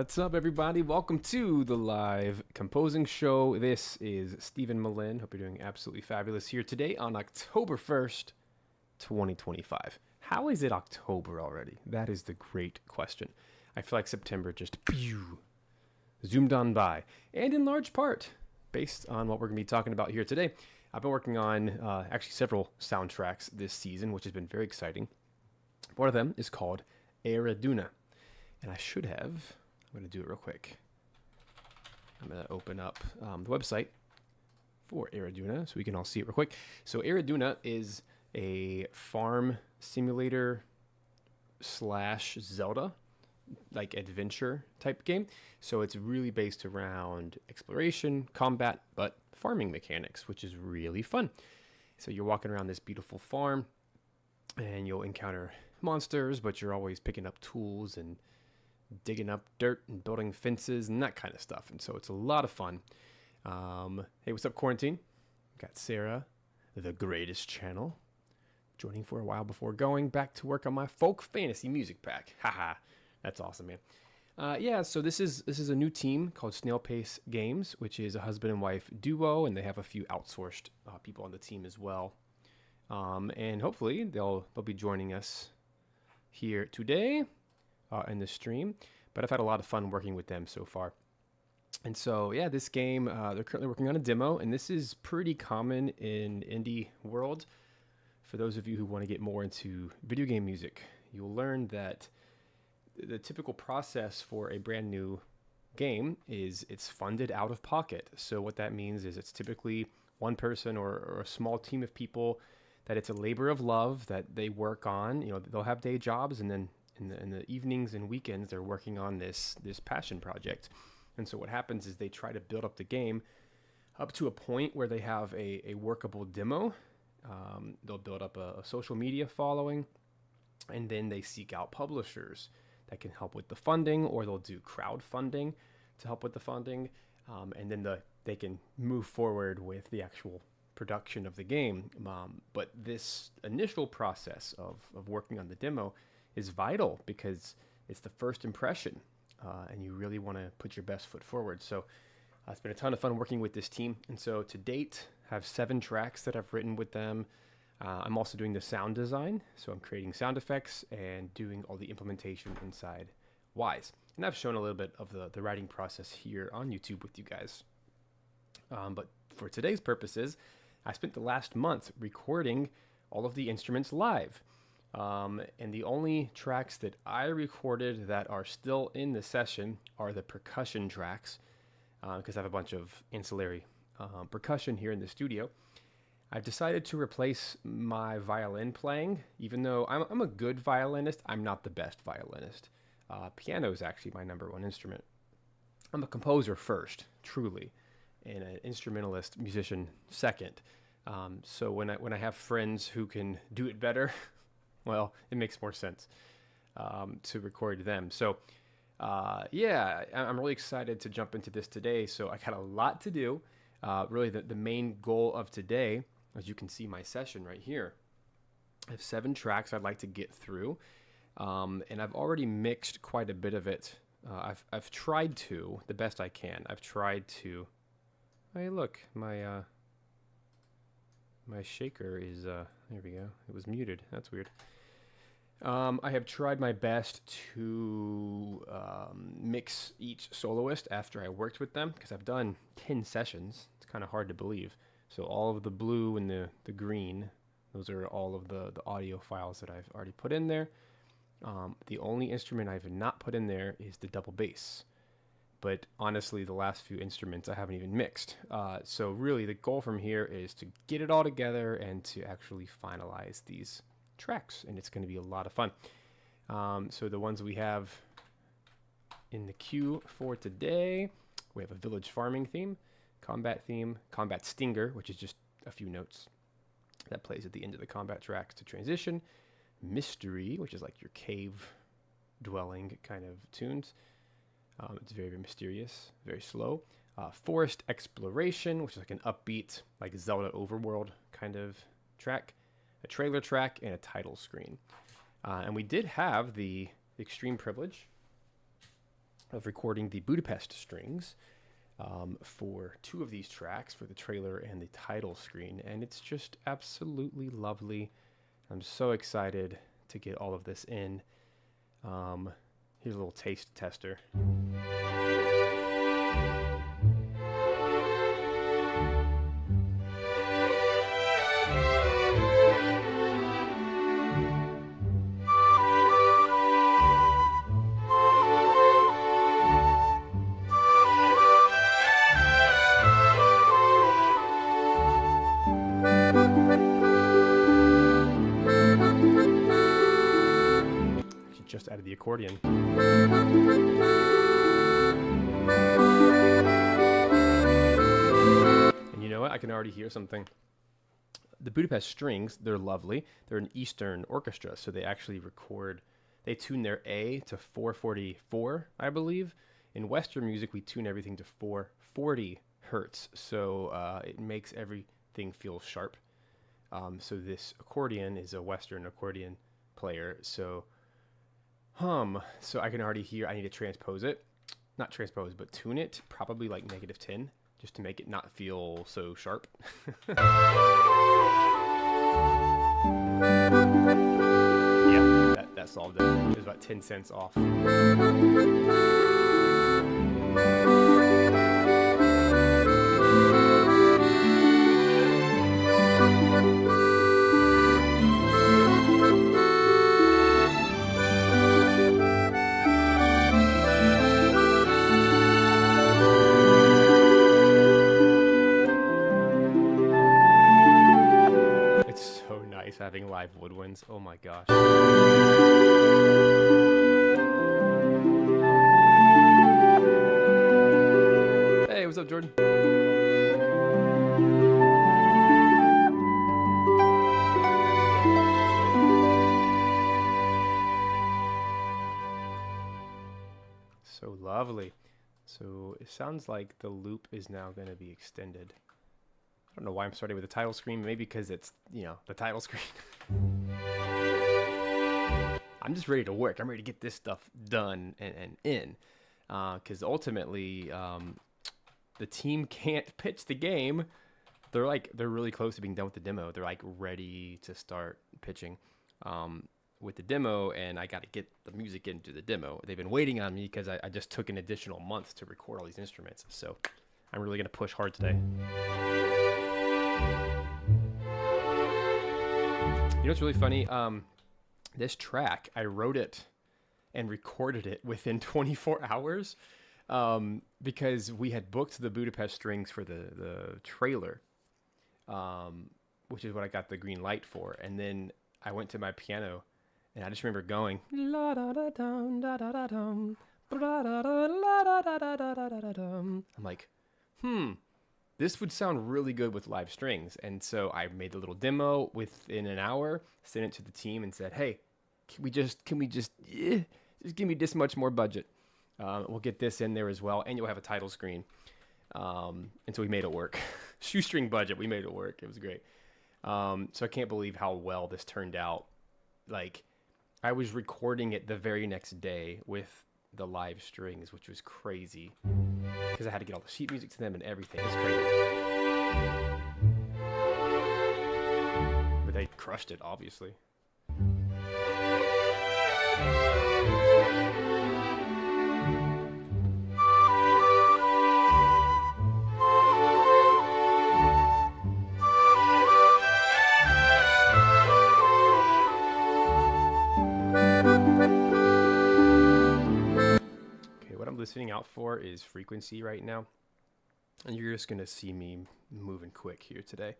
What's up, everybody? Welcome to the live composing show. This is Stephen Melin. Hope you're doing absolutely fabulous here today on October 1st, 2025. How is it October already? That is the great question. I feel like September just zoomed on by, and in large part based on what we're going to be talking about here today. I've been working on actually several soundtracks this season, which has been very exciting. One of them is called Eriduna, and I'm going to do it real quick. I'm going to open up the website for Eriduna so we can all see it real quick. So Eriduna is a farm simulator slash Zelda, like adventure type game. So it's really based around exploration, combat, but farming mechanics, which is really fun. So you're walking around this beautiful farm and you'll encounter monsters, but you're always picking up tools and digging up dirt and building fences and that kind of stuff. And so it's a lot of fun. Hey, what's up, Quarantine? Got Sarah, the greatest channel, joining for a while before going back to work on my folk fantasy music pack. Haha, that's awesome, man. Yeah, so this is a new team called Snail Pace Games, which is a husband and wife duo, and they have a few outsourced people on the team as well. And hopefully they'll be joining us here today in the stream. But I've had a lot of fun working with them so far. And so, yeah, this game, they're currently working on a demo, and this is pretty common in indie world. For those of you who want to get more into video game music, you'll learn that the typical process for a brand new game is it's funded out of pocket. So what that means is it's typically one person or a small team of people, that it's a labor of love that they work on. You know, they'll have day jobs, and then in the evenings and weekends, they're working on this passion project. And so what happens is they try to build up the game up to a point where they have a workable demo. They'll build up a social media following, and then they seek out publishers that can help with the funding, or they'll do crowdfunding to help with the funding. And then they can move forward with the actual production of the game. But this initial process of working on the demo is vital because it's the first impression, and you really want to put your best foot forward. So it's been a ton of fun working with this team. And so to date, I have 7 tracks that I've written with them. I'm also doing the sound design. So I'm creating sound effects and doing all the implementation inside Wise. And I've shown a little bit of the writing process here on YouTube with you guys. But for today's purposes, I spent the last month recording all of the instruments live. And the only tracks that I recorded that are still in the session are the percussion tracks, because I have a bunch of ancillary percussion here in the studio. I've decided to replace my violin playing. Even though I'm a good violinist, I'm not the best violinist. Piano is actually my number one instrument. I'm a composer first, truly, and an instrumentalist musician second. So when I have friends who can do it better, well, it makes more sense to record them. So, yeah, I'm really excited to jump into this today. So I got a lot to do. Really, the main goal of today, as you can see my session right here, I have 7 tracks I'd like to get through. And I've already mixed quite a bit of it. I've tried to, the best I can. I've tried to, hey, look, my shaker is, there we go. It was muted. That's weird. I have tried my best to mix each soloist after I worked with them, because I've done 10 sessions. It's kind of hard to believe. So all of the blue and the green, those are all of the audio files that I've already put in there. The only instrument I've not put in there is the double bass. But honestly, the last few instruments I haven't even mixed. So really the goal from here is to get it all together and to actually finalize these tracks, and it's going to be a lot of fun. So the ones we have in the queue for today, we have a village farming theme, combat stinger, which is just a few notes that plays at the end of the combat tracks to transition, mystery, which is like your cave dwelling kind of tunes. It's very, very mysterious, very slow. Forest exploration, which is like an upbeat, like Zelda overworld kind of track, a trailer track, and a title screen. And we did have the extreme privilege of recording the Budapest Strings for 2 of these tracks, for the trailer and the title screen, and it's just absolutely lovely. I'm so excited to get all of this in. Here's a little taste tester. Just added the accordion. And you know what? I can already hear something. The Budapest Strings, they're lovely. They're an Eastern orchestra, so they actually record, they tune their A to 444, I believe. In Western music, we tune everything to 440 hertz, so it makes everything feel sharp. So this accordion is a Western accordion player, so I can already hear, I need to transpose it. Not transpose, but tune it, probably like -10, just to make it not feel so sharp. Yeah, that solved it. It was about 10 cents off. Having live woodwinds. Oh my gosh. Hey, what's up, Jordan? So lovely. So it sounds like the loop is now going to be extended. I don't know why I'm starting with the title screen. Maybe because it's, you know, the title screen. I'm just ready to work. I'm ready to get this stuff done and in. Because ultimately, the team can't pitch the game. They're really close to being done with the demo. They're like ready to start pitching with the demo, and I got to get the music into the demo. They've been waiting on me because I just took an additional month to record all these instruments. So I'm really going to push hard today. You know what's really funny? This track, I wrote it and recorded it within 24 hours because we had booked the Budapest Strings for the trailer, which is what I got the green light for. And then I went to my piano, and I just remember going, la da da dum da da da dum, la da da da da da da. I'm like, this would sound really good with live strings. And so I made the little demo within an hour, sent it to the team and said, hey, can we just give me this much more budget. We'll get this in there as well. And you'll have a title screen. And so we made it work. Shoestring budget. We made it work. It was great. So I can't believe how well this turned out. Like, I was recording it the very next day with the live strings, which was crazy because I had to get all the sheet music to them and everything. It's crazy. But they crushed it, obviously. Listening out for is frequency right now, and you're just gonna see me moving quick here today.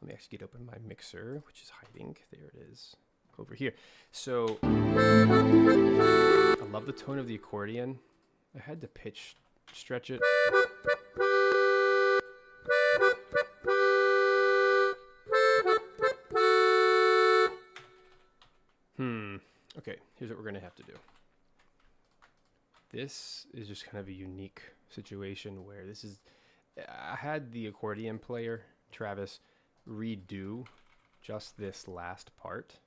Let me actually get open my mixer, which is hiding. There it is, over here. So I love the tone of the accordion. I had to pitch stretch it. Okay, here's what we're gonna have to do. This is just kind of a unique situation where I had the accordion player, Travis, redo just this last part.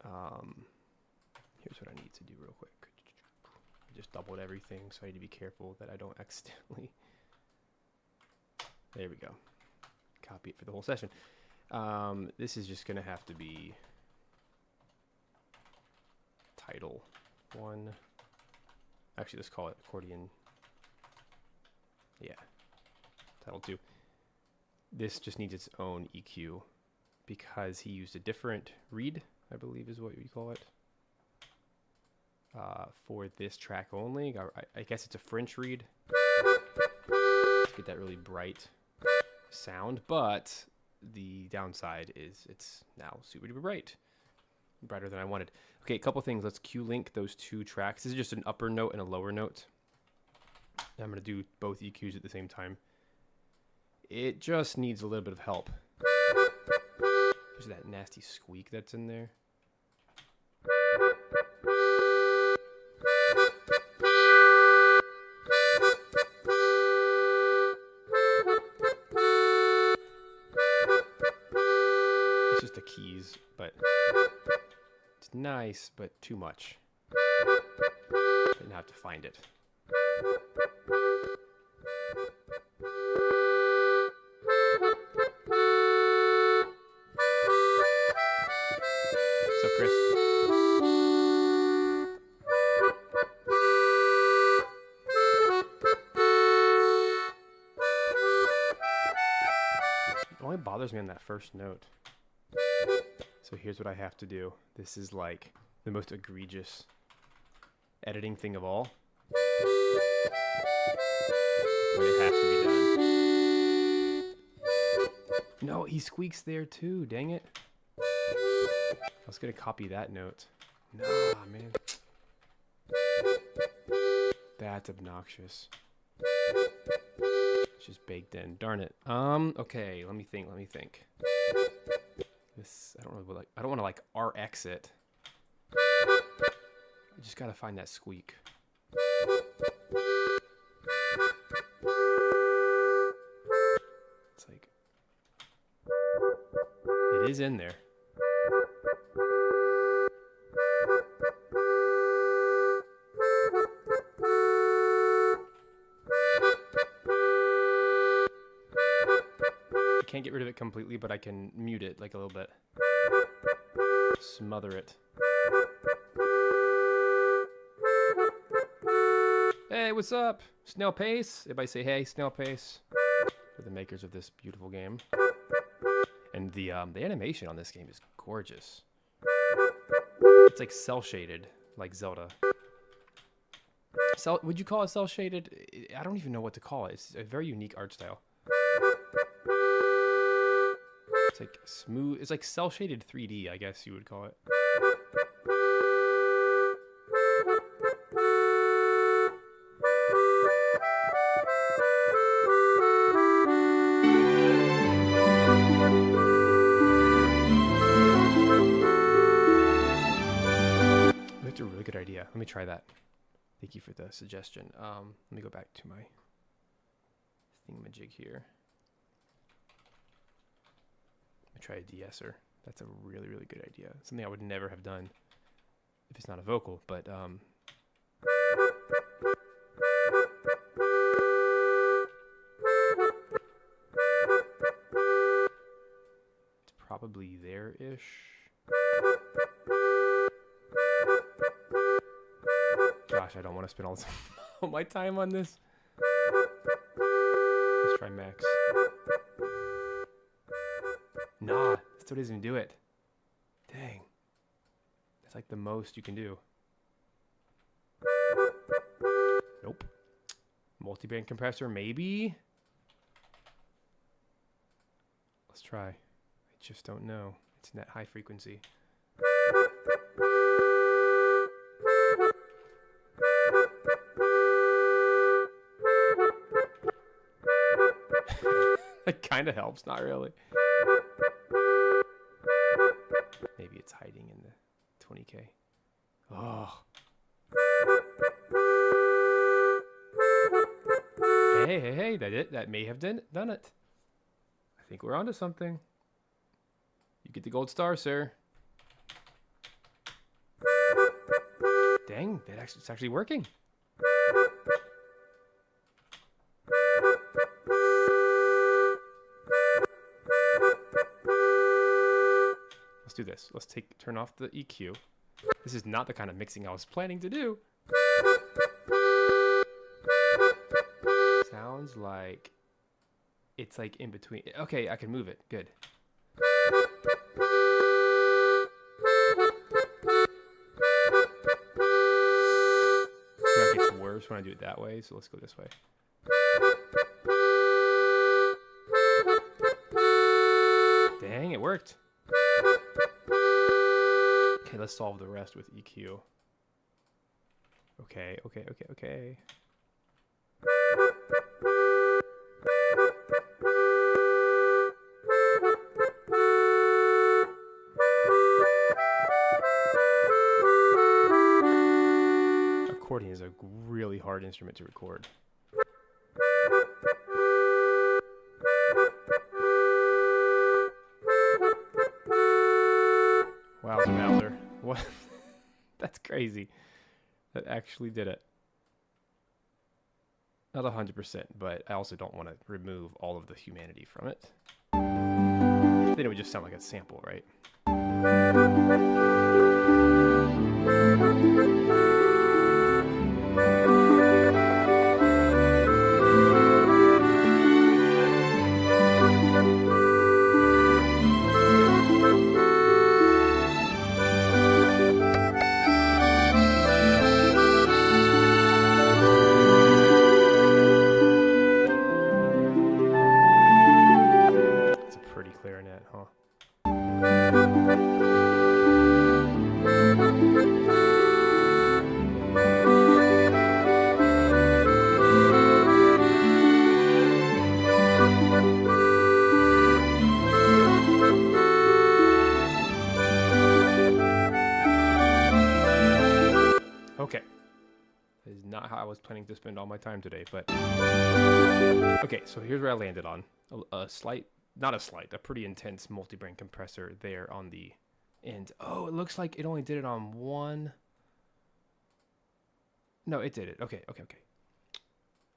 Here's what I need to do real quick. just doubled everything, so I need to be careful that I don't accidentally. There we go. Copy it for the whole session. This is just going to have to be title 1. Actually, let's call it accordion. Yeah. Title 2. This just needs its own EQ because he used a different reed, I believe is what you call it, for this track only. I guess it's a French reed to get that really bright sound, but the downside is it's now super duper bright, brighter than I wanted. Okay, a couple things. Let's cue link those 2 tracks. This is just an upper note and a lower note. I'm going to do both EQs at the same time. It just needs a little bit of help. There's that nasty squeak that's in there. It's just the keys, but it's nice, but too much. Didn't have to find it. So, Chris. It only bothers me on that first note. So here's what I have to do. This is like the most egregious editing thing of all. But it has to be done. No, he squeaks there too. Dang it. I was gonna copy that note. Nah, man. That's obnoxious. It's just baked in. Darn it. Okay, let me think. This, I don't want to like RX it. I just gotta find that squeak. It's like, it is in there. I can't get rid of it completely, but I can mute it like a little bit. Smother it. Hey, what's up? Snail Pace? Everybody say hey, Snail Pace. For the makers of this beautiful game. And the animation on this game is gorgeous. It's like cell shaded, like Zelda. Would you call it cell shaded? I don't even know what to call it. It's a very unique art style. It's like smooth. It's like cell shaded 3D, I guess you would call it. That's a really good idea. Let me try that. Thank you for the suggestion. Let me go back to my thingamajig here. Try a de-esser. That's a really, really good idea. Something I would never have done if it's not a vocal, but it's probably there-ish. Gosh, I don't want to spend all my time on this. Let's try max. Nah, that still doesn't do it. Dang. That's like the most you can do. Nope. Multiband compressor, maybe? Let's try. I just don't know. It's in that high frequency. That kind of helps, not really. Maybe it's hiding in the 20K. Oh. Hey, that may have done it. I think we're onto something. You get the gold star, sir. Dang, it's actually working. Let's do this. Let's turn off the EQ. This is not the kind of mixing I was planning to do. Sounds like it's like in between. Okay, I can move it. Good. It gets worse when I do it that way, so let's go this way. Dang, it worked. Okay, let's solve the rest with EQ. Okay. Accordion is a really hard instrument to record. Wow, Mauser. What? That's crazy. That actually did it. Not 100%, but I also don't want to remove all of the humanity from it. Then it would just sound like a sample, right? Clarinet, huh? Okay. That is not how I was planning to spend all my time today, but... Okay, so here's where I landed on. A pretty intense multi-band compressor there on the end. Oh, it looks like it only did it on one. No, it did it. Okay.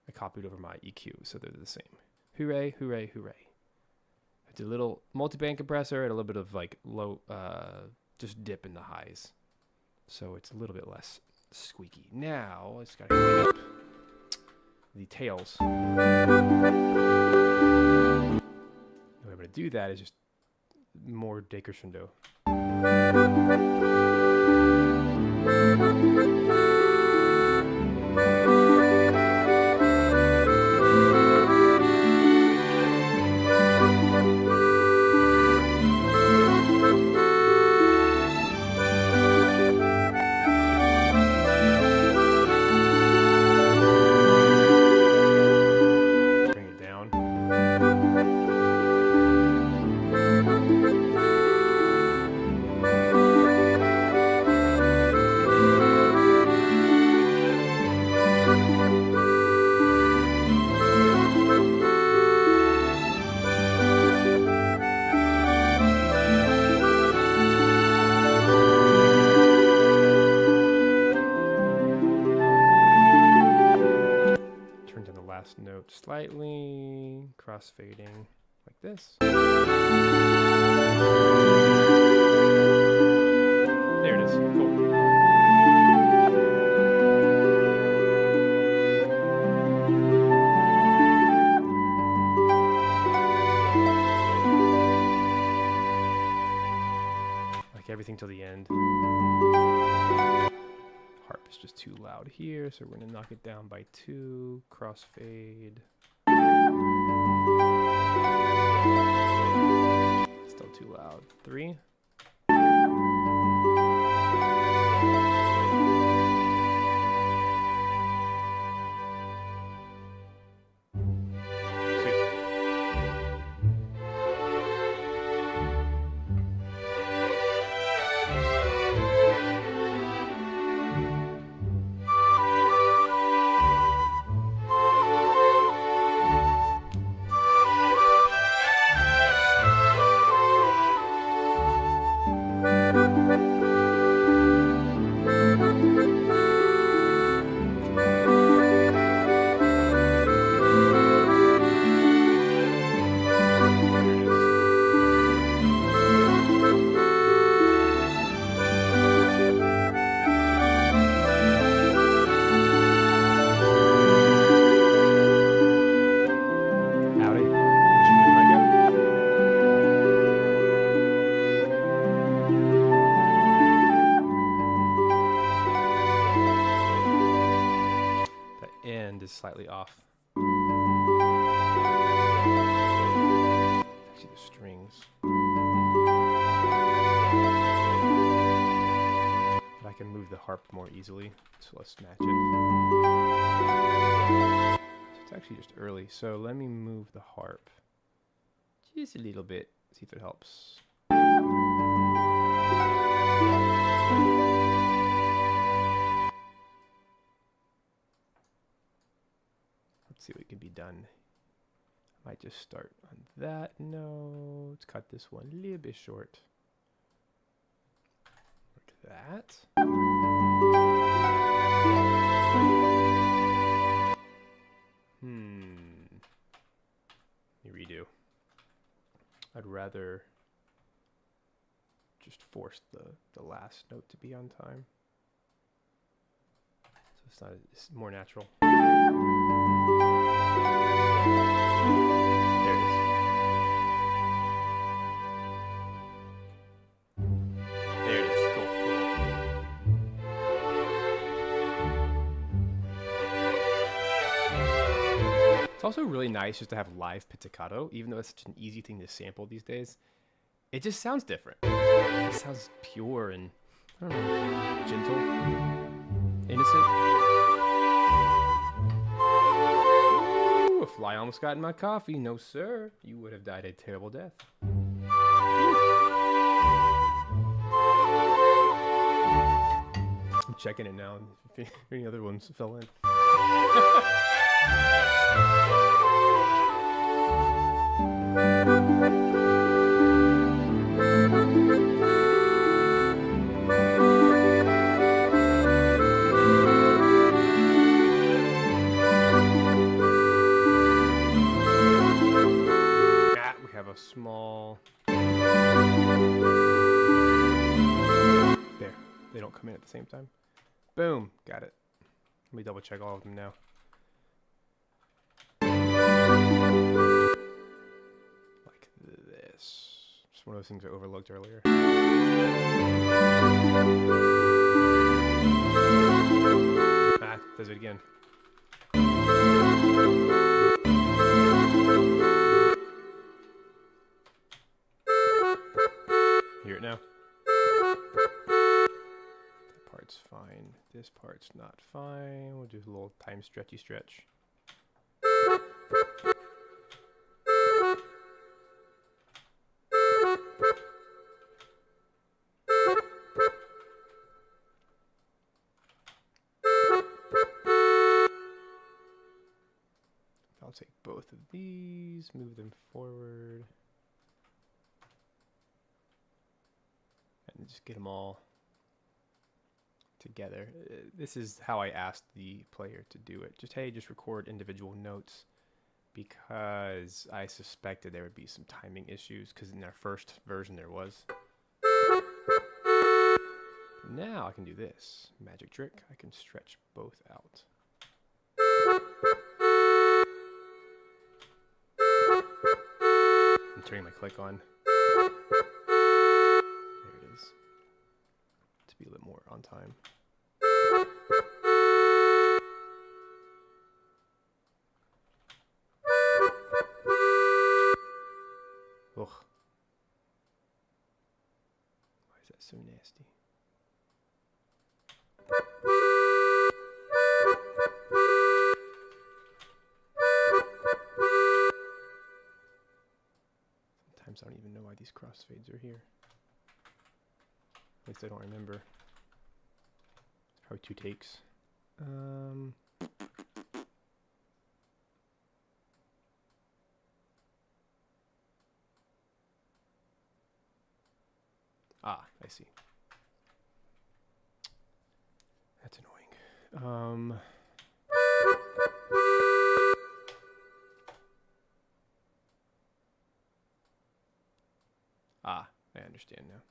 I copied over my EQ, so they're the same. Hooray, hooray, hooray. I did a little multi-band compressor and a little bit of like low, just dip in the highs. So it's a little bit less squeaky. Now, it's got to clean up the tails. The way I'm going to do that is just more decrescendo. Note slightly, crossfading like this. There it is. Cool. Like everything till the end. Harp is just too loud here, so we're going to knock it down by 2, crossfade. Still too loud. 3. more easily, so let's match it. So it's actually just early, so let me move the harp just a little bit, see if it helps. Let's see what can be done. I might just start on that note. Let's cut this one a little bit short. Like that. Let me redo. I'd rather just force the last note to be on time. So it's more natural. There it is. There it is. Cool. It's also really nice just to have live pizzicato, even though it's such an easy thing to sample these days. It just sounds different. It sounds pure and, I don't know, gentle, innocent. Ooh, a fly almost got in my coffee. No, sir. You would have died a terrible death. I'm checking it now. If any other ones fell in. We have a small... There. They don't come in at the same time. Boom. Got it. Let me double check all of them now. Like this. Just one of those things I overlooked earlier. Ah, does it again. Hear it now. That part's fine. This part's not fine. We'll do a little time stretchy stretch. I'll take both of these, move them forward, and just get them all together. This is how I asked the player to do it. Just, hey, just record individual notes, because I suspected there would be some timing issues, because in our first version there was. Now I can do this. Magic trick. I can stretch both out. I'm turning my click on. There it is. To be a little more on time. Ugh. Why is that so nasty? Sometimes I don't even know why these crossfades are here. At least I don't remember. It's probably 2 takes. Ah, I see. That's annoying. Ah, I understand now.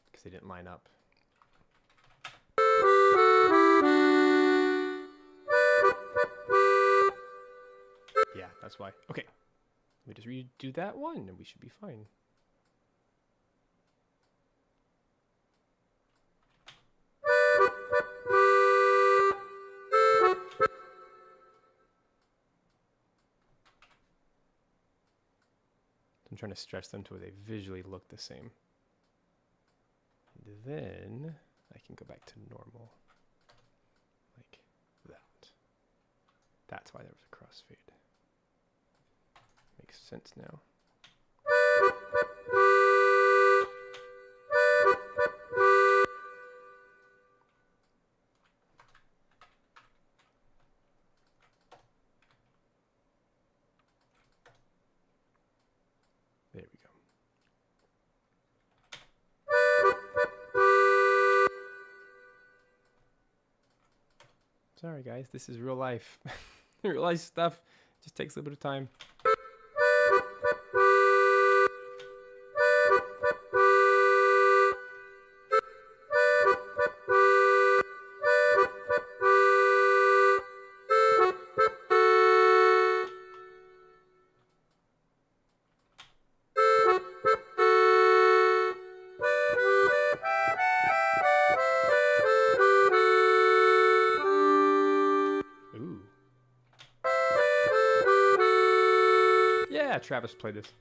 Because they didn't line up. Yeah, that's why. Okay. We just redo that one and we should be fine. I'm trying to stretch them to where they visually look the same. And then I can go back to normal. Like that. That's why there was a crossfade. Makes sense now. There we go. Sorry guys, this is real life. Real life stuff just takes a little bit of time. Yeah, Travis played this.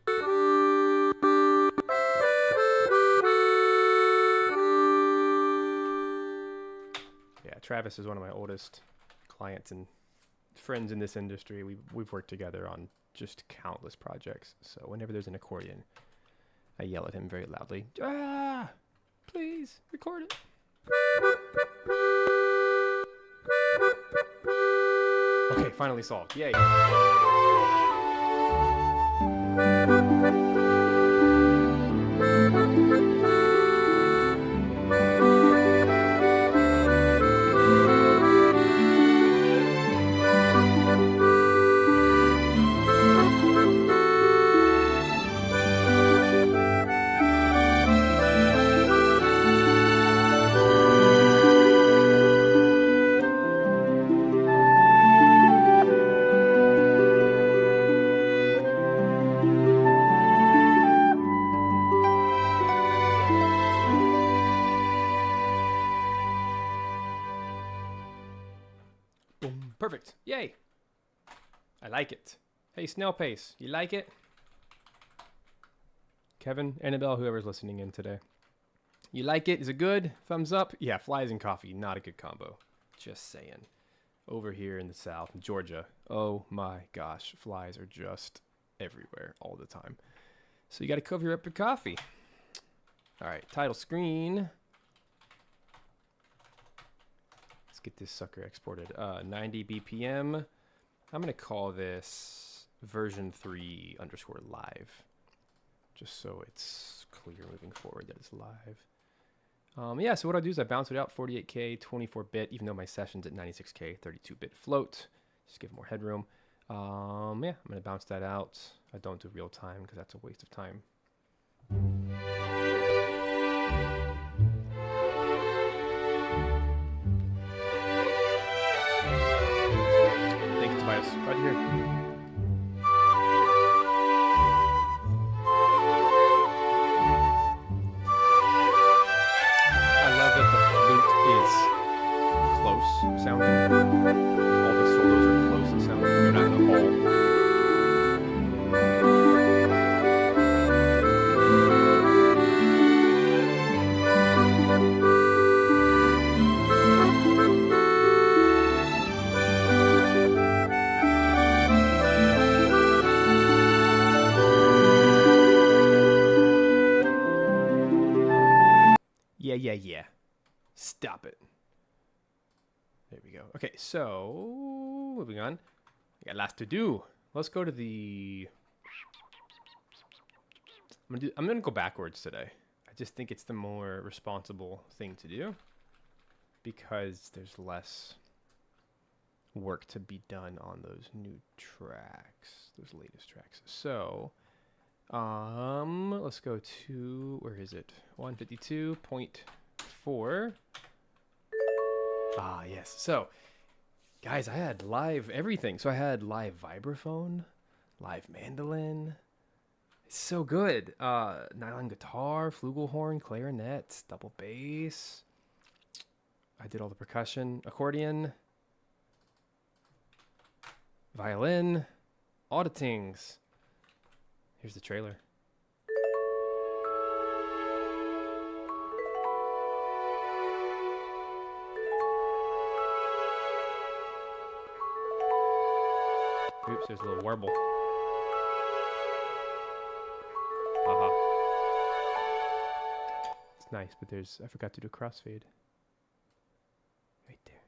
Yeah, Travis is one of my oldest clients and friends in this industry. We've worked together on just countless projects. So whenever there's an accordion, I yell at him very loudly. Ah, please record it. Okay, finally solved. Yay. Perfect. Yay. I like it. Hey, Snail Pace, you like it? Kevin, Annabelle, whoever's listening in today. You like it? Is it good? Thumbs up? Yeah, flies and coffee, not a good combo. Just saying. Over here in the South, Georgia, oh my gosh, flies are just everywhere all the time. So you got to cover up your coffee. All right, title screen. Get this sucker exported. 90 BPM. I'm gonna call this version 3 _ live, just so it's clear moving forward that it's live. Yeah, so what I do is I bounce it out 48K 24-bit, even though my session's at 96K 32-bit float. Just give it more headroom. Yeah, I'm gonna bounce that out. I don't do real time because that's a waste of time. Right here. I love that the flute is close sounding. All the solos are close sounding. They're not in the hall. Yeah. Stop it. There we go. Okay, so moving on. I got lots to do. Let's go to the. I'm gonna go backwards today. I just think it's the more responsible thing to do because there's less work to be done on those new tracks, those latest tracks. So, let's go to, where is it? 152.4. Ah, yes. So, guys, I had live everything. So I had live vibraphone, live mandolin. It's so good. Nylon guitar, flugelhorn, clarinet, double bass. I did all the percussion, accordion, violin, all the things. Here's the trailer. Oops, there's a little warble. Haha. It's nice, but I forgot to do crossfade. Right there.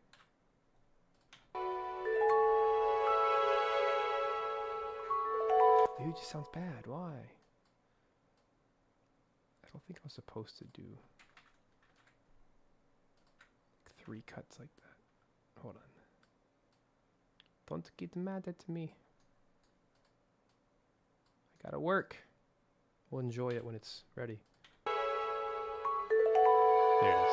Dude, it just sounds bad. Why? I don't think I was supposed to do 3 cuts like that. Hold on. Don't get mad at me. I gotta work. We'll enjoy it when it's ready. There it is.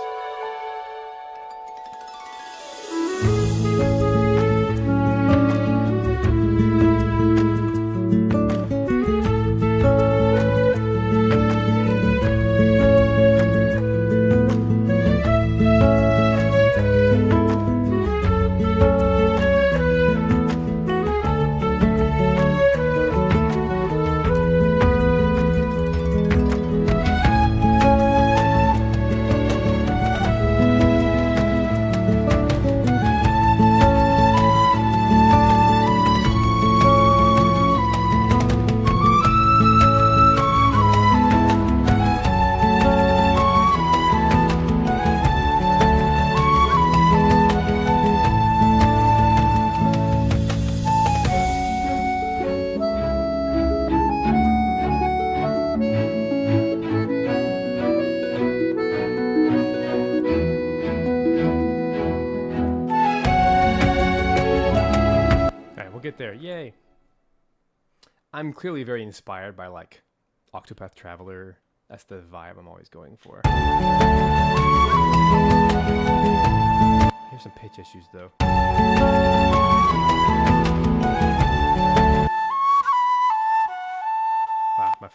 There, yay. I'm clearly very inspired by like Octopath Traveler. That's the vibe I'm always going for. Here's some pitch issues though. Wow, my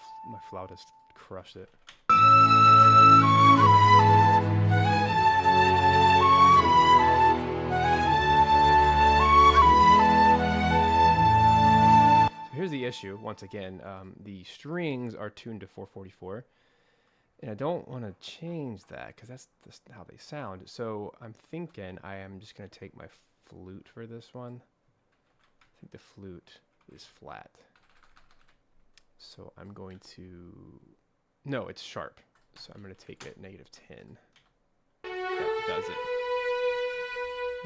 flautist crushed it. Here's the issue, once again, the strings are tuned to 444, and I don't want to change that because that's just how they sound. So I'm thinking I am just going to take my flute for this one. I think the flute is flat. So I'm going to, no, it's sharp. So I'm going to take it -10. That does it.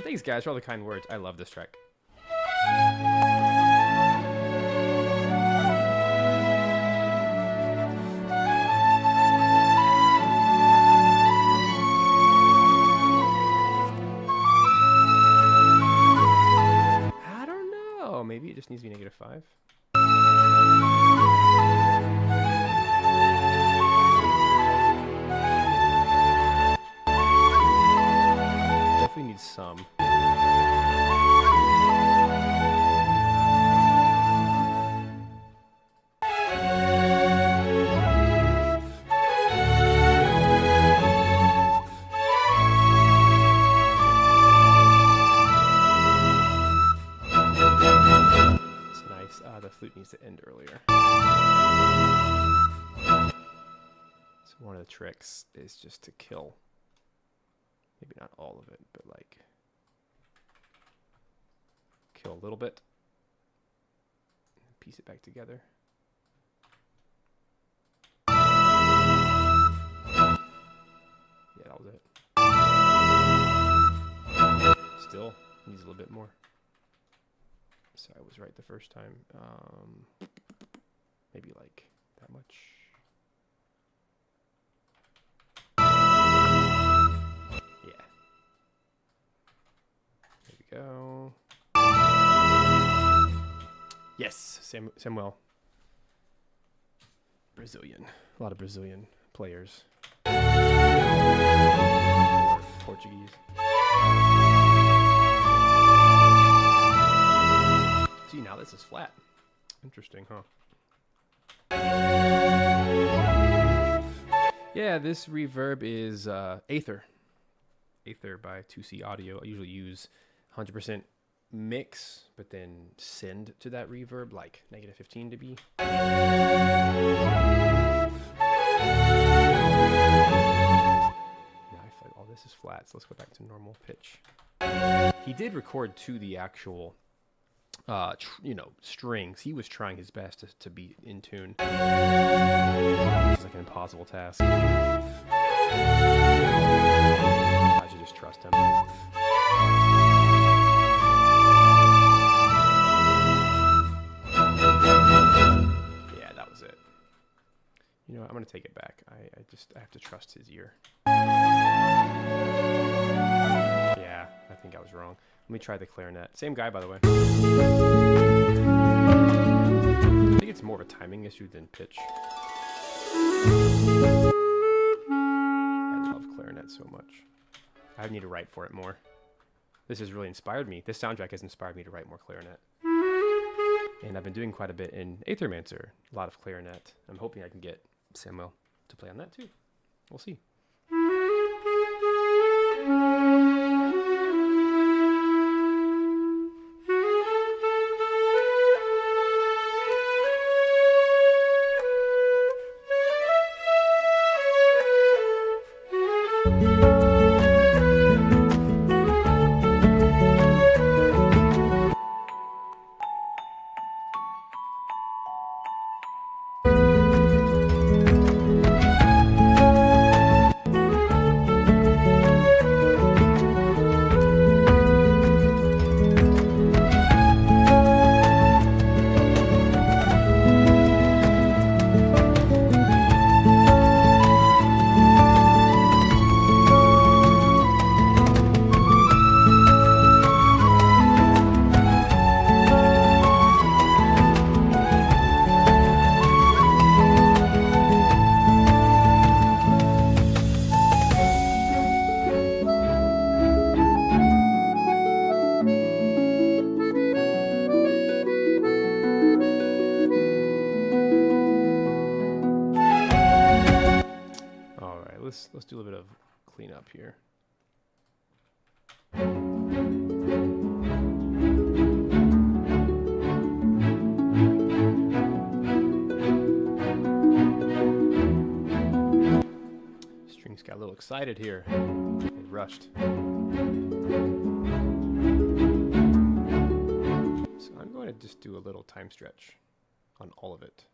Thanks guys for all the kind words. I love this track. Maybe it just needs to be -5. Definitely needs some. The flute needs to end earlier. So one of the tricks is just to kill, maybe not all of it, but like kill a little bit, and piece it back together. Yeah, that was it. Still needs a little bit more. So I was right the first time. Maybe like that much. Yeah. There we go. Yes, Samuel. Brazilian. A lot of Brazilian players. Portuguese. See, now this is flat. Interesting, huh? Yeah, this reverb is Aether. Aether by 2C Audio. I usually use 100% mix, but then send to that reverb, like -15 dB. Now I feel like all this is flat, so let's go back to normal pitch. He did record to the actual you know, strings. He was trying his best to be in tune. It's like an impossible task. I should just trust him. Yeah, that was it. You know what? I'm gonna take it back. I have to trust his ear. Yeah, I think I was wrong. Let me try the clarinet. Same guy, by the way. I think it's more of a timing issue than pitch. I love clarinet so much. I need to write for it more. This has really inspired me. This soundtrack has inspired me to write more clarinet. And I've been doing quite a bit in Aethermancer, a lot of clarinet. I'm hoping I can get Samuel to play on that too. We'll see. Let's do a little bit of cleanup here. Strings got a little excited here. They rushed. So I'm going to just do a little time stretch on all of it.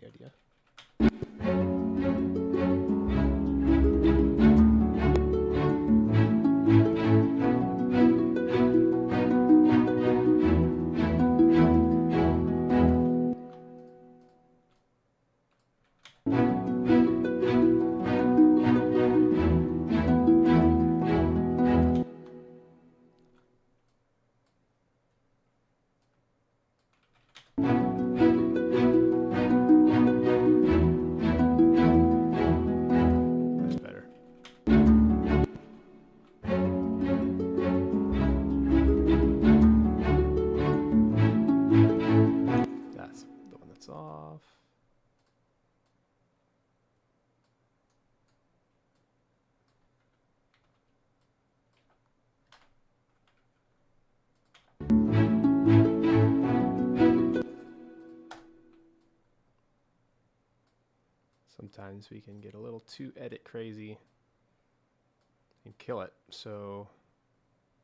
Idea. Off. Sometimes we can get a little too edit crazy and kill it. So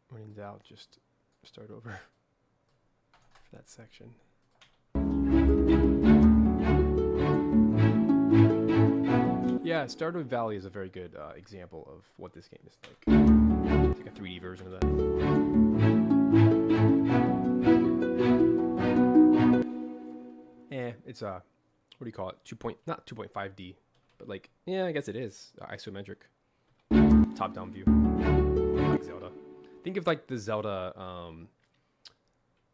when in doubt, just start over for that section. Yeah, Stardew Valley is a very good example of what this game is like. It's like a 3D version of that. It's what do you call it? Not 2.5D, but like, yeah, I guess it is isometric, top-down view, like Zelda. Think of like the Zelda.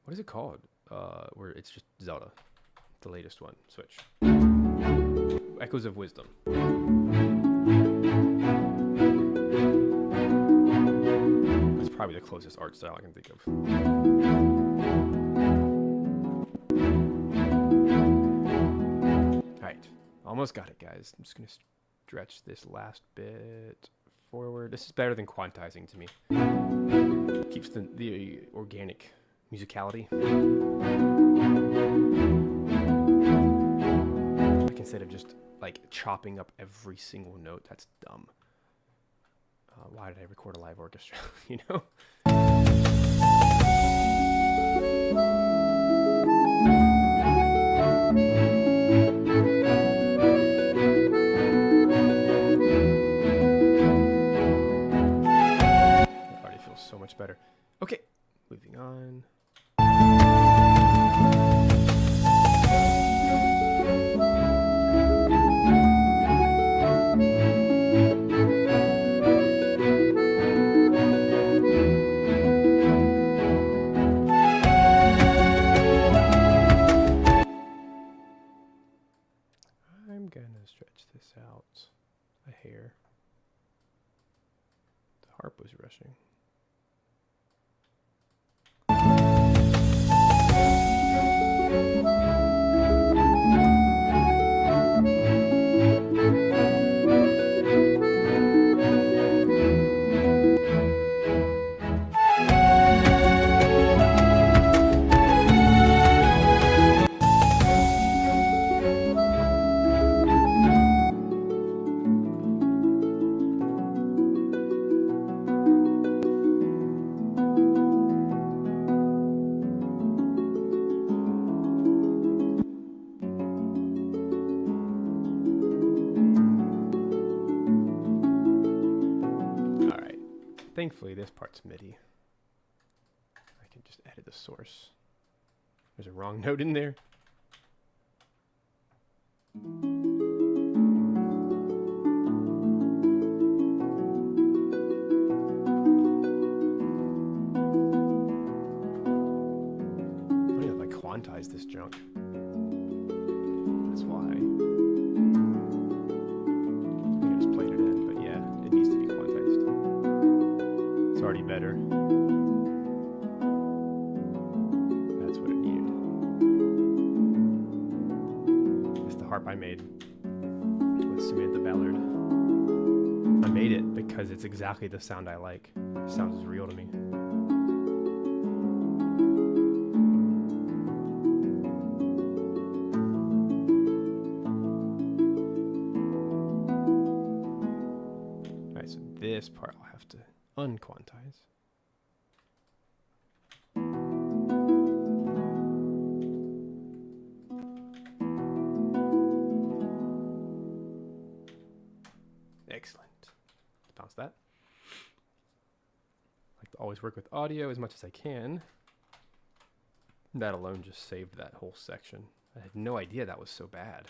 What is it called? Where it's just Zelda, the latest one, Switch. Echoes of Wisdom. That's probably the closest art style I can think of. Alright, almost got it, guys. I'm just going to stretch this last bit forward. This is better than quantizing to me. Keeps the organic musicality. instead of just like chopping up every single note. That's dumb. Why did I record a live orchestra? You know? It already feels so much better. Okay, moving on. I'm gonna stretch this out a hair. The harp was rushing. Thankfully, this part's MIDI. I can just edit the source. There's a wrong note in there. I don't know if I quantize this junk. That's why. I think I just played it in, but yeah, it needs to be quantized. It's already better. That's what it needed. It's the harp I made with Samantha Ballard. I made it because it's exactly the sound I like. It sounds real to me. Alright, so this part I'll have to unquantize. Excellent. Bounce that. I like to always work with audio as much as I can. That alone just saved that whole section. I had no idea that was so bad.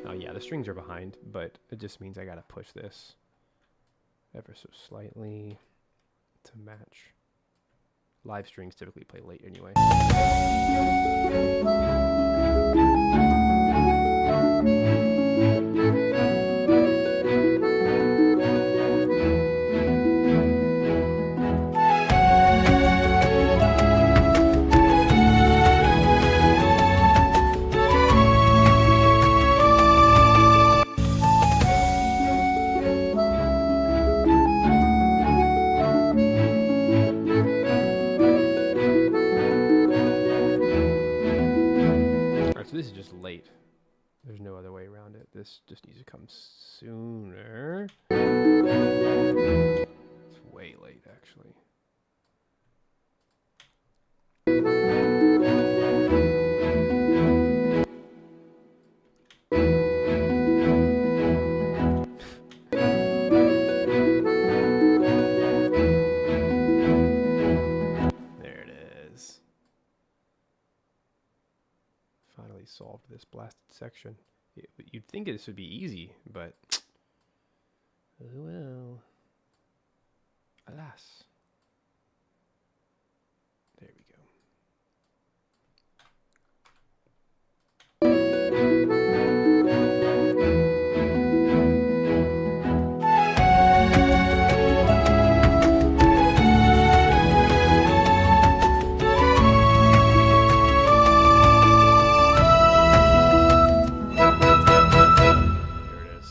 Oh yeah, the strings are behind, but it just means I gotta push this ever so slightly to match. Live strings typically play late anyway. This is just late. There's no other way around it. This just needs to come sooner. It's way late, actually. There it is. Finally solved this blasted section. You'd think this would be easy, but oh well. Alas. There we go. There it is.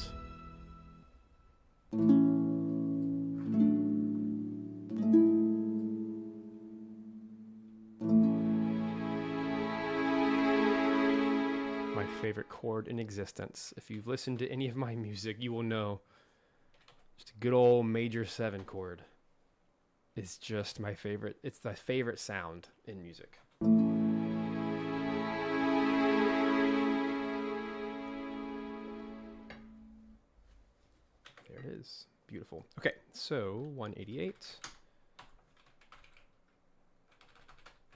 favorite chord in existence. If you've listened to any of my music, you will know just a good old major 7 chord is just my favorite. It's my favorite sound in music. There it is. Beautiful. Okay, so 188.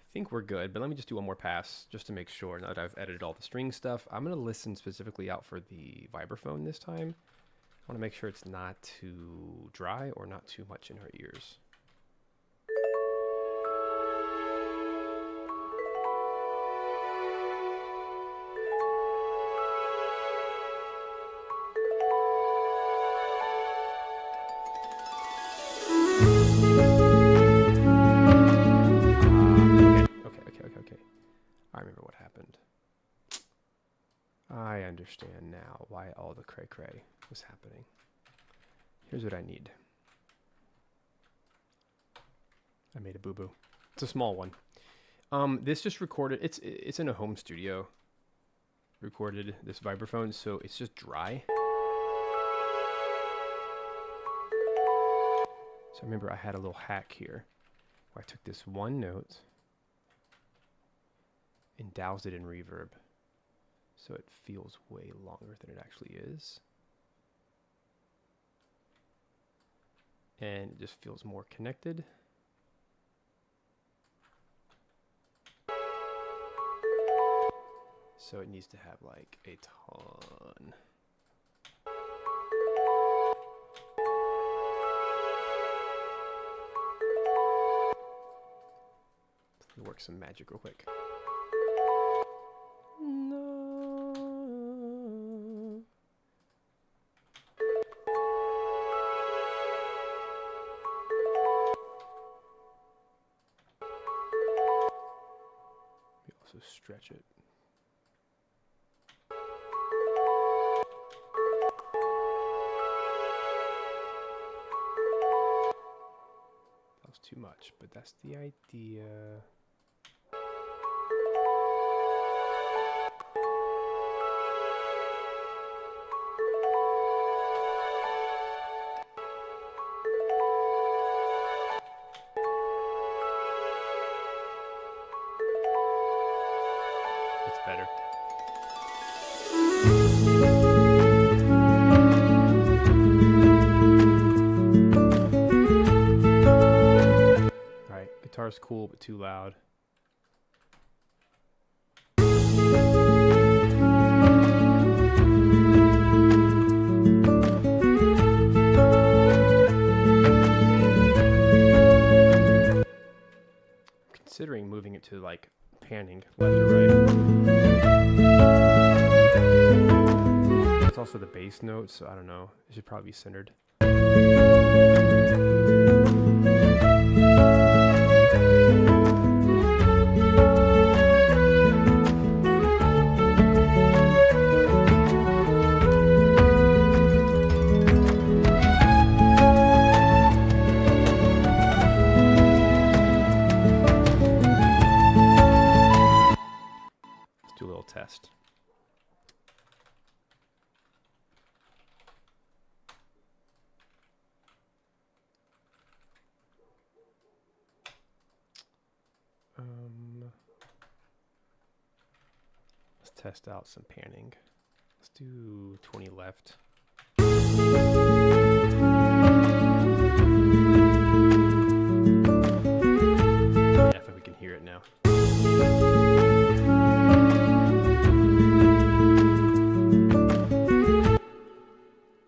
I think we're good, but let me just do one more pass just to make sure. Now that I've edited all the string stuff, I'm going to listen specifically out for the vibraphone this time. I want to make sure it's not too dry or not too much in her ears. I remember what happened. I understand now why all the cray-cray was happening. Here's what I need. I made a boo-boo. It's a small one. This just recorded, it's in a home studio. Recorded this vibraphone, so it's just dry. So remember I had a little hack here where I took this one note and doused it in reverb so it feels way longer than it actually is. And it just feels more connected. So it needs to have like a ton. Let me work some magic real quick. Also stretch it. That was too much, but that's the idea. Better. All right, guitar's cool but too loud. Considering moving it to like panning left or right. It's also the bass note, so I don't know. It should probably be centered. Test. Let's test out some panning. Let's do 20 left. Yeah, I think we can hear it now.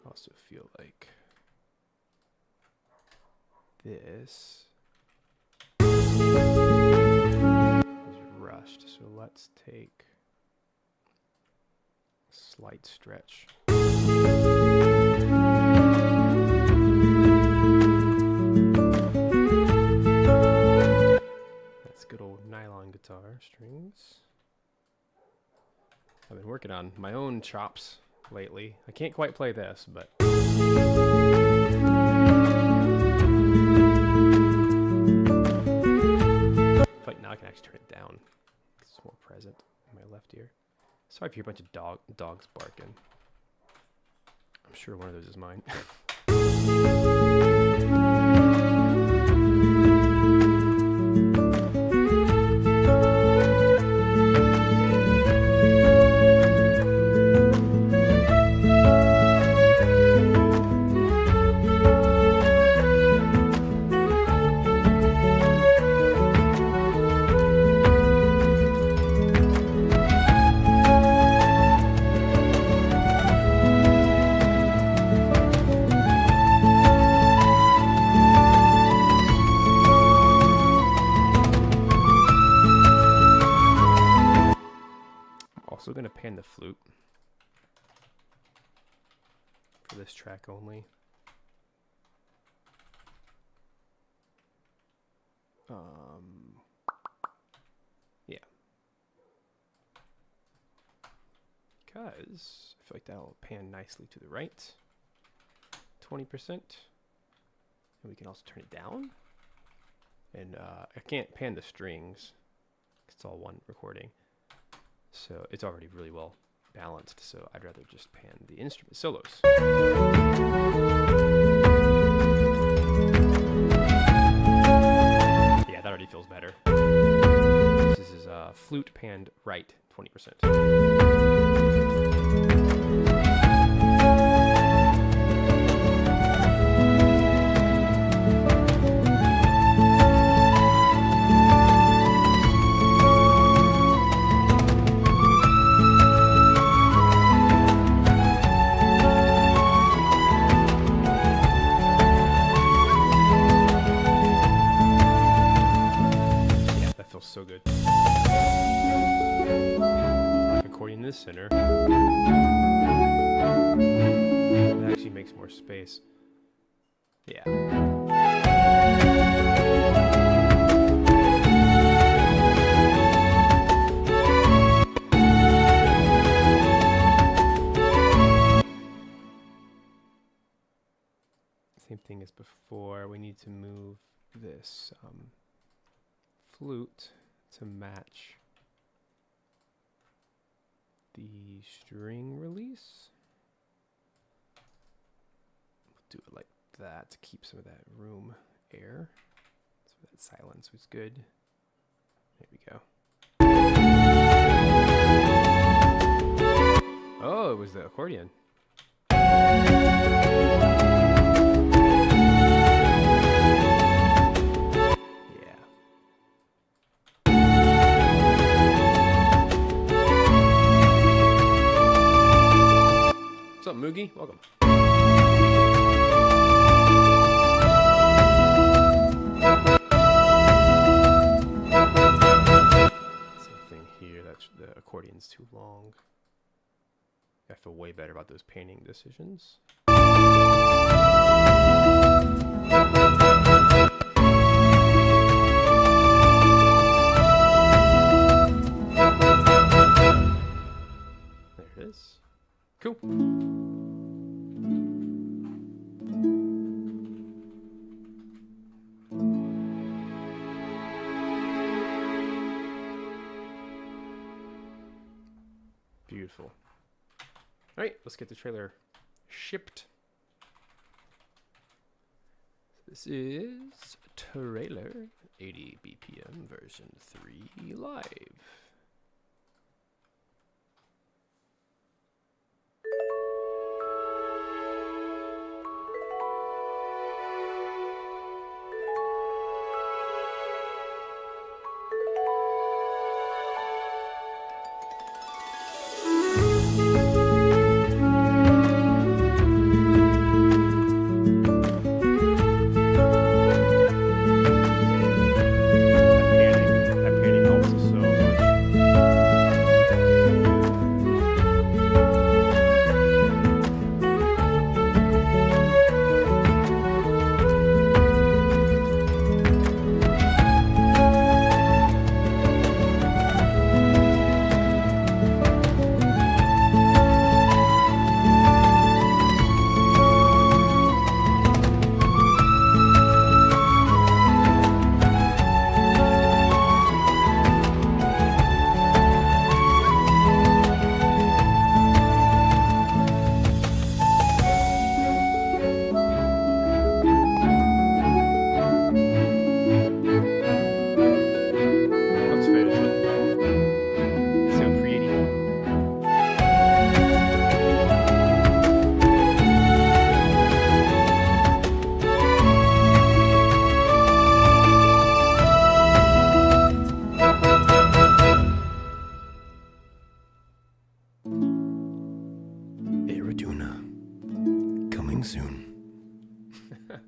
Also feel like this is rushed, so let's take a slight stretch. That's good old Nylon Guitar strings. I've been working on my own chops lately. I can't quite play this, but I feel like now I can actually turn it down. It's more present in my left ear. Sorry if you hear a bunch of dogs barking. I'm sure one of those is mine. Also going to pan the flute for this track only. Yeah. Because I feel like that'll pan nicely to the right. 20%. And we can also turn it down. And I can't pan the strings because it's all one recording. So it's already really well balanced, so I'd rather just pan the instrument solos. Yeah, that already feels better. This is flute panned right, 20%. So good. Accordion in the center. It actually makes more space. Yeah. Same thing as before. We need to move this flute to match the string release. We'll do it like that to keep some of that room air. So that silence was good. There we go. Oh, it was the accordion. What's up, Moogie? Welcome. Same thing here. That's the accordion's too long. I feel way better about those painting decisions. There it is. Cool. Beautiful. All right, let's get the trailer shipped. This is trailer 80 BPM version 3 live. That panning helps so much.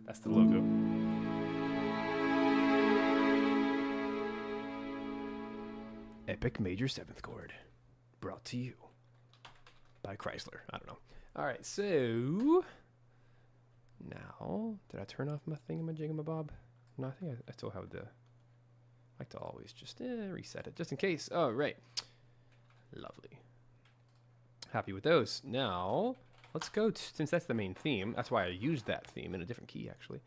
That's the logo. Epic Major 7th chord. Brought to you by Chrysler. I don't know. All right, so now, did I turn off my thingamajigamabob? No, I think I still have the, I like to always just reset it, just in case. Oh, right. Lovely. Happy with those. Now, let's go, since that's the main theme, that's why I used that theme in a different key, actually.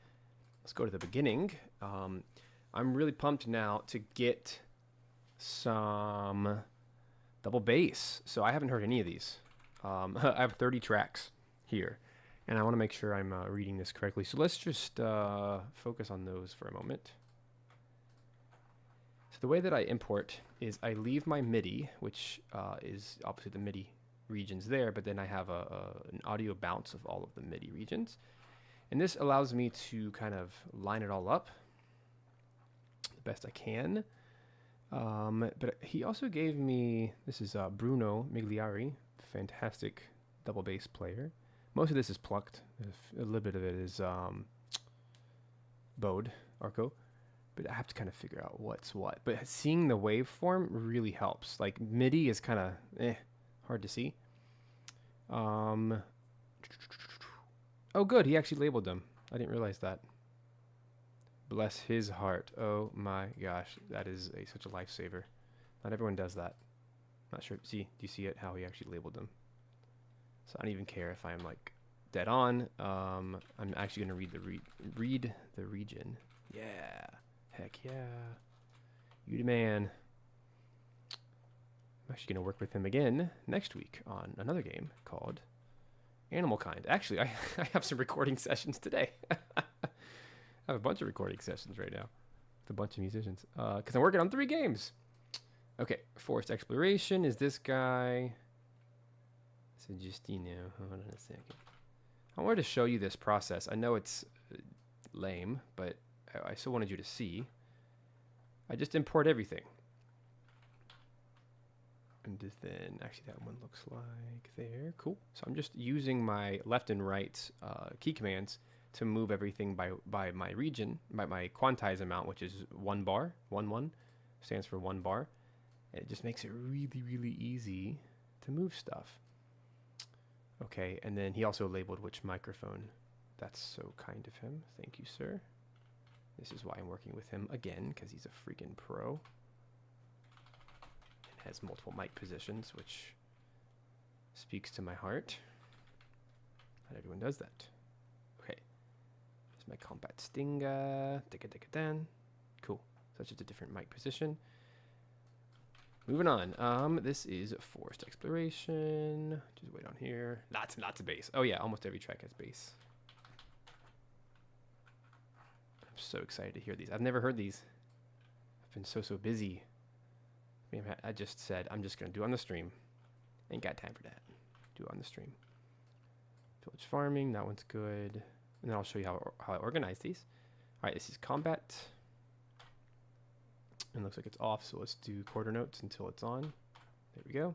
Let's go to the beginning. I'm really pumped now to get some double bass. So I haven't heard any of these. I have 30 tracks here, and I want to make sure I'm reading this correctly. So let's just focus on those for a moment. So the way that I import is I leave my MIDI, which is obviously the MIDI regions there, but then I have an audio bounce of all of the MIDI regions. And this allows me to kind of line it all up the best I can. But he also gave me, this is Bruno Migliari, fantastic double bass player. Most of this is plucked. A little bit of it is bowed, arco. But I have to kind of figure out what's what. But seeing the waveform really helps. Like MIDI is kind of hard to see. Oh, good. He actually labeled them. I didn't realize that. Bless his heart. Oh my gosh. That is such a lifesaver. Not everyone does that. Not sure. See, do you see it? How he actually labeled them. So I don't even care if I'm like dead on. I'm actually going to read the region. Yeah. Heck yeah. You the man. I'm actually going to work with him again next week on another game called Animal Kind. Actually, I have some recording sessions today. I have a bunch of recording sessions right now with a bunch of musicians because I'm working on 3 games. Okay, Forced Exploration is this guy. So Justino, hold on a second. I wanted to show you this process. I know it's lame, but I still wanted you to see. I just import everything. And then, actually that one looks like there. Cool. So I'm just using my left and right key commands to move everything by my region, by my quantize amount, which is 1 bar. 1 stands for 1 bar. And it just makes it really, really easy to move stuff. Okay, and then he also labeled which microphone. That's so kind of him. Thank you, sir. This is why I'm working with him again, because he's a freaking pro. And has multiple mic positions, which speaks to my heart. Not everyone does that. Okay. Here's my Combat Stinga. Dan. Cool. So that's just a different mic position. Moving on. This is Forced Exploration. Just wait on here. Lots and lots of bass. Oh yeah, almost every track has bass. I'm so excited to hear these. I've never heard these. I've been so busy. I just said I'm just gonna do it on the stream. Ain't got time for that. Do it on the stream. Village Farming. That one's good. And then I'll show you how I organize these. All right, this is Combat. And looks like it's off, so let's do quarter notes until it's on. There we go.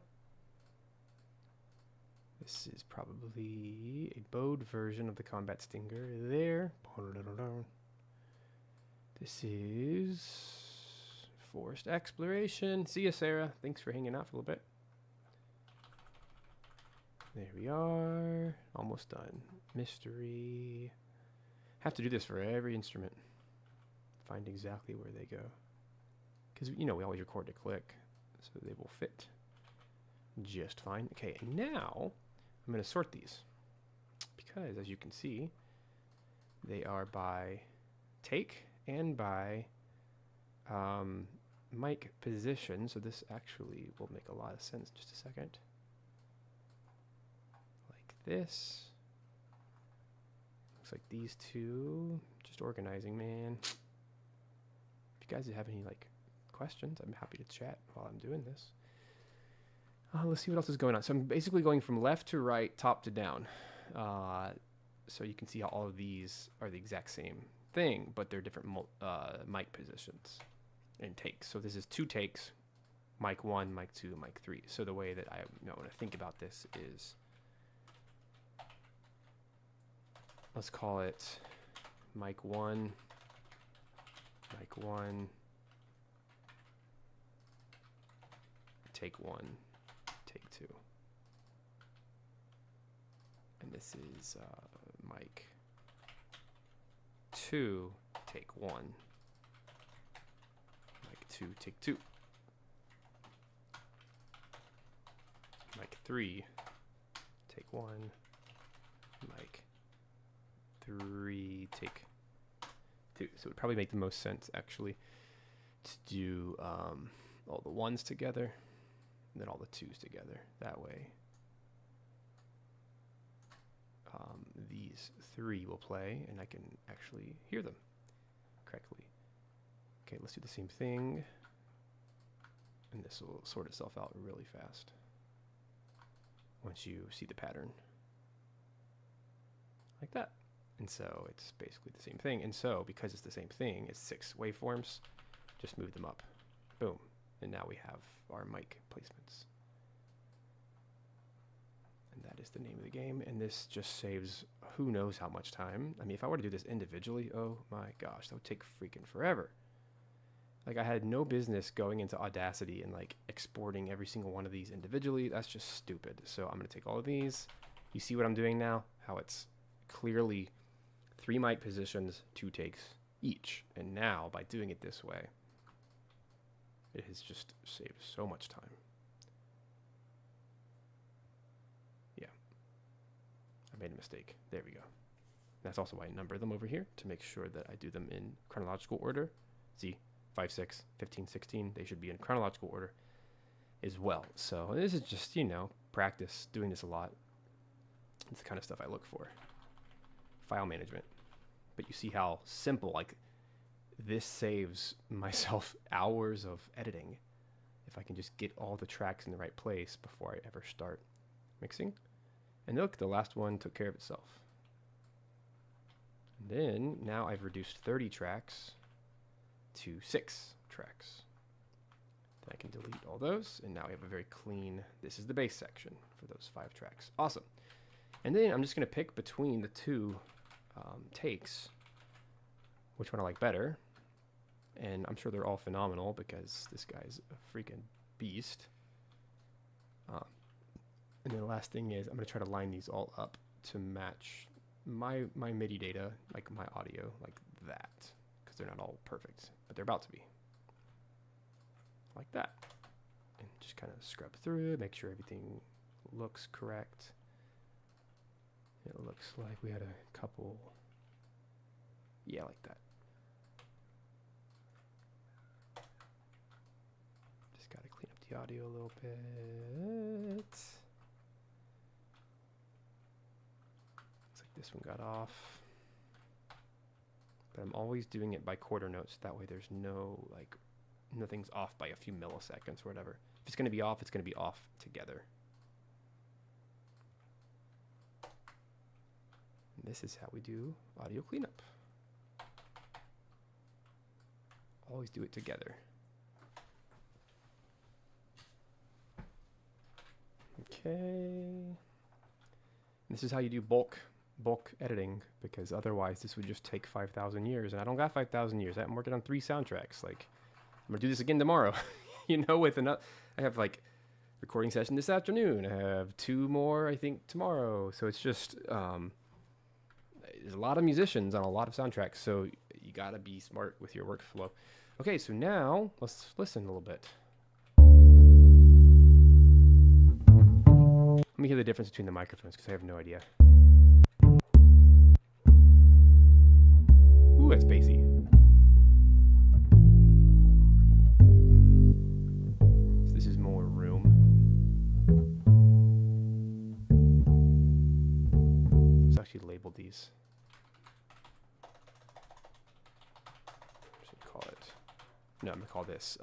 This is probably a bowed version of the Combat Stinger there. This is Forced Exploration. See ya, Sarah. Thanks for hanging out for a little bit. There we are. Almost done. Mystery. Have to do this for every instrument. Find exactly where they go. Because, you know, we always record to click, so they will fit just fine. Okay, and now I'm going to sort these. Because, as you can see, they are by take and by mic position. So this actually will make a lot of sense. Just a second. Like this. Looks like these two. Just organizing, man. If you guys have any, like, questions, I'm happy to chat while I'm doing this. Let's see what else is going on. So I'm basically going from left to right, top to down. So you can see how all of these are the exact same thing, but they're different mic positions and takes. So this is 2 takes, mic 1, mic 2, mic 3. So the way that I want to think about this is, let's call it mic 1, mic 1, take 1, take 2. And this is mic 2, take 1, mic 2, take 2, mic 3, take 1, mic 3, take 2. So it would probably make the most sense actually to do all the 1s together and then all the 2s together. That way these 3 will play and I can actually hear them correctly. Okay, let's do the same thing, and this will sort itself out really fast once you see the pattern like that. And so it's basically the same thing. And so because it's the same thing, it's 6 waveforms, just move them up. Boom. And now we have our mic placements. And that is the name of the game. And this just saves who knows how much time. I mean, if I were to do this individually, oh my gosh, that would take freaking forever. Like, I had no business going into Audacity and like exporting every single one of these individually. That's just stupid. So I'm going to take all of these. You see what I'm doing now? How it's clearly 3 mic positions, 2 takes each. And now by doing it this way, it has just saved so much time. Yeah, I made a mistake. There we go. That's also why I number them over here, to make sure that I do them in chronological order. See, 5, 6, 15, 16, they should be in chronological order as well. So this is just, you know, practice, doing this a lot. It's the kind of stuff I look for. File management. But you see how simple, like, this saves myself hours of editing if I can just get all the tracks in the right place before I ever start mixing. And look, the last one took care of itself. And then now I've reduced 30 tracks to 6 tracks. Then I can delete all those, and now we have a very clean, this is the bass section for those 5 tracks. Awesome. And then I'm just going to pick between the 2 takes which one I like better. And I'm sure they're all phenomenal because this guy's a freaking beast. And then the last thing is I'm going to try to line these all up to match my MIDI data, like my audio, like that, because they're not all perfect, but they're about to be. Like that. And just kind of scrub through it, make sure everything looks correct. It looks like we had a couple, yeah, like that. Just got to clean up the audio a little bit. Looks like this one got off. But I'm always doing it by quarter notes. That way there's no, like, nothing's off by a few milliseconds or whatever. If it's going to be off, it's going to be off together. And this is how we do audio cleanup. Always do it together. Okay. This is how you do bulk editing, because otherwise this would just take 5,000 years, and I don't got 5,000 years. I'm working on 3 soundtracks. Like, I'm gonna do this again tomorrow. You know, with another, I have like recording session this afternoon. I have 2 more, I think, tomorrow. So it's just there's a lot of musicians on a lot of soundtracks, so you gotta be smart with your workflow. Okay, so now let's listen a little bit. Let me hear the difference between the microphones, because I have no idea. Ooh, that's bassy. So this is more room. Let's actually label these. Should call it. No, I'm gonna call this.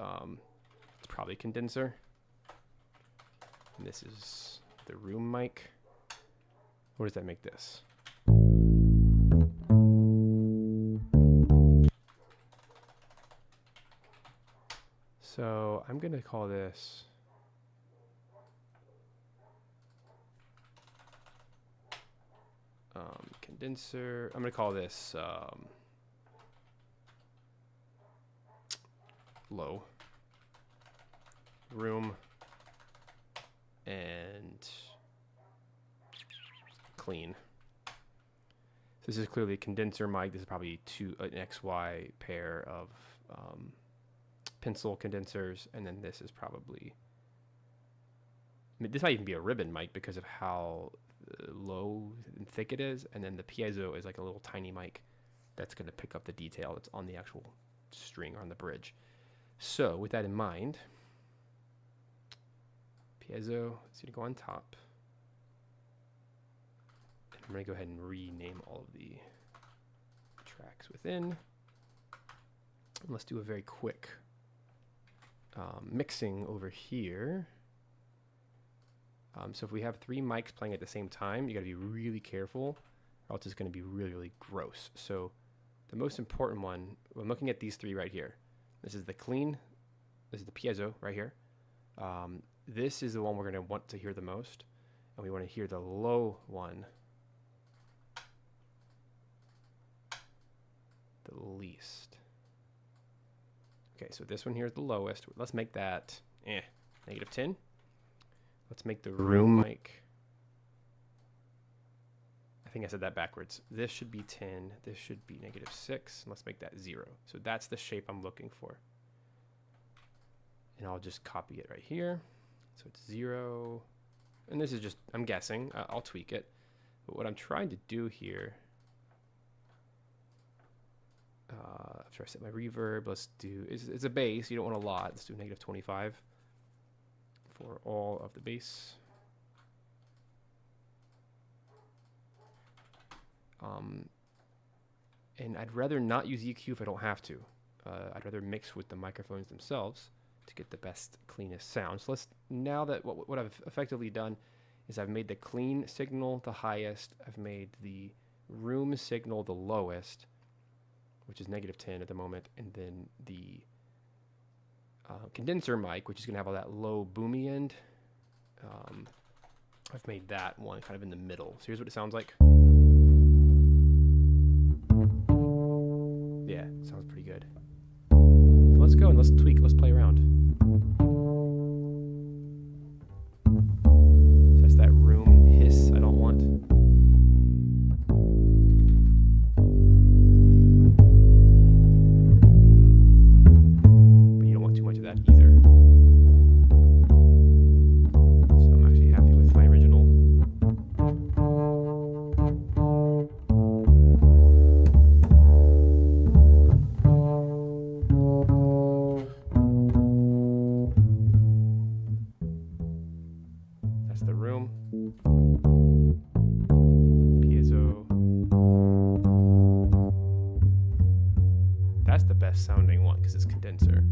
It's probably condenser. And this is the room mic. What does that make this? So I'm gonna call this condenser. I'm gonna call this low, room, and clean. So this is clearly a condenser mic. This is probably an XY pair of pencil condensers, and then this is probably, I mean, this might even be a ribbon mic because of how low and thick it is, and then the piezo is like a little tiny mic that's going to pick up the detail that's on the actual string or on the bridge. So with that in mind, piezo is going to go on top. And I'm going to go ahead and rename all of the tracks within. And let's do a very quick mixing over here. So if we have 3 mics playing at the same time, you got to be really careful, or else it's going to be really, really gross. So the most important one, I'm looking at these 3 right here. This is the clean, this is the piezo right here. This is the one we're going to want to hear the most, and we want to hear the low one the least. Okay, so this one here is the lowest. Let's make that -10. Let's make the room mic. I think I said that backwards. This should be 10. This should be -6. Let's make that 0. So that's the shape I'm looking for. And I'll just copy it right here. So it's 0. And this is just, I'm guessing. I'll tweak it. But what I'm trying to do here, after I set my reverb, let's do, it's a bass. You don't want a lot. Let's do -25. For all of the bass. And I'd rather not use EQ if I don't have to. I'd rather mix with the microphones themselves to get the best, cleanest sound. So now that what I've effectively done is I've made the clean signal the highest, I've made the room signal the lowest, which is -10 at the moment, and then the condenser mic, which is going to have all that low boomy end. I've made that one kind of in the middle. So here's what it sounds like. Yeah, sounds pretty good. Let's go and let's tweak. Let's play around. So that's that room hiss I don't want. Sounding one because it's condenser.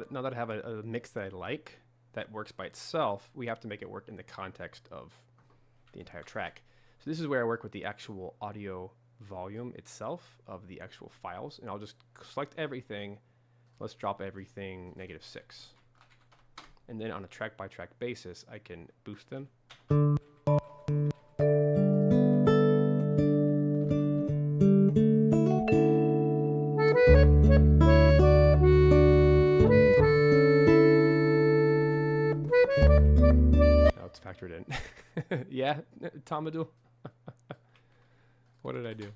Now that I have a mix that I like, that works by itself, we have to make it work in the context of the entire track. So this is where I work with the actual audio volume itself of the actual files, and I'll just select everything. Let's drop everything -6. And then on a track-by-track basis, I can boost them. Factored in. Yeah, Tomadou. What did I do?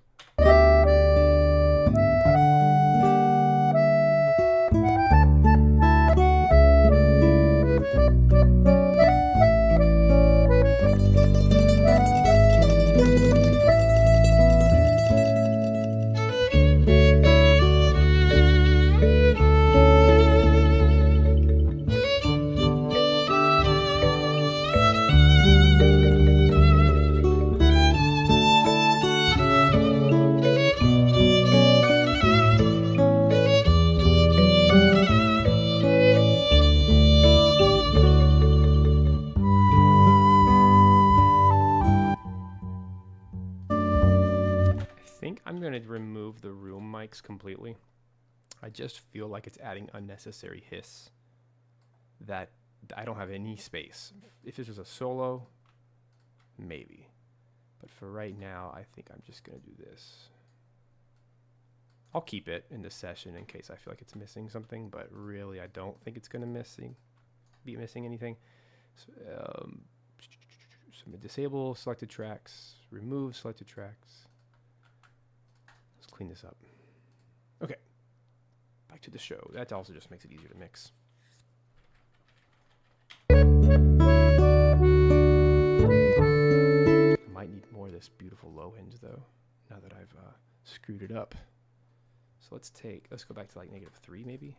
think I'm going to remove the room mics completely. I just feel like it's adding unnecessary hiss that I don't have any space. If this was a solo, maybe. But for right now, I think I'm just going to do this. I'll keep it in the session in case I feel like it's missing something, but really I don't think it's going to be missing anything. So, disable selected tracks, remove selected tracks. Let's clean this up. Okay, back to the show. That also just makes it easier to mix. I might need more of this beautiful low end though, now that I've screwed it up. So let's go back to like -3 maybe.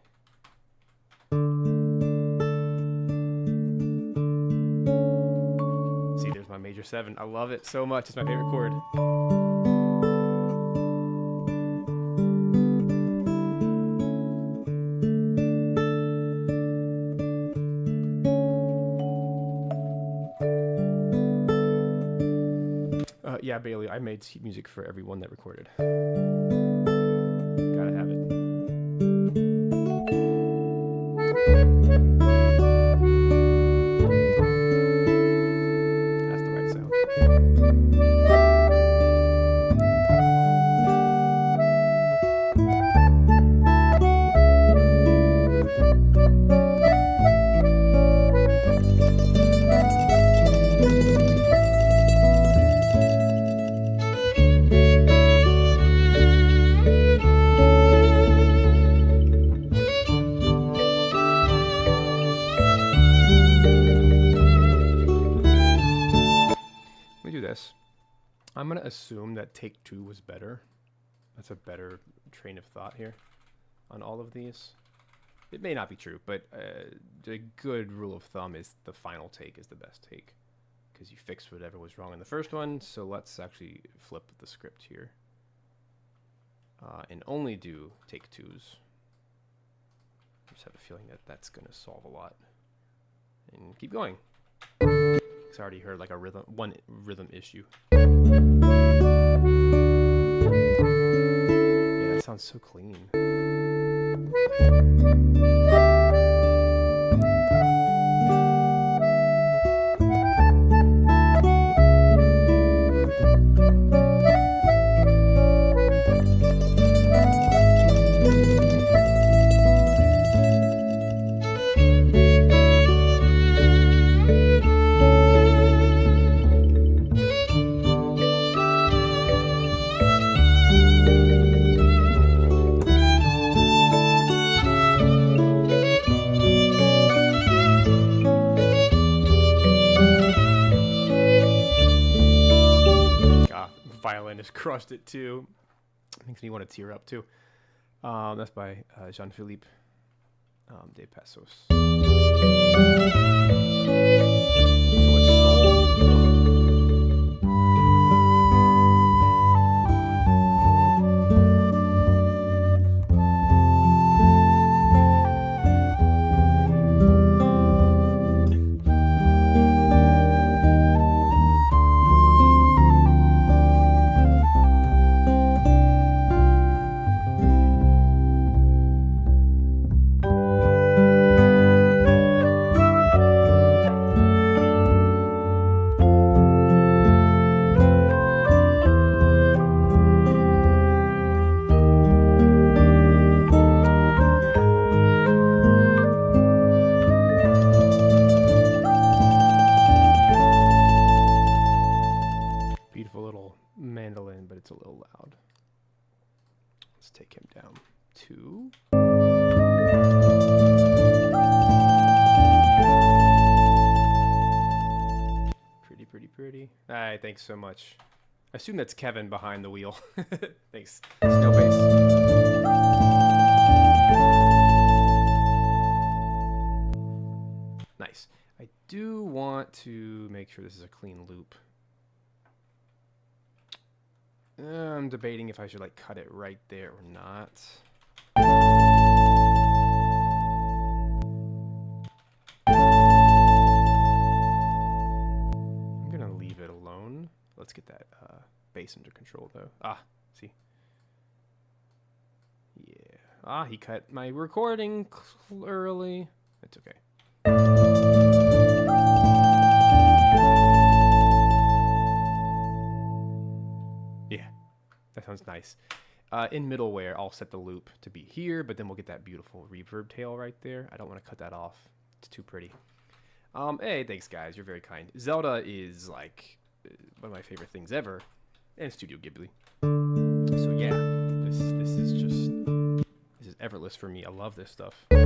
See, there's my major 7. I love it so much. It's my favorite chord. Yeah, Bailey, I made sheet music for everyone that recorded. Gotta have it. That's the right sound. I'm going to assume that take 2 was better. That's a better train of thought here on all of these. It may not be true, but the good rule of thumb is the final take is the best take because you fixed whatever was wrong in the first one. So let's actually flip the script here and only do take 2s. I just have a feeling that that's going to solve a lot. And keep going. I already heard like one rhythm issue. Yeah, that sounds so clean. Violin has crushed it too. Makes me want to tear up too. That's by Jean-Philippe de Passos. So much soul. Mandolin, but it's a little loud. Let's take him down to... Pretty. All right, thanks so much. I assume that's Kevin behind the wheel. Thanks. Snow bass. Nice. I do want to make sure this is a clean loop. I'm debating if I should like cut it right there or not. I'm gonna leave it alone. Let's get that bass under control though. Ah, See? Yeah. Ah, he cut my recording early. It's okay. Yeah, that sounds nice. In middleware, I'll set the loop to be here, but then we'll get that beautiful reverb tail right there. I don't want to cut that off. It's too pretty. Hey, thanks, guys. You're very kind. Zelda is, like, one of my favorite things ever. And Studio Ghibli. So, yeah, this is effortless for me. I love this stuff. I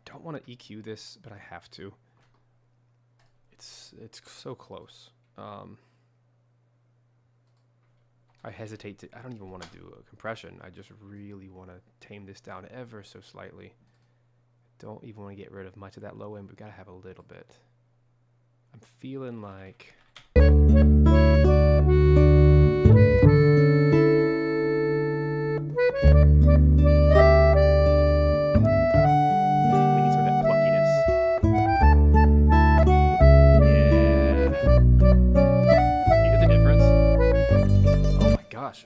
don't want to EQ this, but I have to. It's so close. I hesitate to. I don't even want to do a compression. I just really want to tame this down ever so slightly. Don't even want to get rid of much of that low end. We've got to have a little bit. I'm feeling like.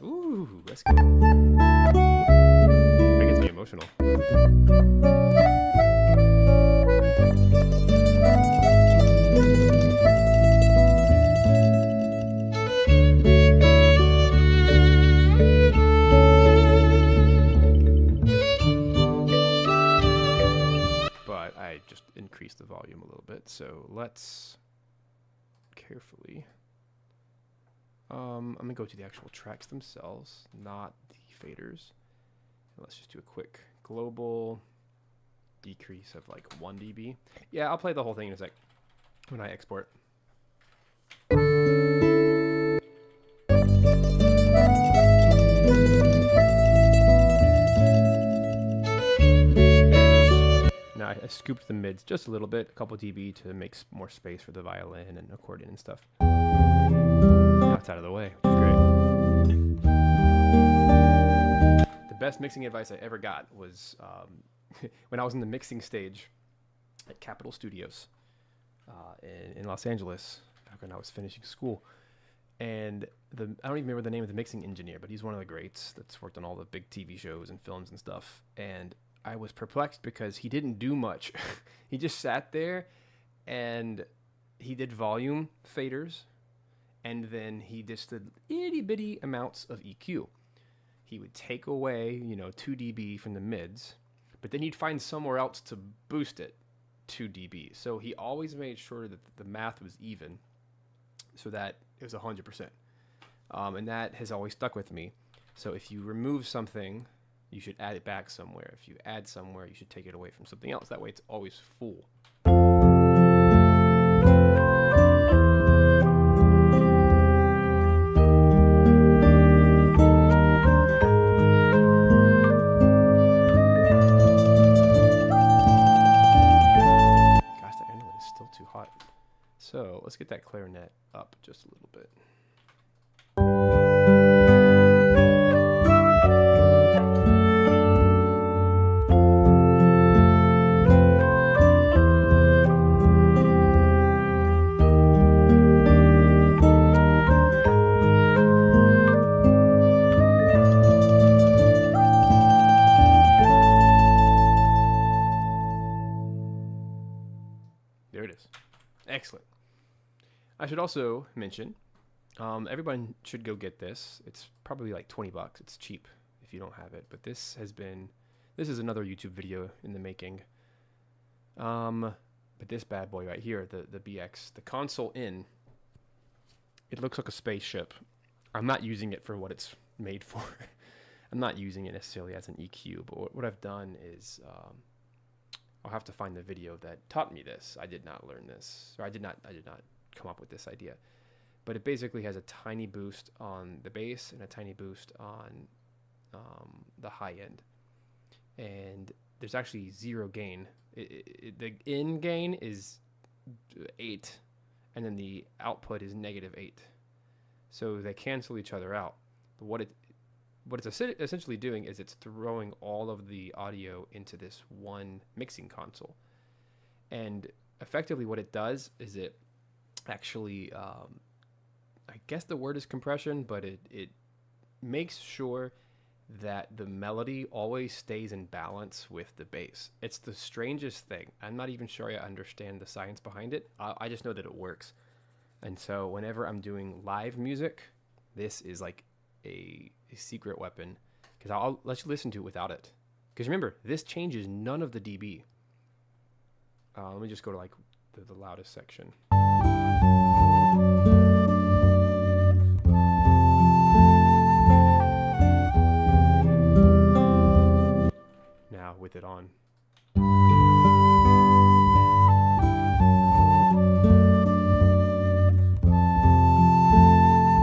Ooh, that's good. That gets me emotional. But I just increased the volume a little bit, so let's carefully. I'm gonna go to the actual tracks themselves, not the faders. And let's just do a quick global decrease of like 1 dB. Yeah, I'll play the whole thing in a sec when I export. Now I scooped the mids just a little bit, a couple dB to make more space for the violin and accordion and stuff. That's out of the way, which is great. The best mixing advice I ever got was when I was in the mixing stage at Capitol Studios in Los Angeles, back when I was finishing school. And I don't even remember the name of the mixing engineer, but he's one of the greats that's worked on all the big TV shows and films and stuff. And I was perplexed because he didn't do much. He just sat there and he did volume faders. And then he just did itty bitty amounts of EQ. He would take away, 2 dB from the mids, but then he'd find somewhere else to boost it 2 dB. So he always made sure that the math was even so that it was 100%. And that has always stuck with me. So if you remove something, you should add it back somewhere. If you add somewhere, you should take it away from something else. That way it's always full. So let's get that clarinet up just a little bit. There it is. Excellent. I should also mention, everyone should go get this. It's probably like $20. It's cheap if you don't have it. But this is another YouTube video in the making. But this bad boy right here, the BX, the console in, it looks like a spaceship. I'm not using it for what it's made for. I'm not using it necessarily as an EQ. But what I've done is I'll have to find the video that taught me this. I did not learn this, or I did not come up with this idea. But it basically has a tiny boost on the bass and a tiny boost on the high end. And there's actually zero gain. The in gain is 8, and then the output is -8. So they cancel each other out. But what it's essentially doing is it's throwing all of the audio into this one mixing console. And effectively what it does is it actually, I guess the word is compression, but it makes sure that the melody always stays in balance with the bass. It's the strangest thing. I'm not even sure I understand the science behind it. I just know that it works. And so whenever I'm doing live music, this is like a secret weapon, because I'll let you listen to it without it. Because remember, this changes none of the dB. Let me just go to like the loudest section. Now with it on.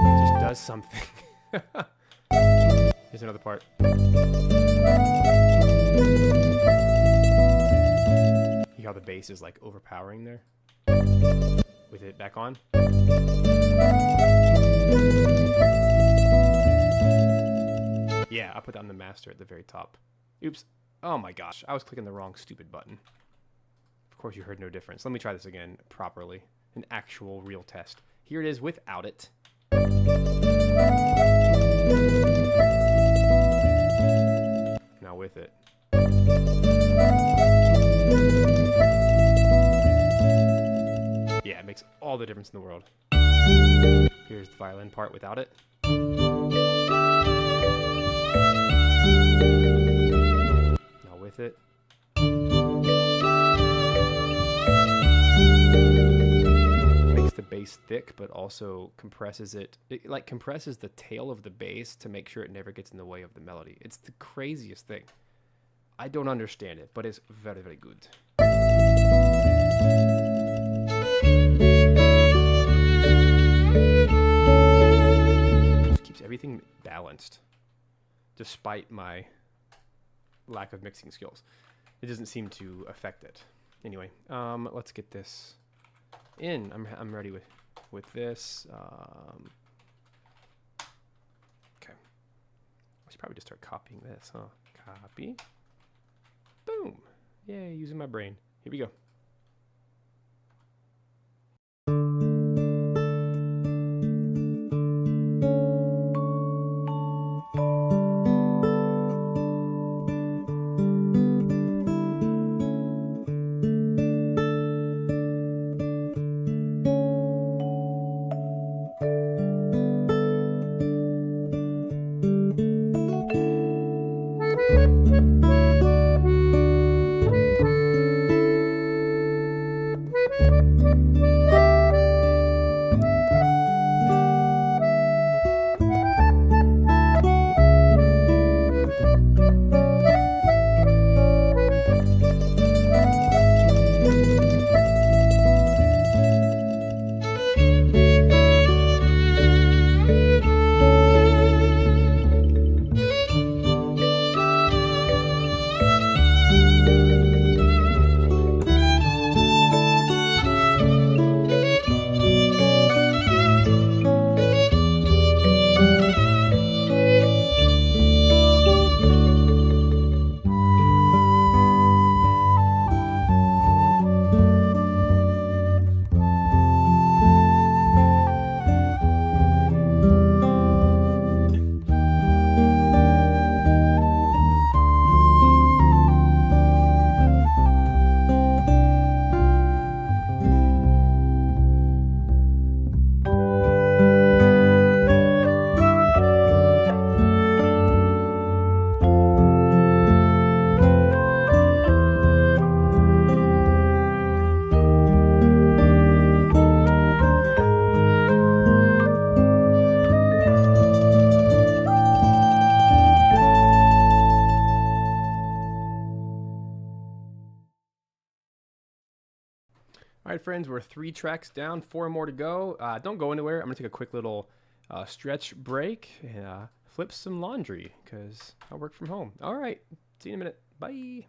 It just does something. Here's another part. You how the bass is like overpowering there? With it back on. Yeah, I'll put that on the master at the very top. Oops. Oh my gosh, I was clicking the wrong stupid button. Of course you heard no difference. Let me try this again properly. An actual real test. Here it is without it. Now with it. Yeah, it makes all the difference in the world. Here's the violin part without it. Now with it. Makes the bass thick, but also compresses it. It like compresses the tail of the bass to make sure it never gets in the way of the melody. It's the craziest thing. I don't understand it, but it's very, very good. Just keeps everything balanced, despite my lack of mixing skills. It doesn't seem to affect it. Anyway, let's get this in. I'm ready with this. Okay, I should probably just start copying this, huh? Copy. Boom. Yay, using my brain. Here we go. All right, friends, we're 3 tracks down, 4 more to go. Don't go anywhere. I'm going to take a quick little stretch break and flip some laundry because I work from home. All right, see you in a minute. Bye.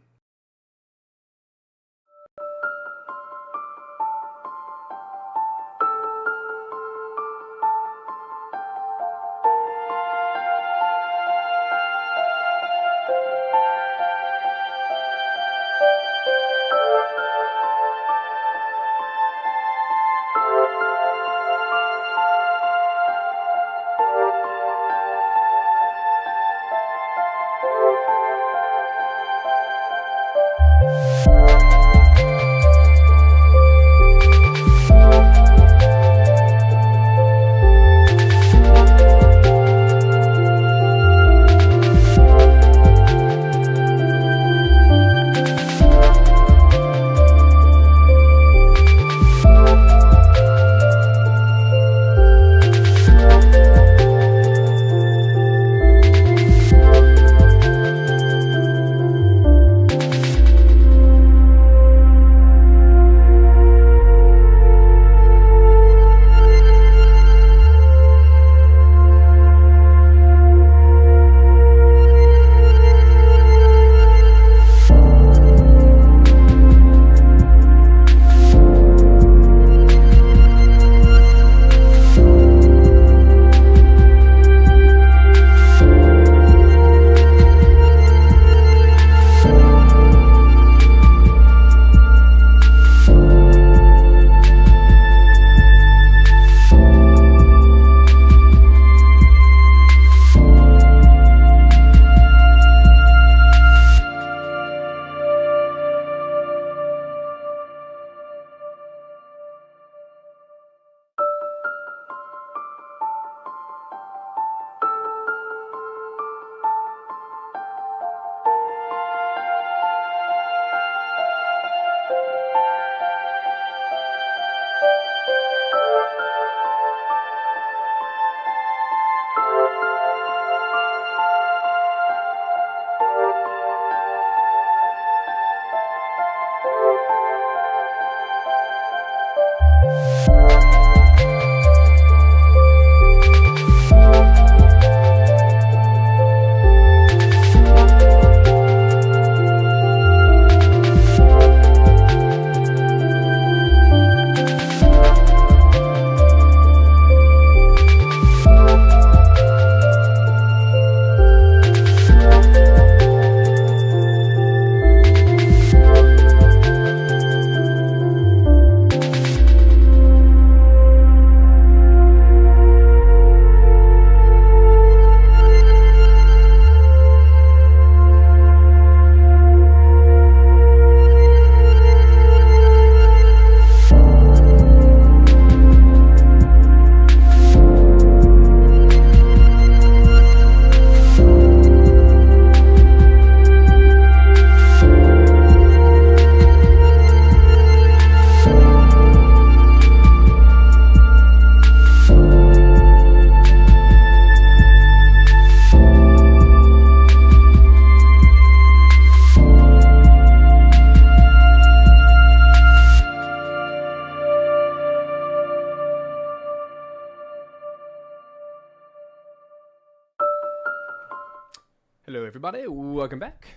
Hello everybody, welcome back.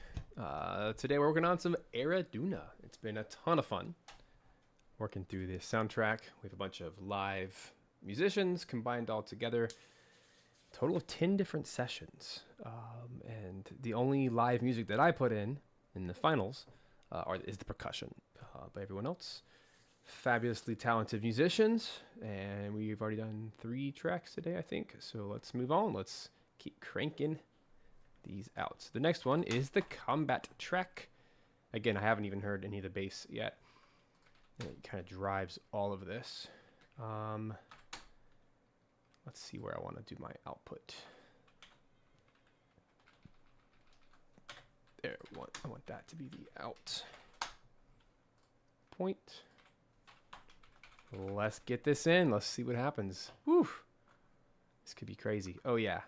Today we're working on some Eriduna. It's been a ton of fun working through this soundtrack. We have a bunch of live musicians combined all together. Total of 10 different sessions. And the only live music that I put in the finals is the percussion by everyone else. Fabulously talented musicians, and we've already done 3 tracks today, I think. So let's move on. Let's keep cranking these out. So the next one is the combat track. Again, I haven't even heard any of the bass yet. It kind of drives all of this. Let's see where I want to do my output. There, I want that to be the out point. Let's get this in. Let's see what happens. Whew. This could be crazy. Oh yeah.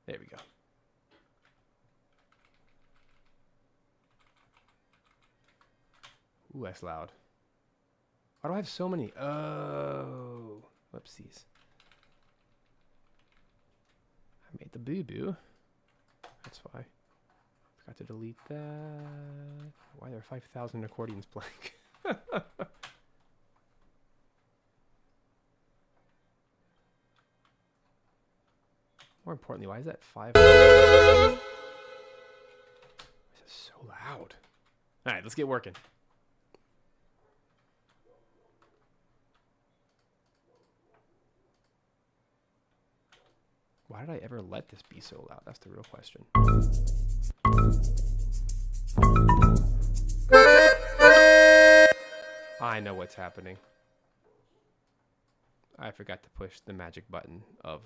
There we go. Ooh, that's loud. Why do I have so many? Oh, whoopsies. I made the boo-boo. That's why. Forgot to delete that. Why are there 5,000 accordions playing? More importantly, why is that 5? Why is it so loud? All right, let's get working. Why did I ever let this be so loud? That's the real question. I know what's happening. I forgot to push the magic button of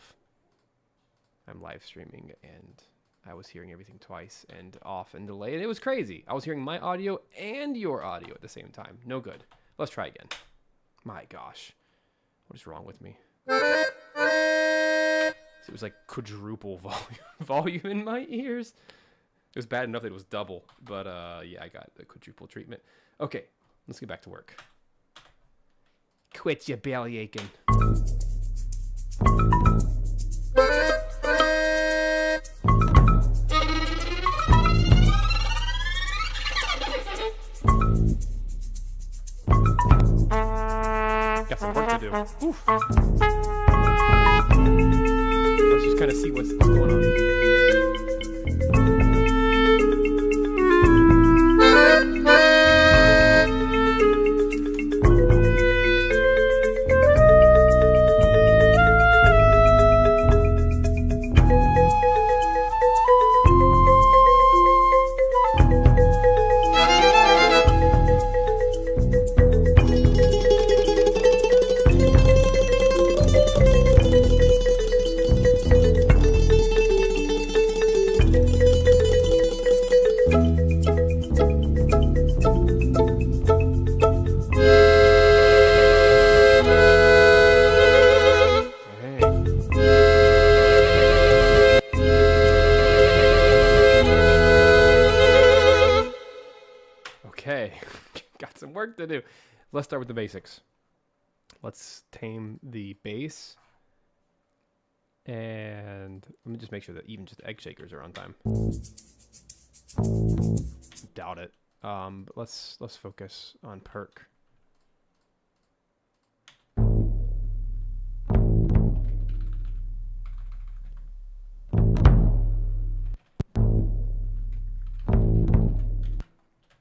I'm live streaming, and I was hearing everything twice and off and delayed. It was crazy. I was hearing my audio and your audio at the same time. No good. Let's try again. My gosh. What is wrong with me? It was like quadruple volume in my ears. It was bad enough that it was double, but yeah, I got the quadruple treatment. Okay, let's get back to work. Quit your belly aching. Got some work to do. Oof. Let's just kind of see what's going on. Work to do. Let's start with the basics. Let's tame the bass, and let me just make sure that even just egg shakers are on time. Doubt it. But let's focus on perc.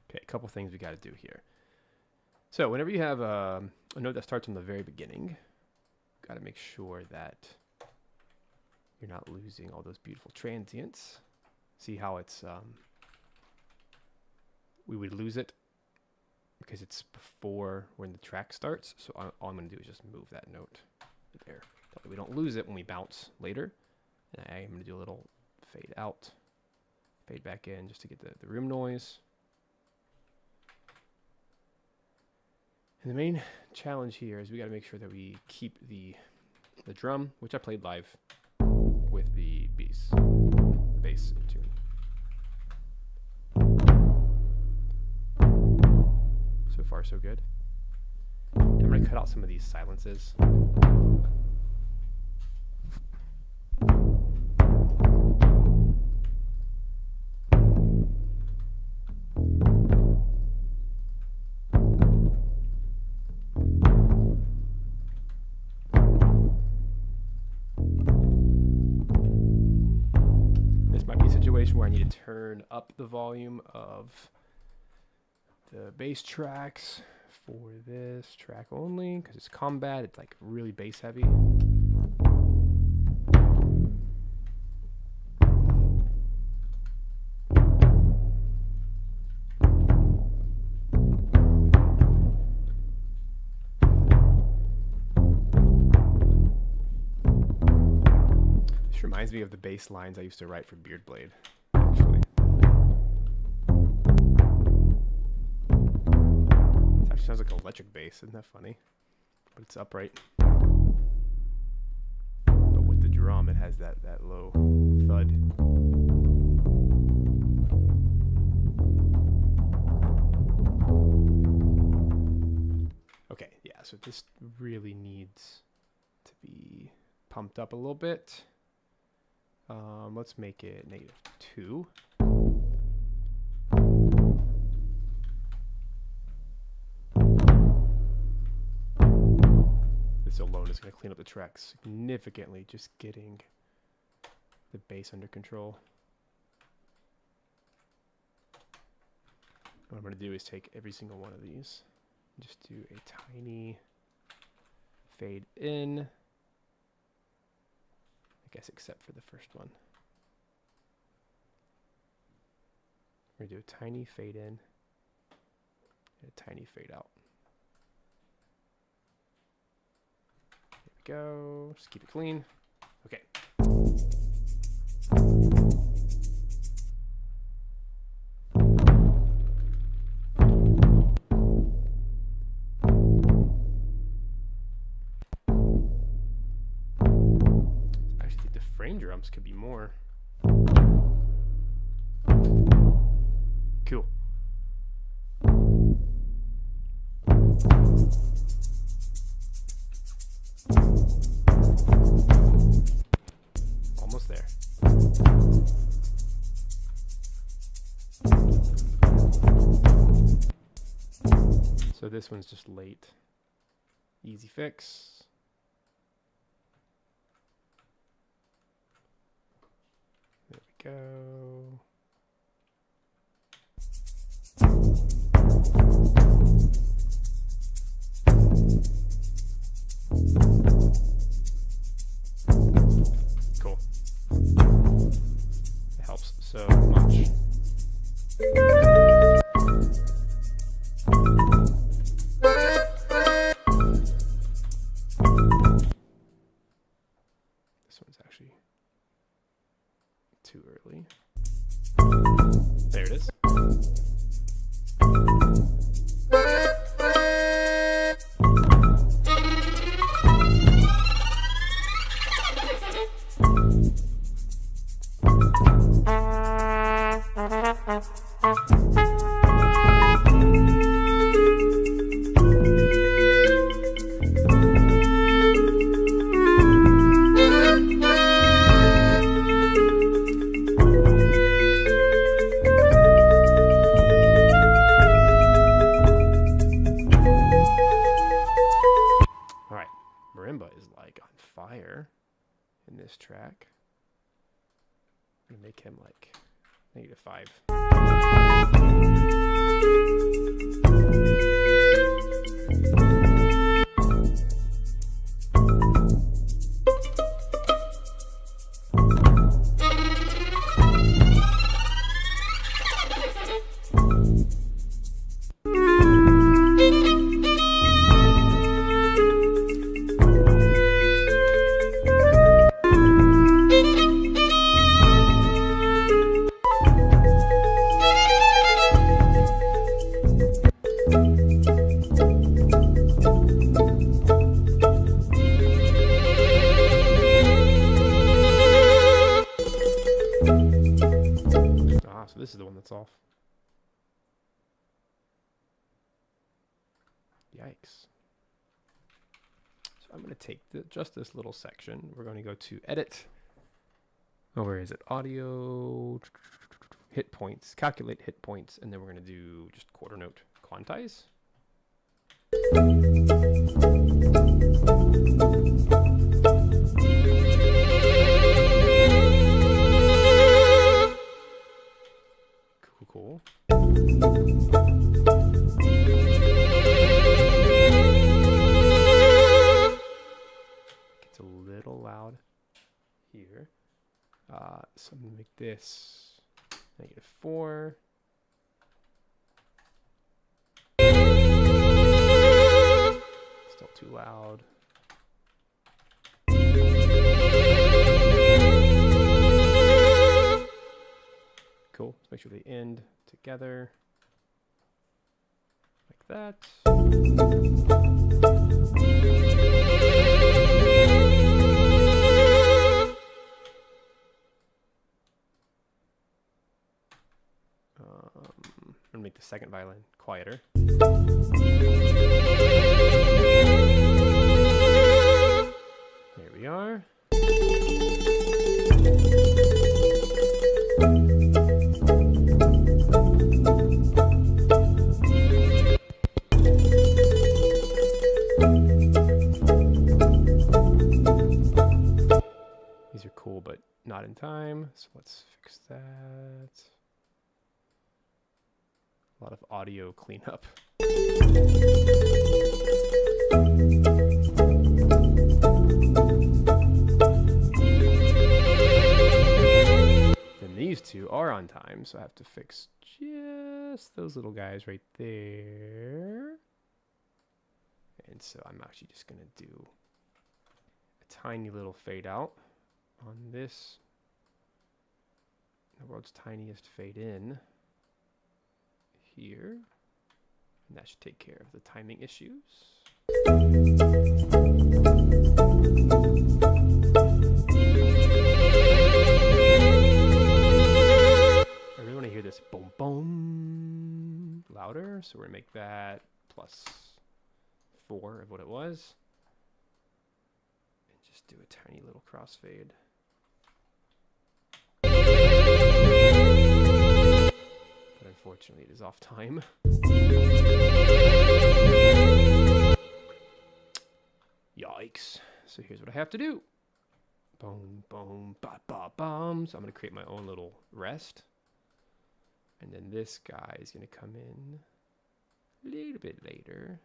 Okay, a couple things we got to do here. So whenever you have a note that starts from the very beginning, got to make sure that you're not losing all those beautiful transients. See how it's, we would lose it because it's before when the track starts. So all I'm going to do is just move that note there. That way we don't lose it when we bounce later. And I'm going to do a little fade out, fade back in just to get the room noise. And the main challenge here is we got to make sure that we keep the drum, which I played live, with the bass in tune. So far, so good. And I'm going to cut out some of these silences. Where I need to turn up the volume of the bass tracks for this track only because it's combat. It's like really bass heavy. This reminds me of the bass lines I used to write for Beard Blade. Actually, it actually sounds like electric bass. Isn't that funny? But it's upright. But with the drum, it has that low thud. Okay, yeah. So this really needs to be pumped up a little bit. Let's make it -2. This alone is going to clean up the track significantly, just getting the bass under control. What I'm going to do is take every single one of these, just do a tiny fade in. I guess except for the first one. We're going to do a tiny fade in and a tiny fade out. we go. Just keep it clean. Okay. I actually think the frame drums could be more. Cool. Almost there. So this one's just late. Easy fix. There we go. Cool. It helps so much. This one's actually too early. There it is. In this track, I'm gonna make him like -5. So this is the one that's off. Yikes. So I'm going to take just this little section. We're going to go to Edit. Oh, where is it? Audio, hit points, calculate hit points, and then we're going to do just quarter note quantize. Cool. It's a little loud here. So I'm gonna make this -4. Still too loud. Cool. Let's make sure they end together like that. I'm gonna make the second violin quieter. There we are. These are cool, but not in time. So let's fix that. A lot of audio cleanup. Then these two are on time, so I have to fix just those little guys right there. And so I'm actually just gonna do tiny little fade out on this, the world's tiniest fade in here, and that should take care of the timing issues. I really want to hear this boom boom louder, so we're gonna make that +4 of what it was, and just do a tiny little crossfade. But unfortunately, it is off time. Yikes. So here's what I have to do. Boom, boom, ba, ba, bum. So I'm going to create my own little rest. And then this guy is going to come in a little bit later.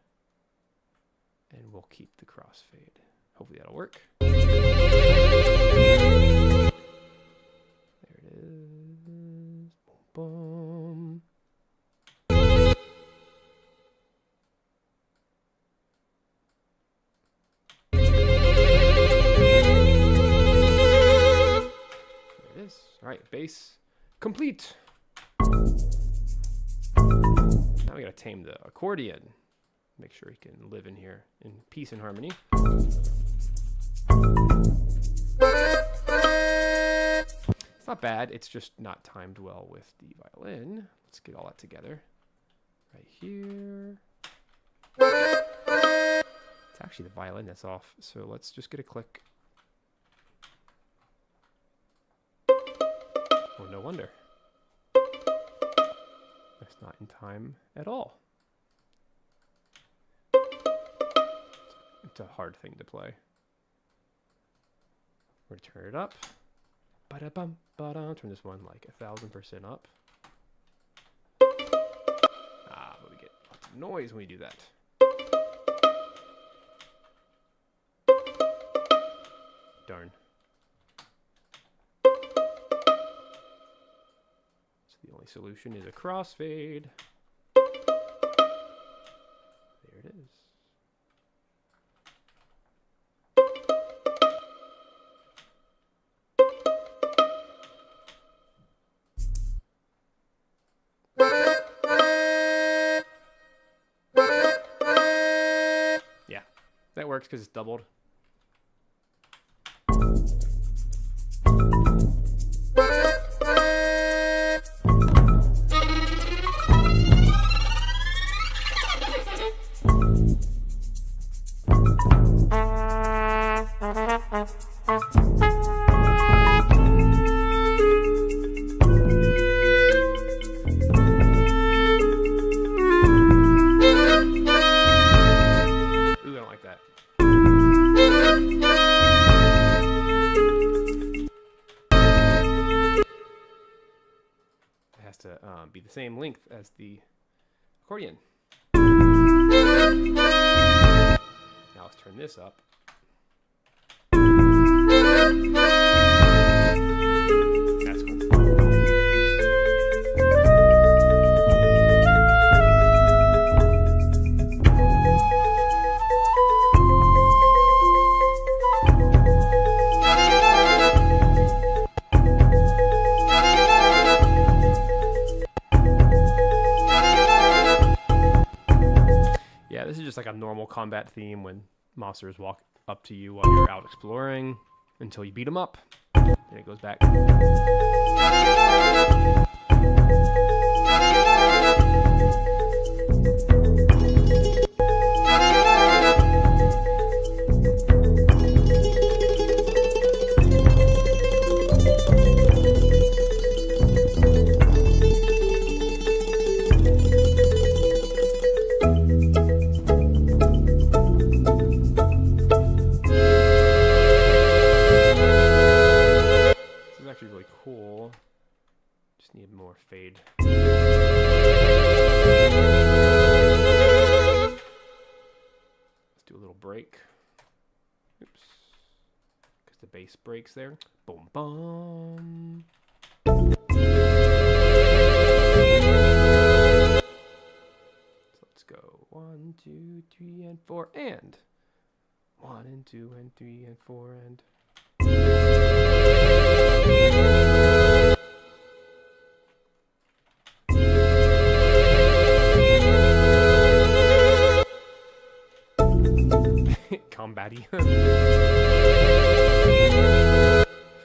And we'll keep the crossfade. Hopefully that'll work. There it is. Boom, boom. All right, bass complete. Now we gotta tame the accordion. Make sure he can live in here in peace and harmony. It's not bad, it's just not timed well with the violin. Let's get all that together. Right here. It's actually the violin that's off, so let's just get a click. Oh, no wonder. That's not in time at all. It's a hard thing to play. We're gonna turn it up. Ba-da-bum, ba-da. Turn this one like 1,000% up. Ah, but we get lots of noise when we do that. Darn. The only solution is a crossfade. There it is. Yeah, that works because it's doubled. Be the same length as the accordion. Now let's turn this up. That's cool. This is just like a normal combat theme when monsters walk up to you while you're out exploring until you beat them up. Then it goes back. Fade. Let's do a little break. Oops. Because the bass breaks there. Boom, boom. So let's go 1, 2, 3, and 4, and 1 and 2 and 3 and 4 and... Combat-y.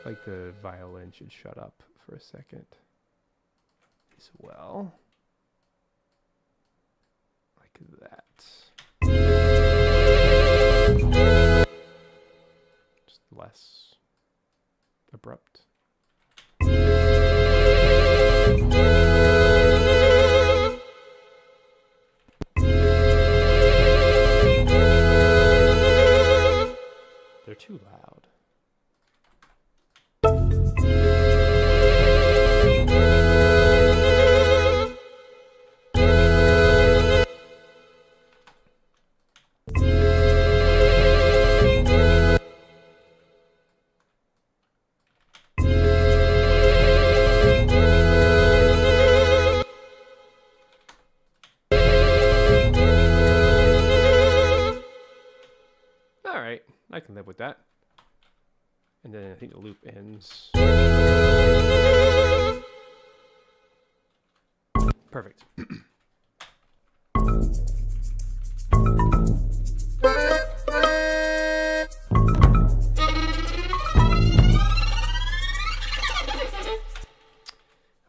Like the violin should shut up for a second as well. Like that. Just less abrupt. They're too loud. I can live with that. And then I think the loop ends. Perfect. I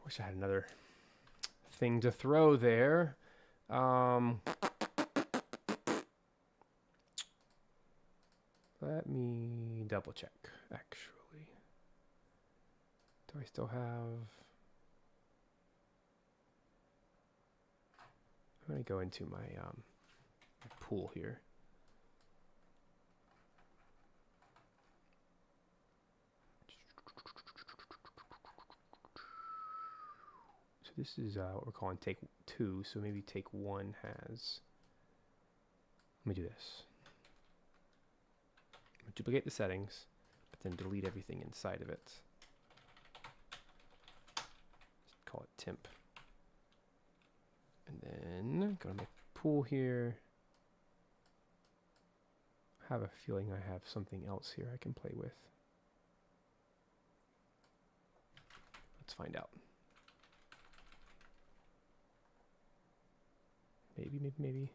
wish I had another thing to throw there. Let me double check, actually. Do I still have... I'm going to go into my pool here. So this is what we're calling take 2, so maybe take 1 has... Let me do this. Duplicate the settings, but then delete everything inside of it. Just call it temp. And then go to my pool here. I have a feeling I have something else here I can play with. Let's find out. Maybe.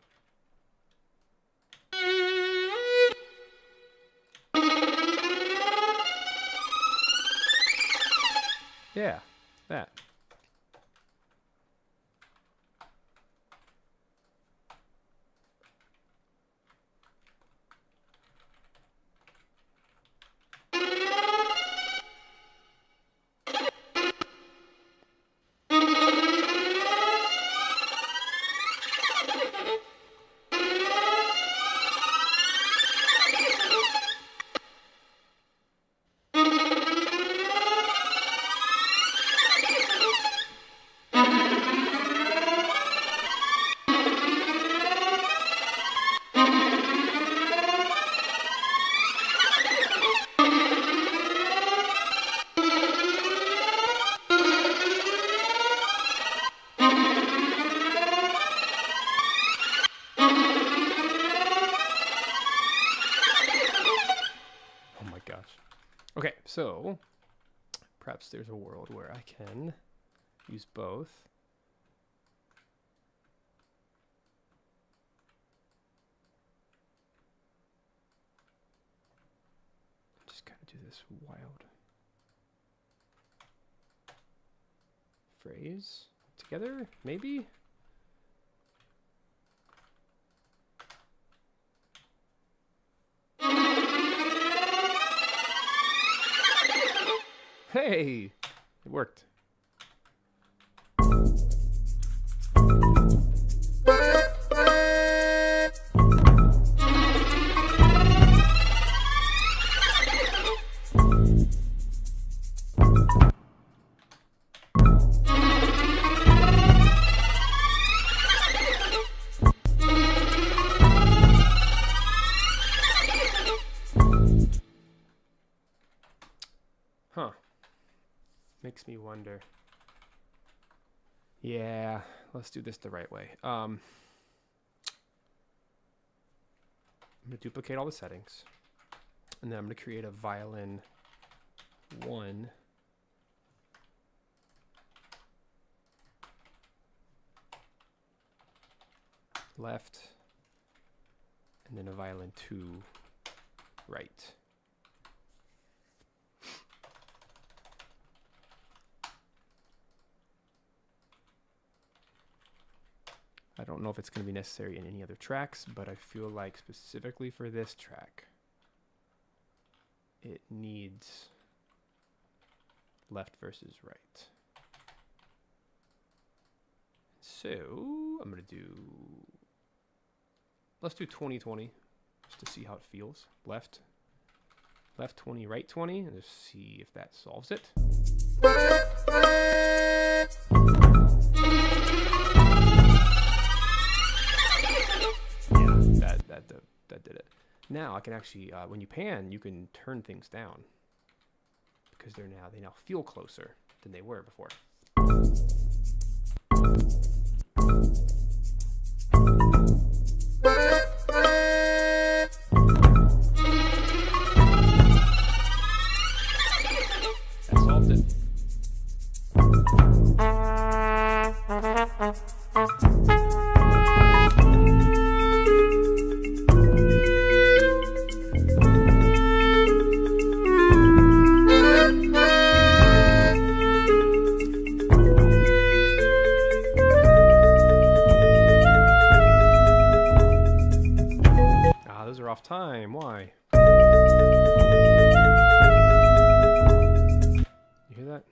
Yeah, that. Okay, so perhaps there's a world where I can use both. Just kind of do this wild phrase together, maybe? Hey, it worked. Huh. Makes me wonder. Yeah, let's do this the right way. I'm going to duplicate all the settings. And then I'm going to create a violin 1. Left. And then a violin 2 right. I don't know if it's going to be necessary in any other tracks, but I feel like specifically for this track, it needs left versus right. So I'm going to do, let's do 20-20 just to see how it feels. Left 20, right 20, and just see if that solves it. That did it. Now I can actually, when you pan, you can turn things down because they now feel closer than they were before. That solved it. Those are off time. Why? You hear that?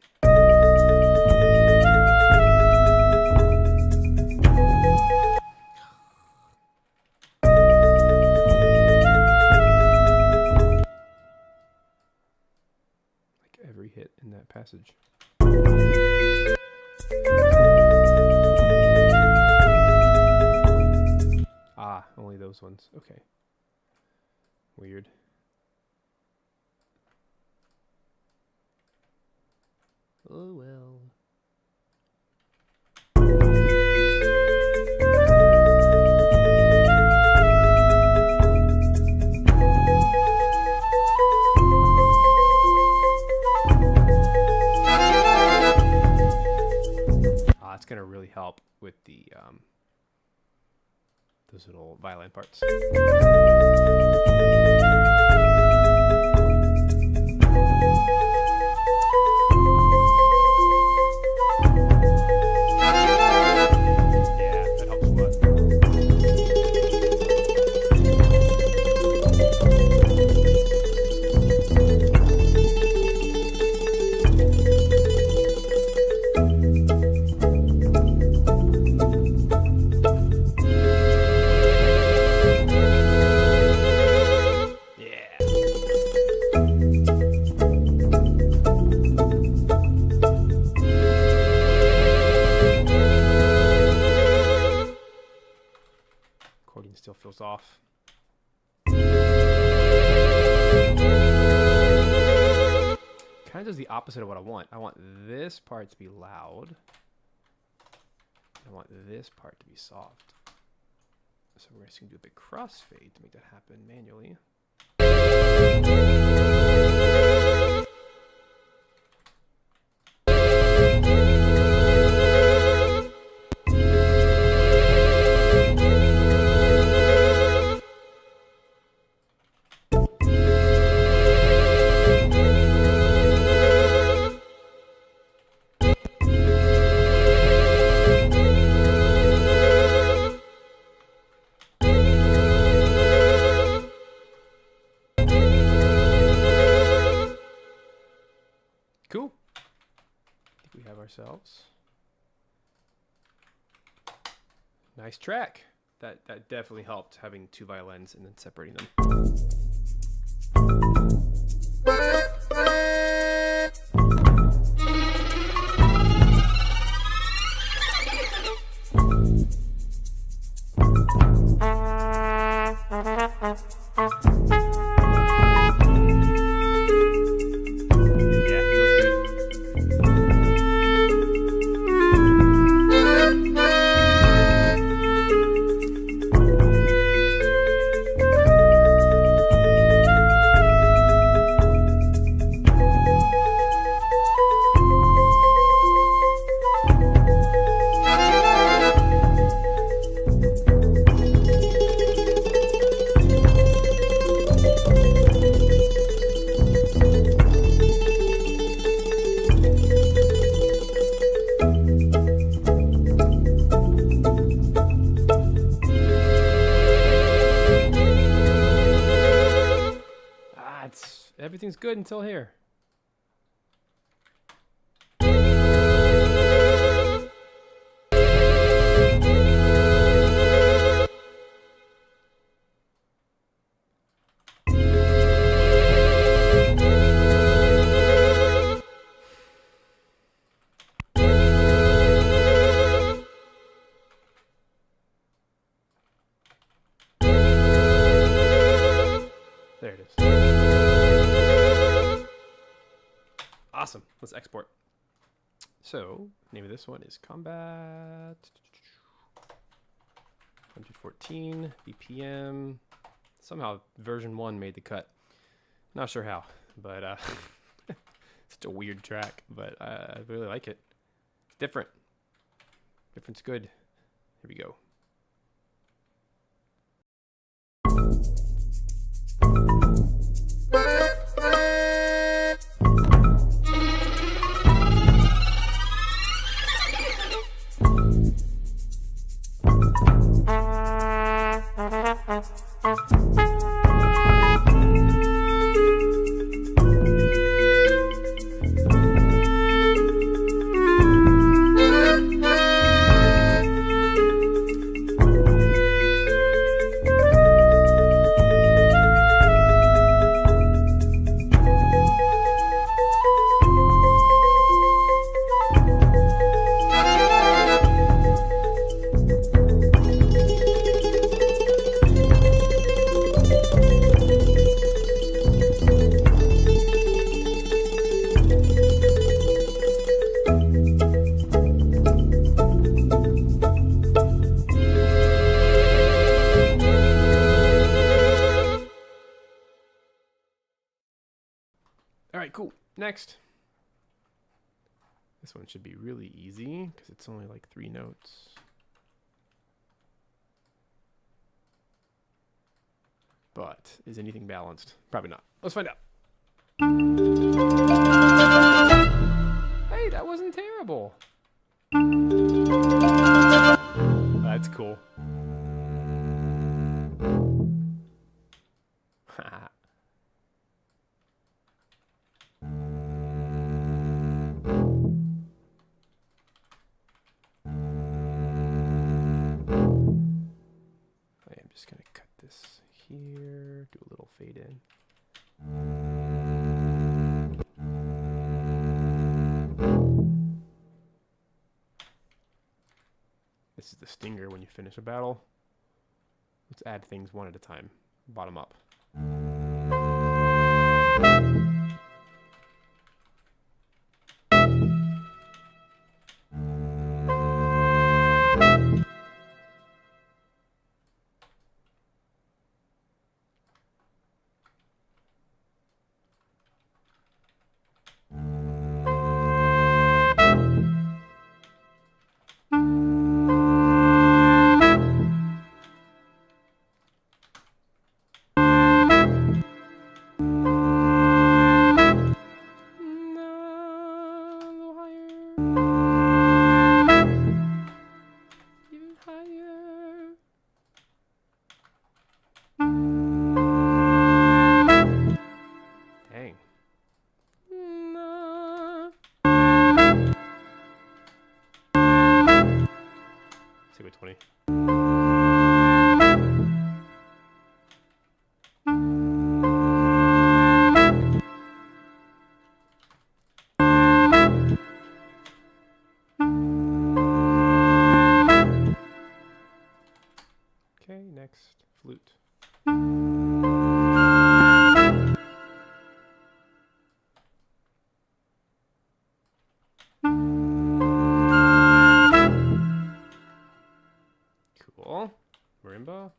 Like every hit in that passage. Ah, only those ones. Okay. Weird. Oh well. It's gonna really help with the those little violin parts. Accordion still feels off. Kind of does the opposite of what I want. I want this part to be loud. I want this part to be soft. So we're just going to do a big crossfade to make that happen manually. Cool. I think we have ourselves nice track. That definitely helped, having two violins and then separating them. Everything's good until here. There it is. Awesome. Let's export. So, name of this one is Combat 114 BPM. Somehow version 1 made the cut. Not sure how, but such a weird track, but I really like it. It's different. Different's good. Here we go. All right, cool. Next. This one should be really easy because it's only like 3 notes. But is anything balanced? Probably not. Let's find out. Hey, that wasn't terrible. That's cool. I'm just going to cut this here, do a little fade in. This is the stinger when you finish a battle. Let's add things one at a time, bottom up. Let's see what 20. Okay, next flute. Cool. Marimba.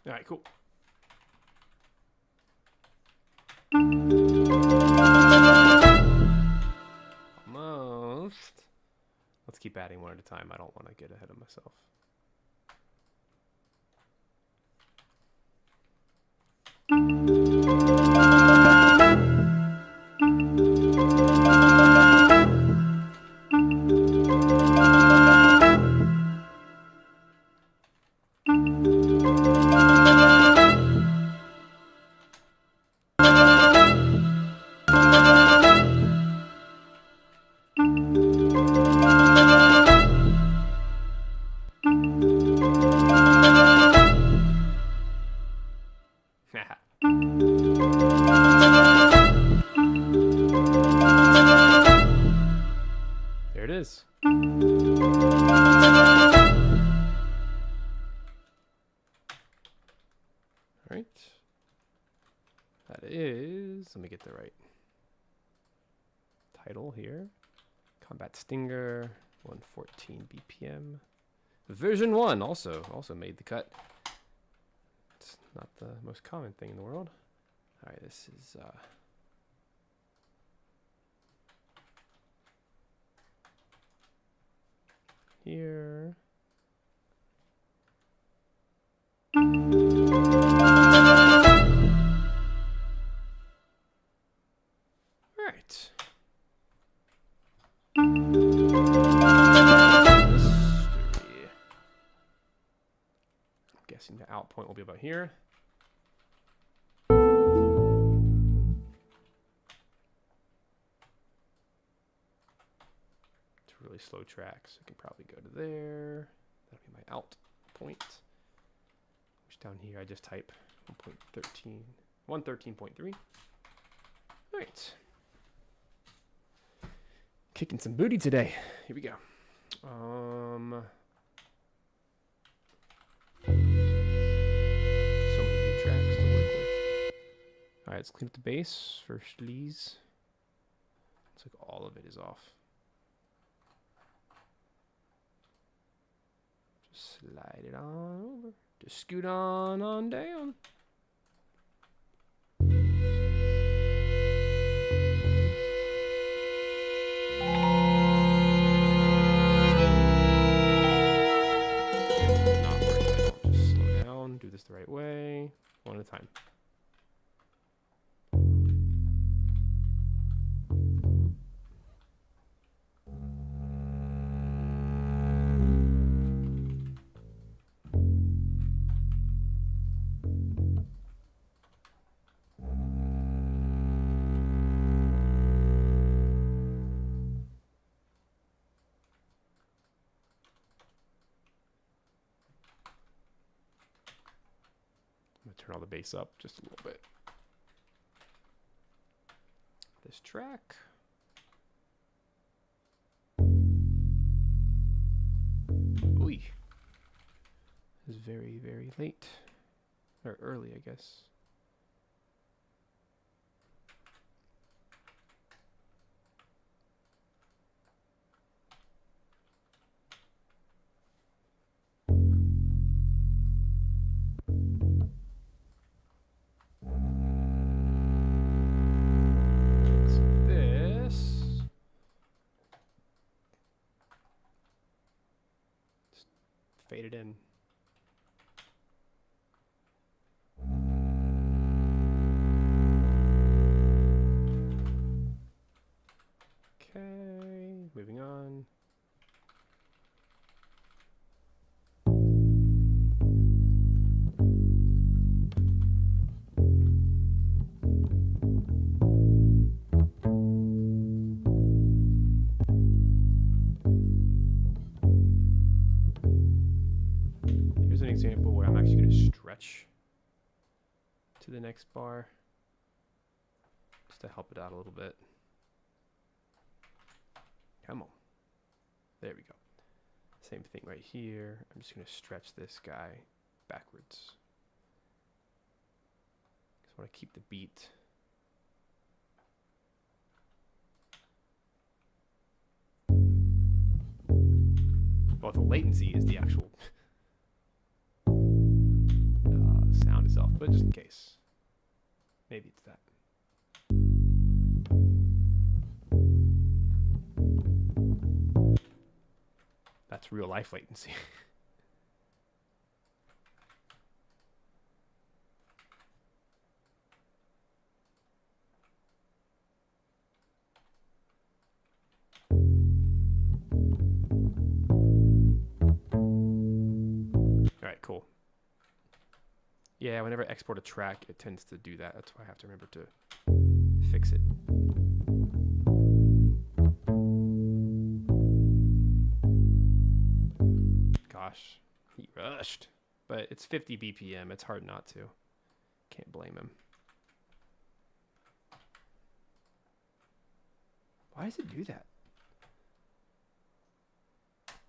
All right, cool. Almost. Let's keep adding one at a time. I don't want to get ahead of myself. There it is. All right. That is, let me get the right title here. Combat Stinger, 114 BPM. Version 1 also made the cut. It's not the most common thing in the world. All right, this is here. All right. History. I'm guessing the out point will be about here. Really slow track, so I can probably go to there. That'll be my out point. Which down here I just type 1.13, 113.3. All right. Kicking some booty today. Here we go. So many new tracks to work with. All right, let's clean up the bass first, please. Looks like all of it is off. Slide it on over. Just scoot on down. Not worried if I don't just slow down. Do this the right way. One at a time. Turn all the bass up just a little bit. This track. Ooh. Is very, very late. Or early, I guess. Fade it in. Okay, moving on. Example where I'm actually going to stretch to the next bar just to help it out a little bit. Come on. There we go. Same thing right here. I'm just going to stretch this guy backwards. Just want to keep the beat. Well, the latency is the actual sound is off, but just in case. Maybe it's that. That's real life latency. All right, cool. Yeah, whenever I export a track, it tends to do that. That's why I have to remember to fix it. Gosh, he rushed. But it's 50 BPM. It's hard not to. Can't blame him. Why does it do that?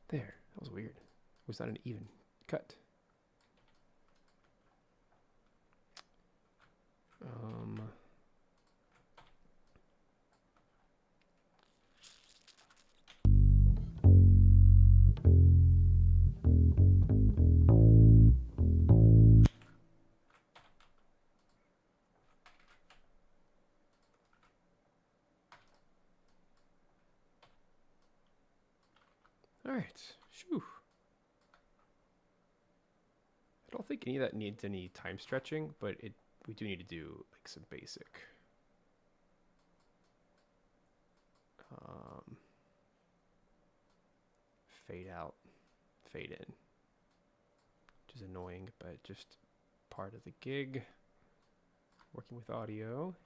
There. That was weird. Was that an even cut? All right. Shoo. I don't think any of that needs any time stretching, but we do need to do like some basic fade out, fade in, which is annoying, but just part of the gig. Working with audio.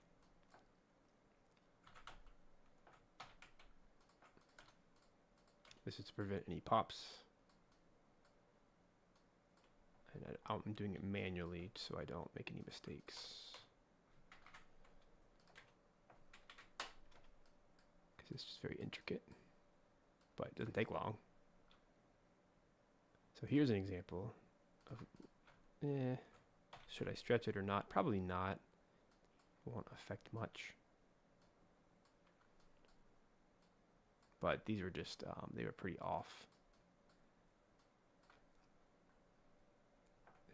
This is to prevent any pops. And I'm doing it manually so I don't make any mistakes. Because it's just very intricate, but it doesn't take long. So here's an example of, should I stretch it or not? Probably not. It won't affect much. But these were just, they were pretty off.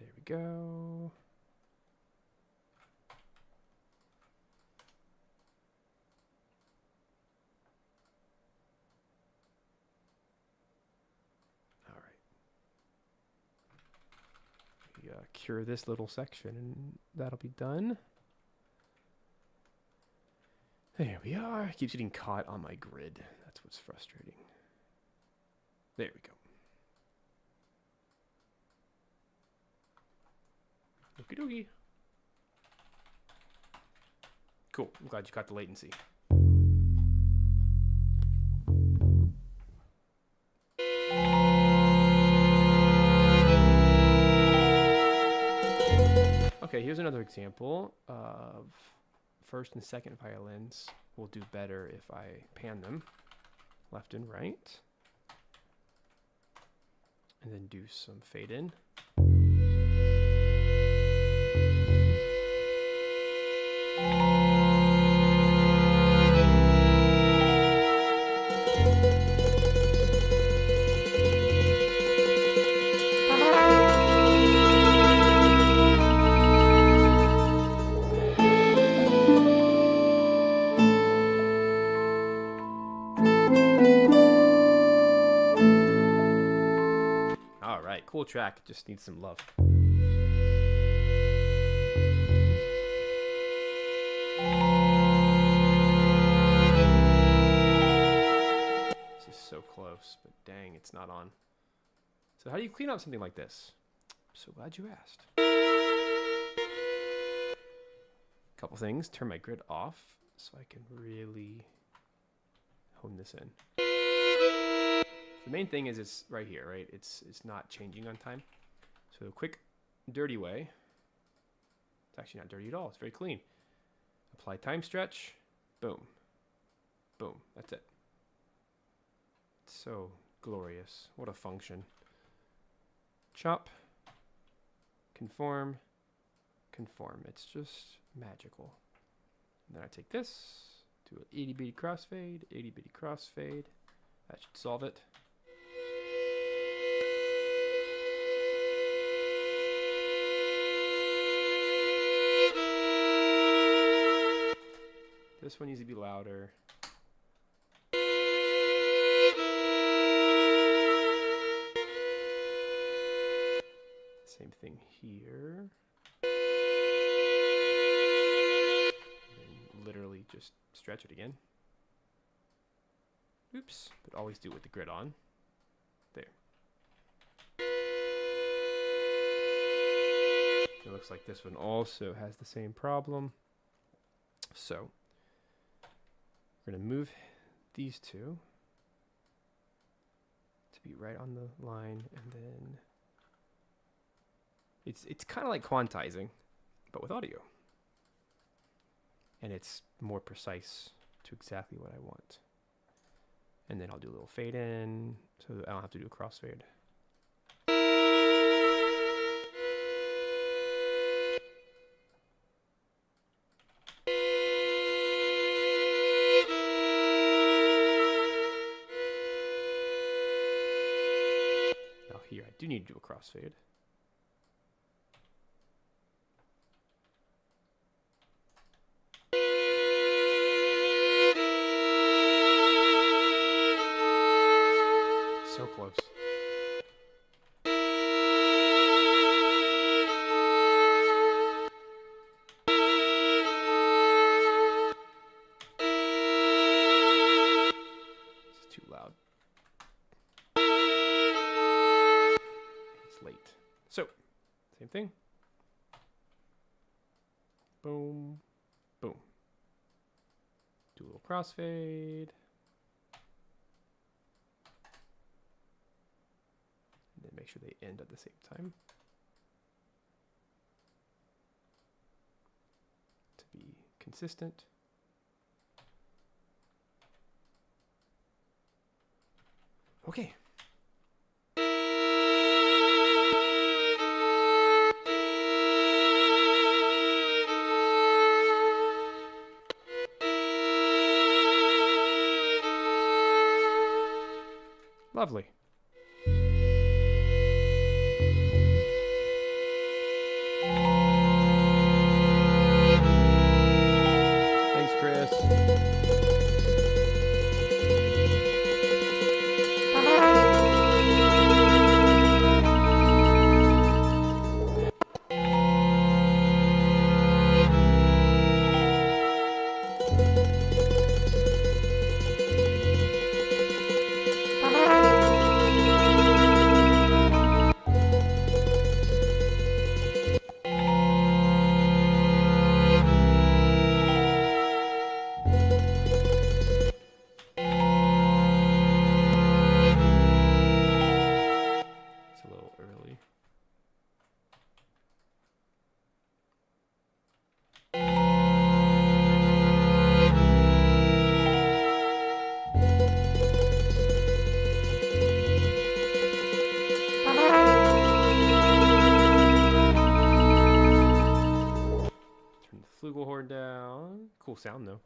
There we go. All right. We cure this little section and that'll be done. There we are. It keeps getting caught on my grid. That's what's frustrating. There we go. Okie dokie. Cool. I'm glad you got the latency. Okay, here's another example of first and second violins. Will do better if I pan them left and right. And then do some fade in. All right, cool track. Just needs some love. So close, but dang, it's not on. So how do you clean up something like this? I'm so glad you asked. Couple things. Turn my grid off so I can really hone this in. The main thing is it's right here, right? It's not changing on time. So a quick, dirty way. It's actually not dirty at all. It's very clean. Apply time stretch. Boom. Boom. That's it. So glorious. What a function. Chop. Conform. Conform. It's just magical. And then I take this, do an itty bitty crossfade, itty bitty crossfade. That should solve it. This one needs to be louder. Same thing here. And literally just stretch it again. Oops, but always do it with the grid on. There. It looks like this one also has the same problem. So we're going to move these two to be right on the line, and then it's kind of like quantizing, but with audio. And it's more precise to exactly what I want. And then I'll do a little fade in, so I don't have to do a crossfade. Now here, I do need to do a crossfade. So close. It's too loud. It's late. So, same thing. Boom, boom. Do a little crossfade. Make sure they end at the same time to be consistent. Okay. Lovely. Flugelhorn down. Cool sound though.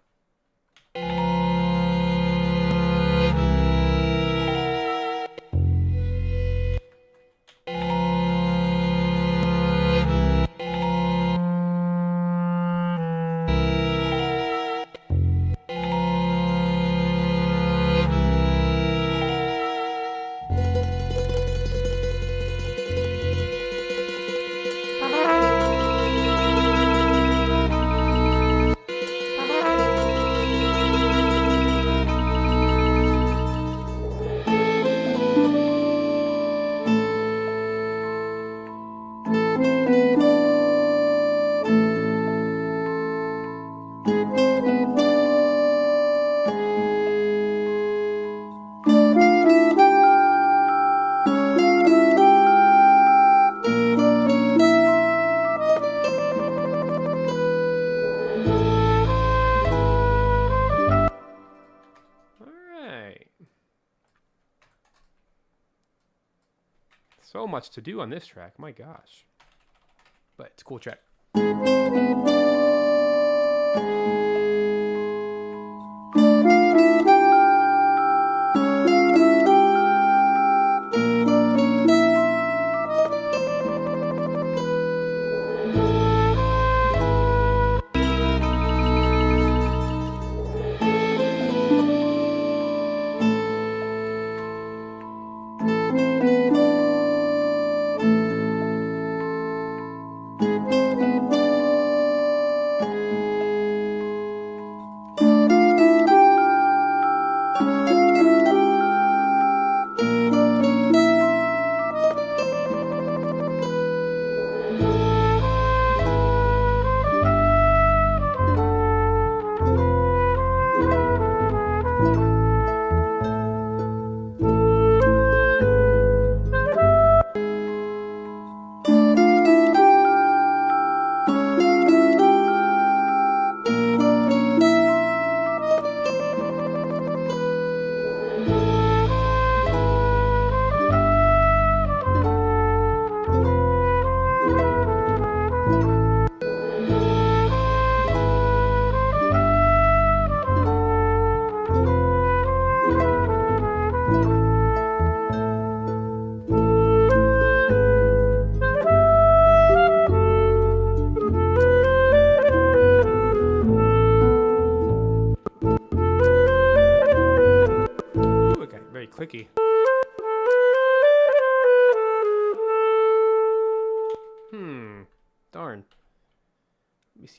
So much to do on this track, my gosh. But it's a cool track.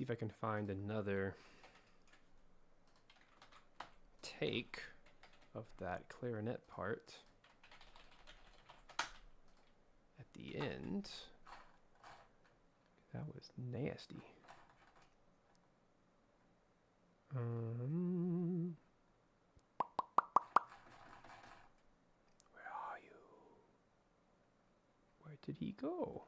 see if I can find another take of that clarinet part at the end. That was nasty. Where are you? Where did he go?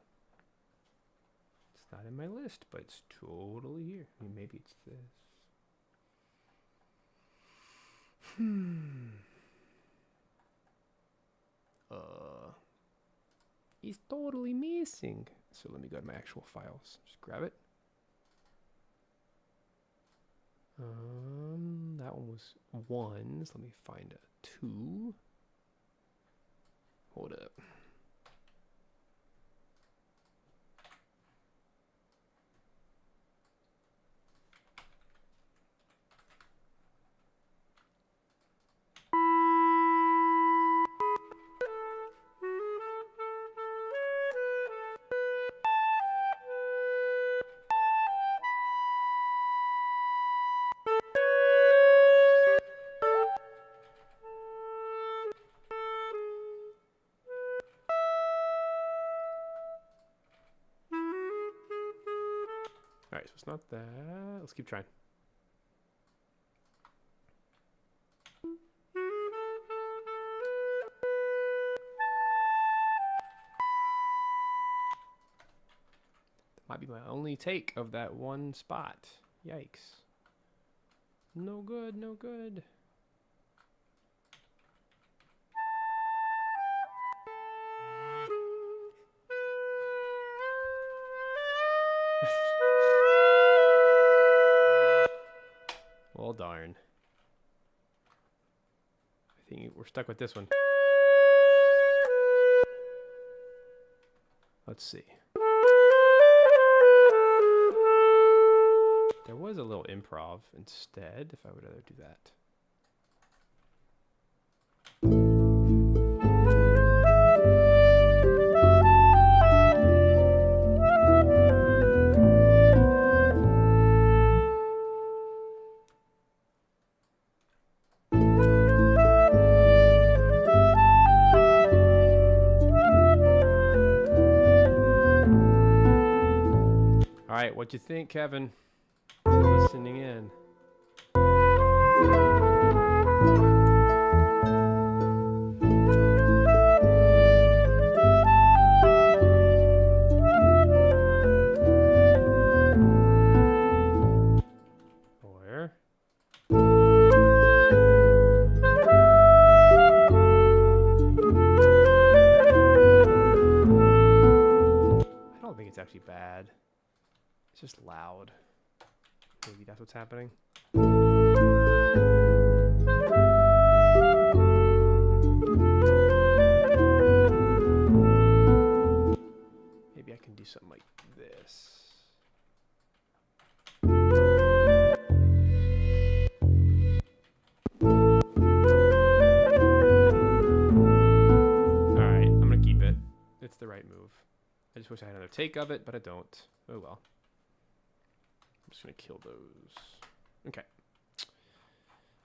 It's not in my list, but it's totally here. I mean, maybe it's this. He's totally missing. So let me go to my actual files. Just grab it. That one was 1. So let me find a 2. Hold up. Alright, so it's not that. Let's keep trying. That might be my only take of that one spot. Yikes. No good, no good. Well, darn. I think we're stuck with this one. Let's see. There was a little improv instead, if I would rather do that. All right, what'd you think, Kevin? Listening in. Where? I don't think it's actually bad. It's just loud. Maybe that's what's happening. Maybe I can do something like this. Alright, I'm gonna keep it. It's the right move. I just wish I had another take of it, but I don't. Oh well. I'm just gonna kill those. Okay.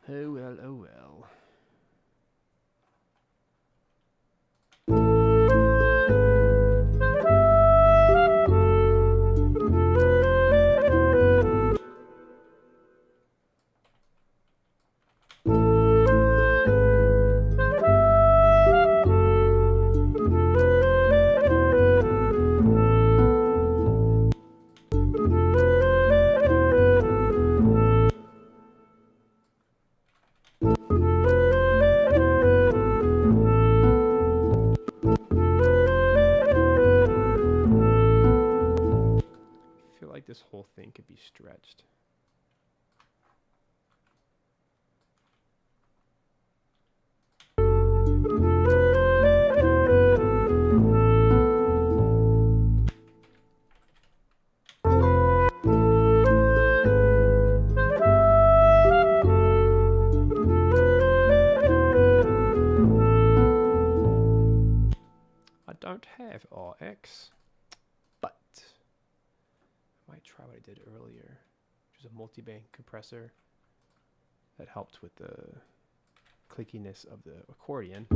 Oh well, oh well. This whole thing could be stretched. I don't have RX. might try what I did earlier, which is a multi-bank compressor that helped with the clickiness of the accordion.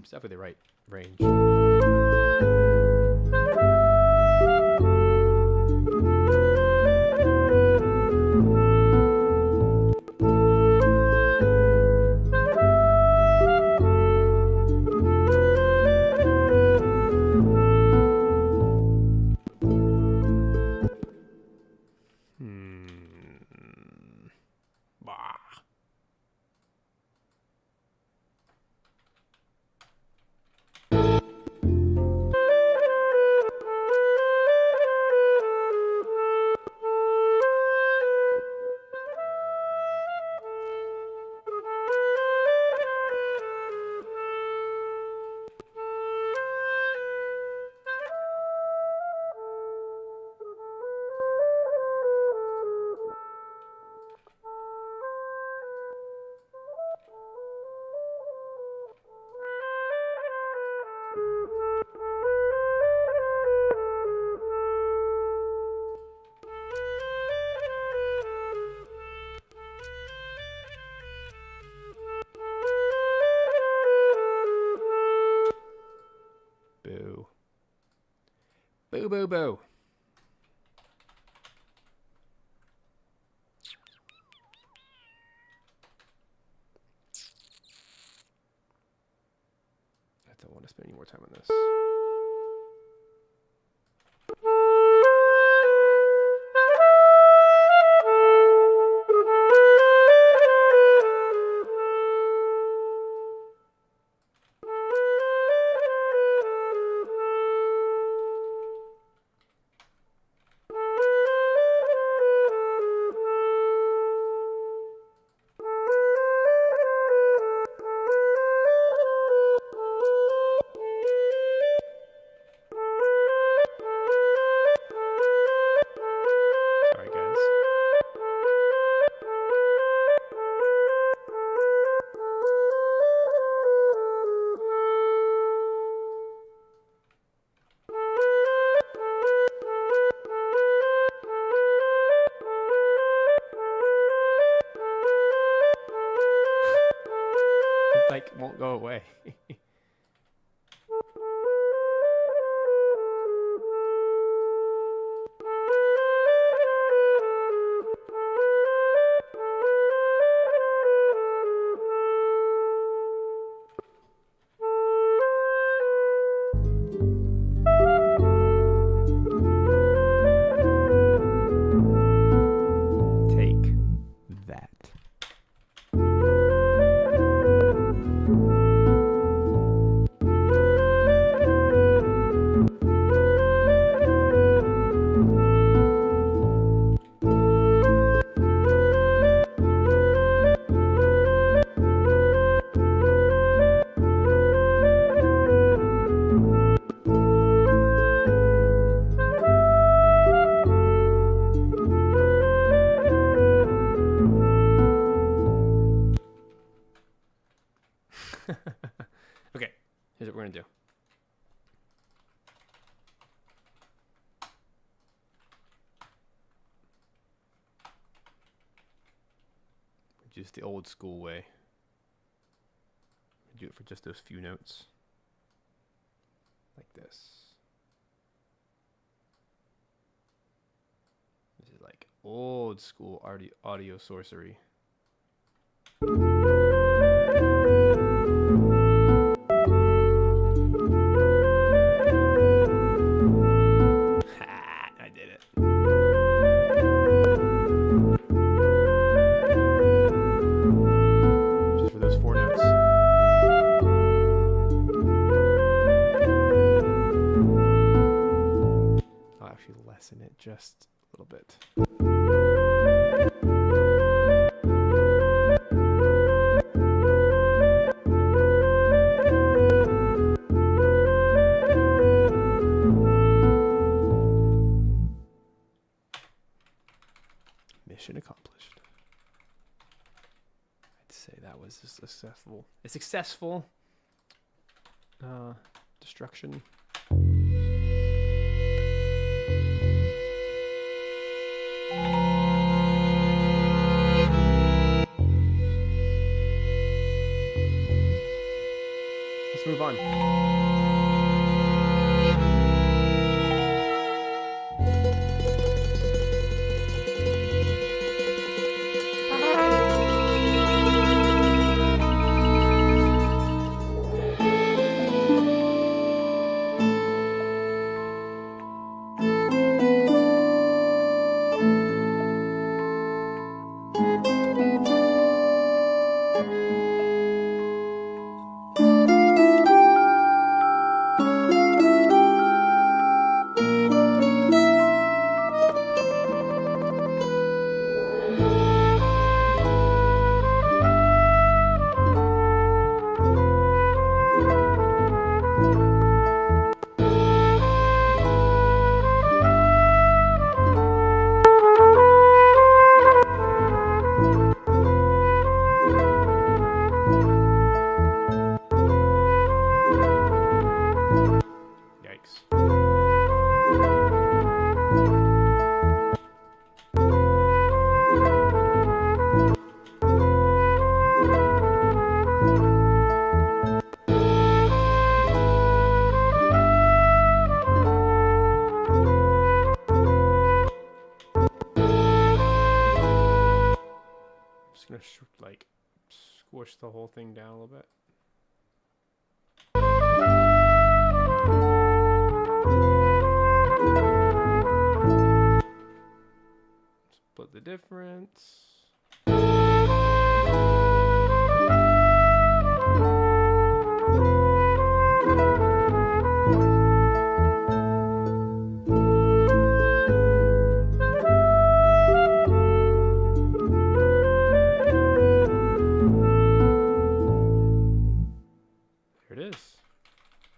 It's definitely the right range. Bah. Boo. Boo, boo, boo. I don't want to spend any more time on this. Like won't go away. Take that. Okay, here's what we're gonna do. Just the old school way. Do it for just those few notes. Like this. This is like old school audio sorcery. I did it. Just for those four notes. say that was a successful destruction. Let's move on. Gonna like squish the whole thing down a little bit. Split the difference.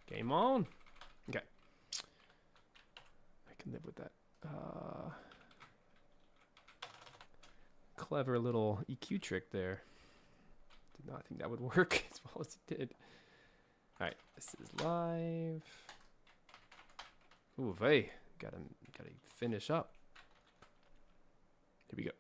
Game on. Okay. I can live with that. Clever little EQ trick there. Did not think that would work as well as it did. All right, this is live. Ooh, hey, gotta finish up. Here we go.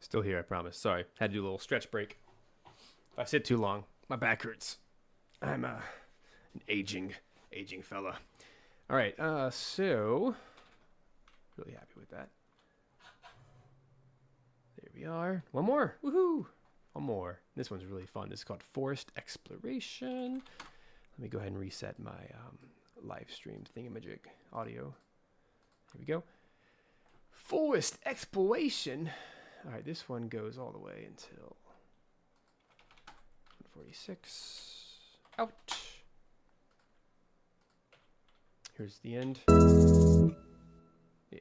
Still here, I promise. Sorry, had to do a little stretch break. If I sit too long, my back hurts. I'm an aging fella. All right, so really happy with that. There we are. One more. Woohoo! One more. This one's really fun. This is called Forest Exploration. Let me go ahead and reset my live stream thingamajig audio. Here we go. Forest Exploration. All right, this one goes all the way until 146. Out. Here's the end. Yeah.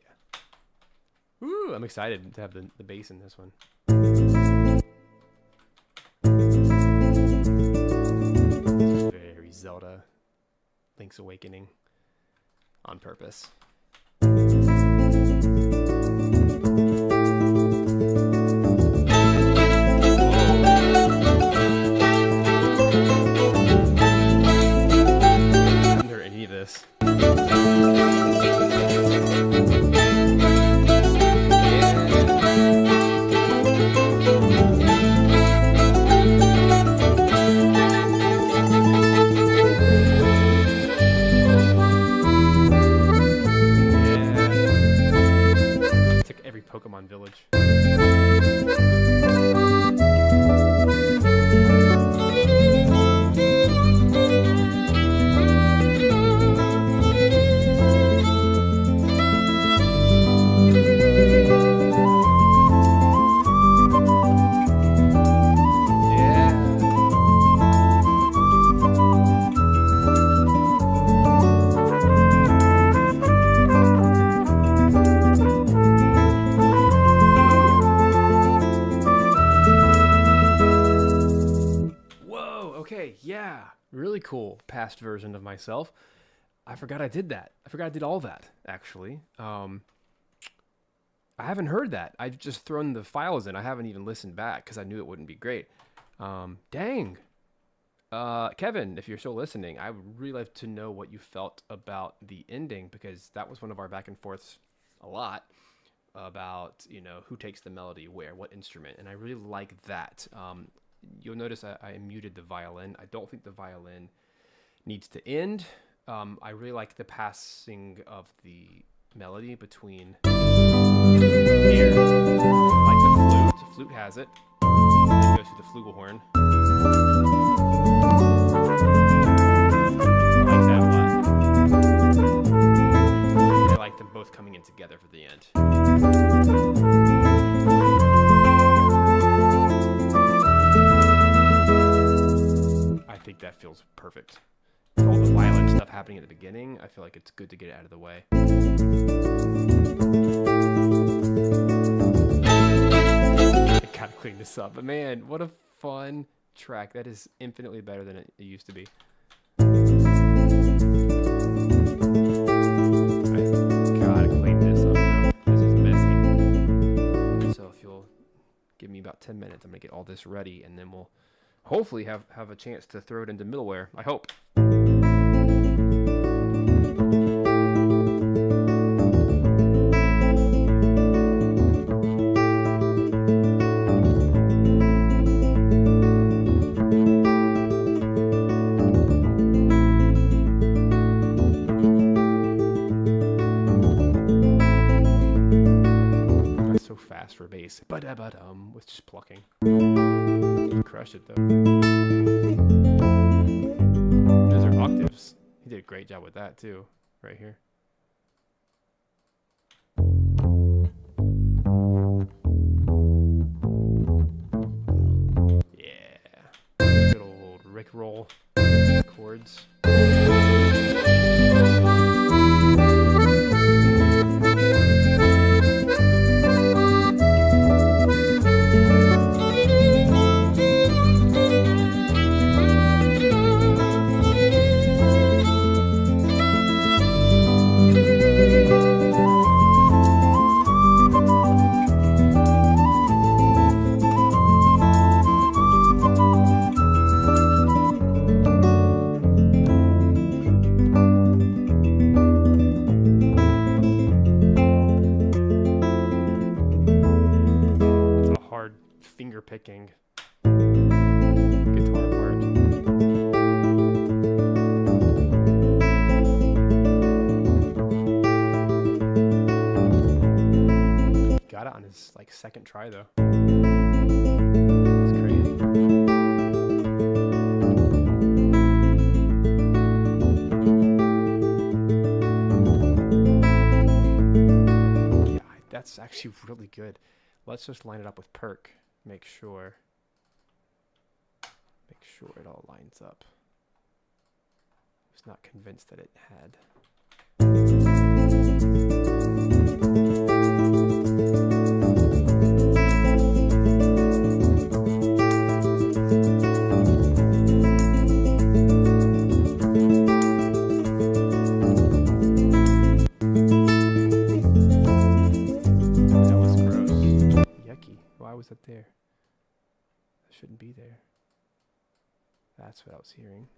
Ooh, I'm excited to have the bass in this one. Very Zelda Link's Awakening on purpose. Haven't heard any of this. Pokemon Village. Yeah, really cool past version of myself. I forgot I did that. I forgot I did all that, actually. I haven't heard that. I've just thrown the files in. I haven't even listened back because I knew it wouldn't be great. Dang. Kevin, if you're still listening, I would really like to know what you felt about the ending, because that was one of our back and forths a lot about, you know, who takes the melody where, what instrument, and I really like that. You'll notice I muted the violin. I don't think the violin needs to end. I really like the passing of the melody between here, like the flute. The flute has it. And it goes through the flugelhorn. I like that one. I like them both coming in together for the end. I think that feels perfect. For all the violent stuff happening at the beginning, I feel like it's good to get it out of the way. I gotta clean this up, but man, what a fun track. That is infinitely better than it used to be. I gotta clean this up, though. This is messy. So if you'll give me about 10 minutes, I'm gonna get all this ready, and then we'll hopefully have a chance to throw it into middleware. I hope. That's so fast for bass. But with just plucking. Crushed it though. Those are octaves. He did a great job with that too, right here. Yeah. Good old Rickroll chords. Picking guitar part. Got it on his like second try though. It's crazy. Yeah, that's actually really good. Let's just line it up with Perk. Make sure it all lines up. I was not convinced that it had. there. That shouldn't be there. That's what I was hearing.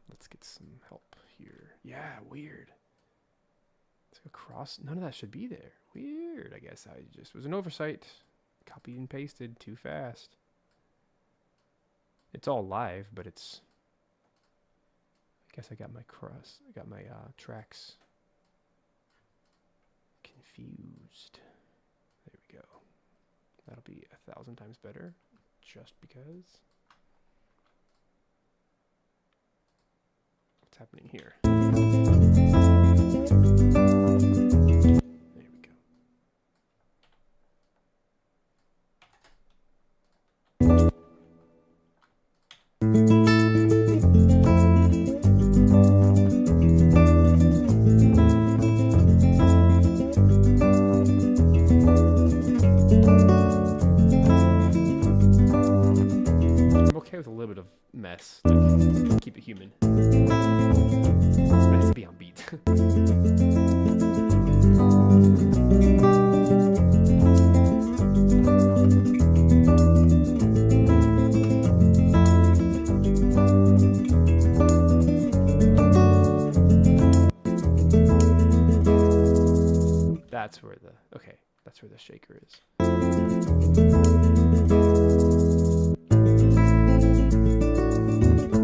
Let's get some help here. Yeah, weird. It's like across. None of that should be there. Weird. I guess I just was an oversight. Copied and pasted too fast. It's all live, but it's. I guess I got my tracks confused. There we go. That'll be 1,000 times better, just because. What's happening here? There we go. I'm okay with a little bit of mess. Like, keep it human. It has to be on beat. That's where the shaker is.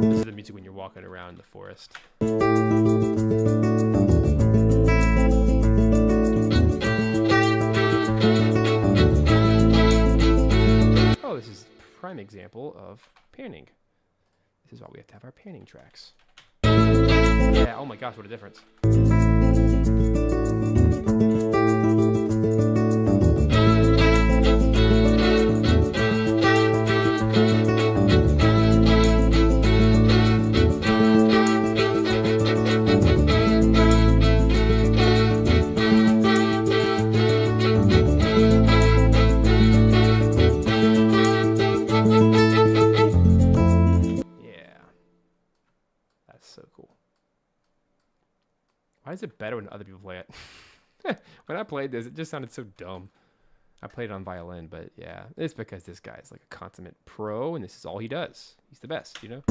This is the music when you're walking around the forest. Oh, this is a prime example of panning. This is why we have to have our panning tracks. Yeah, oh my gosh, what a difference. Why is it better when other people play it? When I played this, it just sounded so dumb. I played it on violin, but yeah, it's because this guy is like a consummate pro, and this is all he does. He's the best, you know?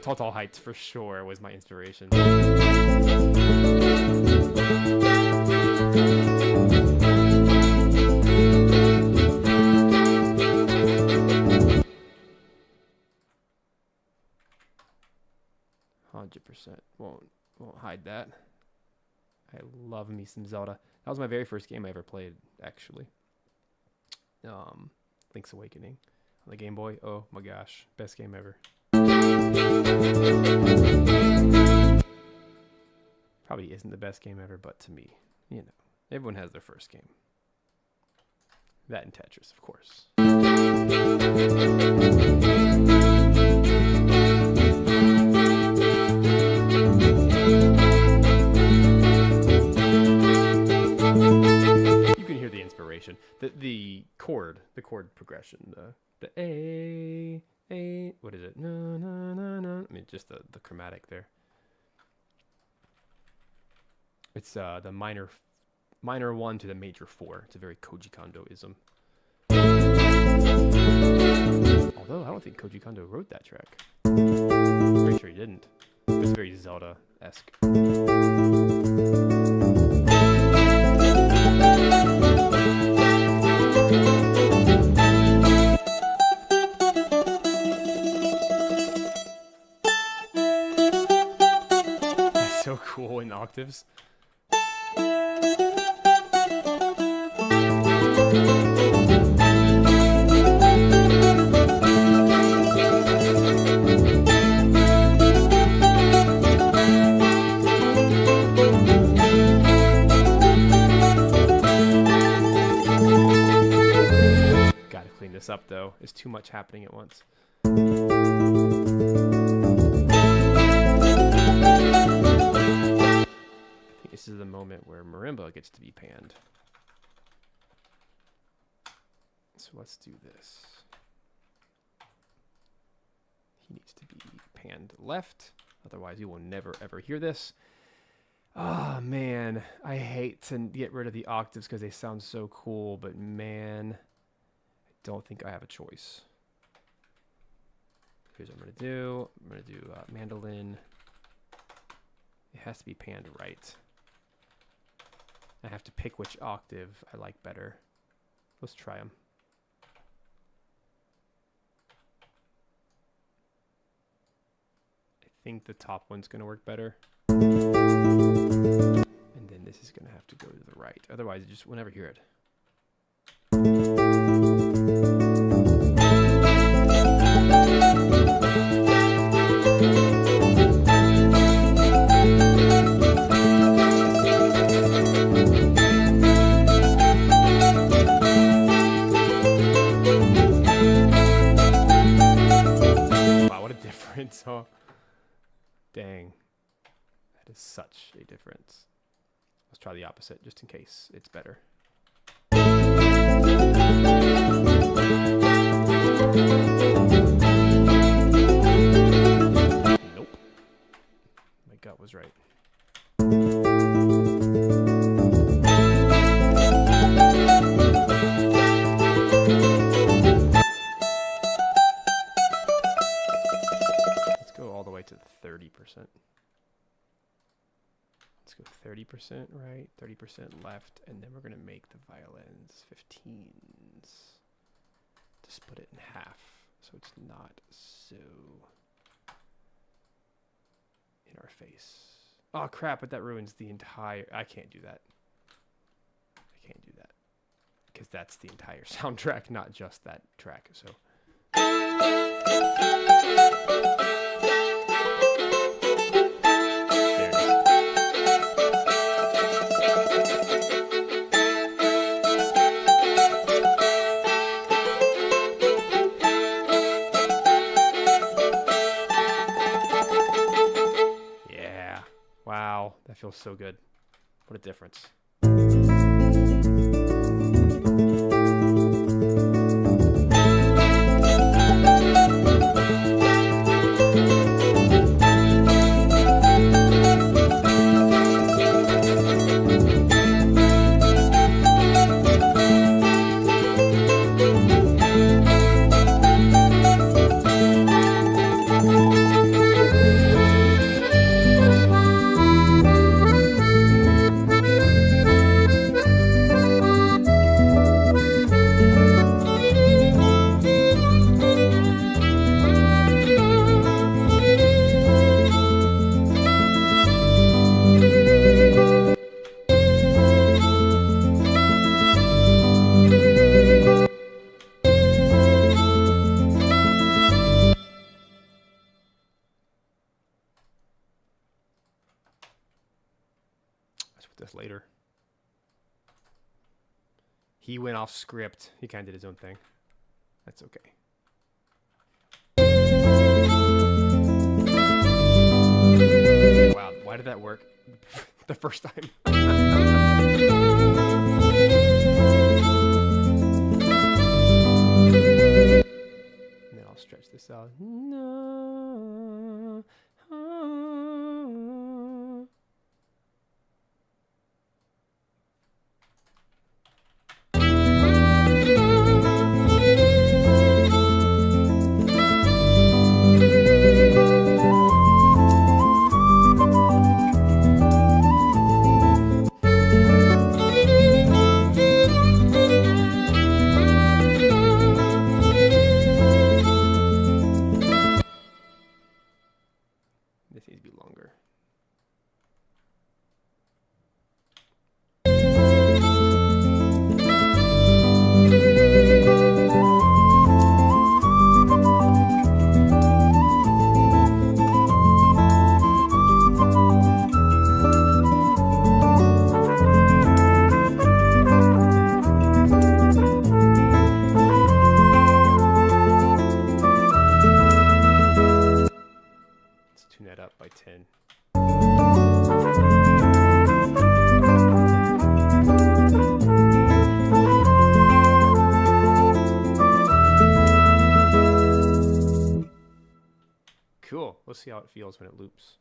Total Heights for sure was my inspiration. 100%. Won't hide that. I love me some Zelda. That was my very first game I ever played, actually. Link's Awakening on the Game Boy. Oh my gosh, best game ever. Probably isn't the best game ever, but to me, you know, everyone has their first game. That and Tetris, of course. You can hear the inspiration, the chord progression, the A. What is it? No, no, no, no. I mean, just the chromatic there. It's the minor 1 to the major 4. It's a very Koji Kondo-ism. Although I don't think Koji Kondo wrote that track. Pretty sure he didn't. It's very Zelda-esque. So cool in octaves. Gotta clean this up though. There's too much happening at once. This is the moment where marimba gets to be panned. So let's do this. He needs to be panned left. Otherwise, you will never, ever hear this. Oh, man. I hate to get rid of the octaves because they sound so cool. But, man, I don't think I have a choice. Here's what I'm going to do. I'm going to do mandolin. It has to be panned right. I have to pick which octave I like better. Let's try them. I think the top one's going to work better. And then this is going to have to go to the right. Otherwise, you just will never hear it. So, dang, that is such a difference. Let's try the opposite just in case it's better. Nope. My gut was right. To 30%. Let's go 30% right, 30% left, and then we're going to make the violins 15s to split it in half so it's not so in our face. Oh crap, but that ruins the entire... I can't do that. I can't do that because that's the entire soundtrack, not just that track. So wow, that feels so good. What a difference. Later. He went off script. He kind of did his own thing. That's okay. Wow, why did that work the first time? And then I'll stretch this out. No. see how it feels when it loops.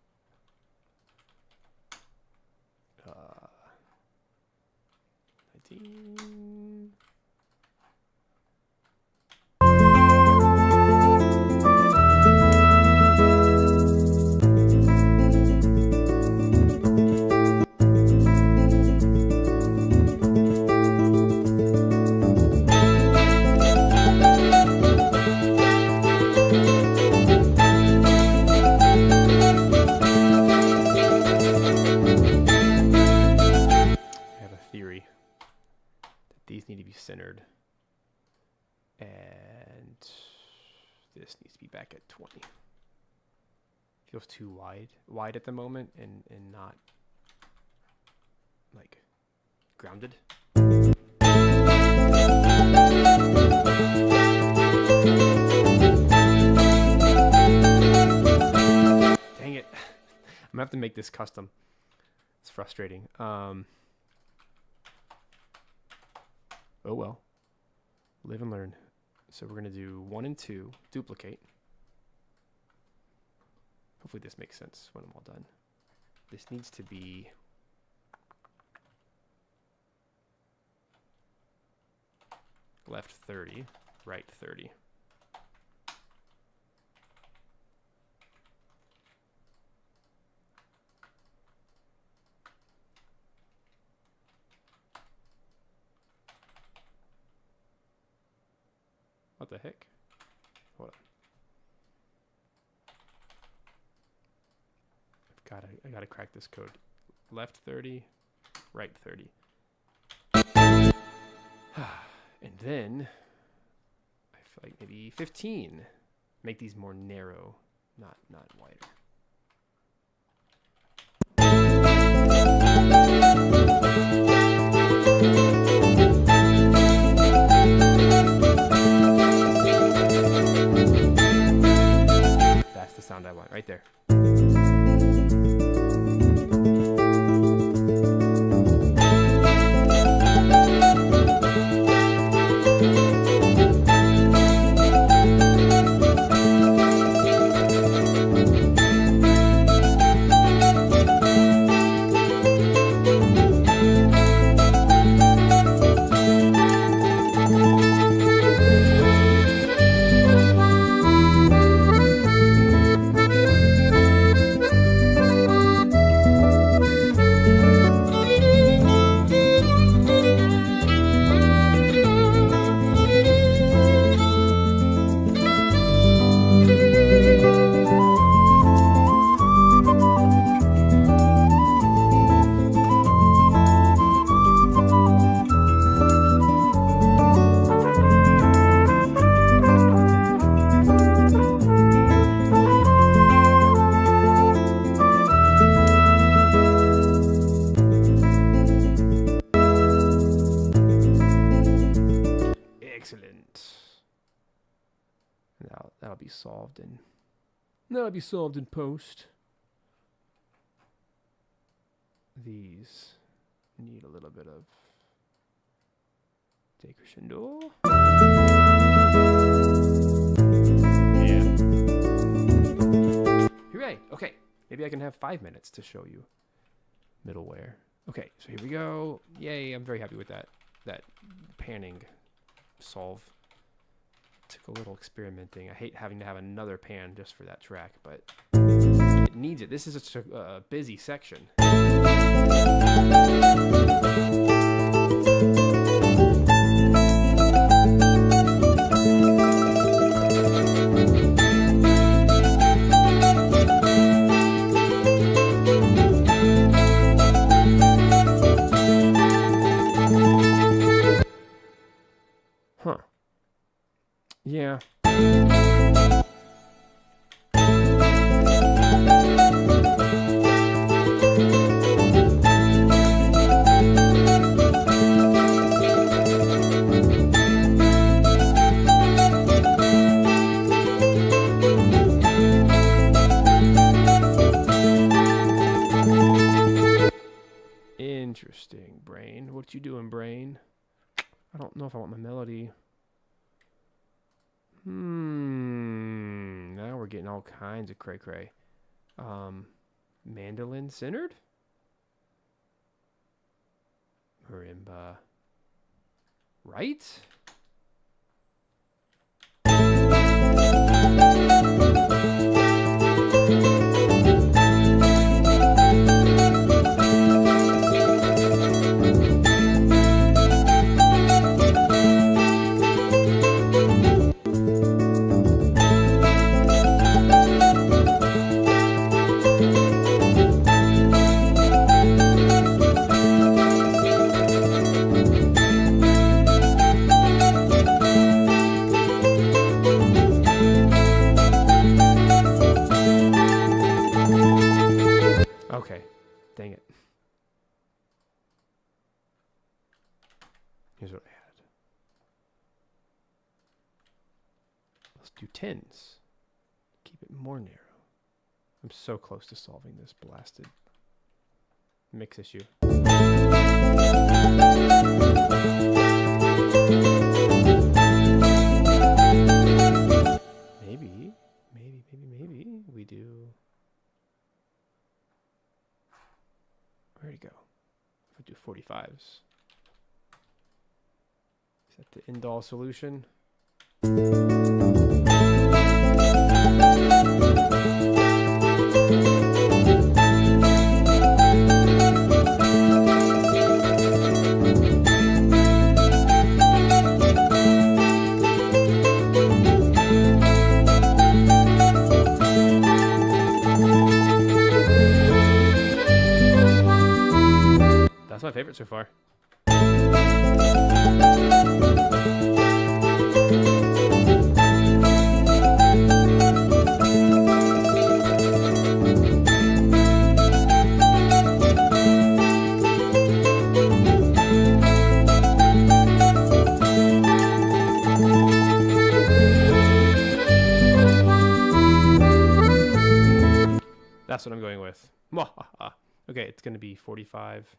19. Centered, and this needs to be back at 20. Feels too wide at the moment, and not like grounded. Dang it. I'm gonna have to make this custom. It's frustrating. Oh well, live and learn. So we're gonna do 1 and 2, duplicate. Hopefully this makes sense when I'm all done. This needs to be left 30, right 30. What the heck? Hold on. I gotta crack this code. Left 30, right 30. And then I feel like maybe 15. Make these more narrow, not wider. That's the sound I want right there. That'll be solved in post. These need a little bit of decrescendo. Yeah. Hooray! Okay, maybe I can have 5 minutes to show you middleware. Okay, so here we go. Yay! I'm very happy with that panning solve. Took a little experimenting. I hate having to have another pan just for that track, but it needs it. This is such a busy section. Huh. Yeah. Interesting, brain. What you doing, brain? I don't know if I want my melody. Now we're getting all kinds of cray-cray. Mandolin centered. Marimba. Right? Okay, dang it. Here's what I had. Let's do tens. Keep it more narrow. I'm so close to solving this blasted mix issue. Maybe we do. Where'd it go? I do 45s. Is that the end-all solution? That's my favorite so far. That's what I'm going with. Okay, it's going to be 45.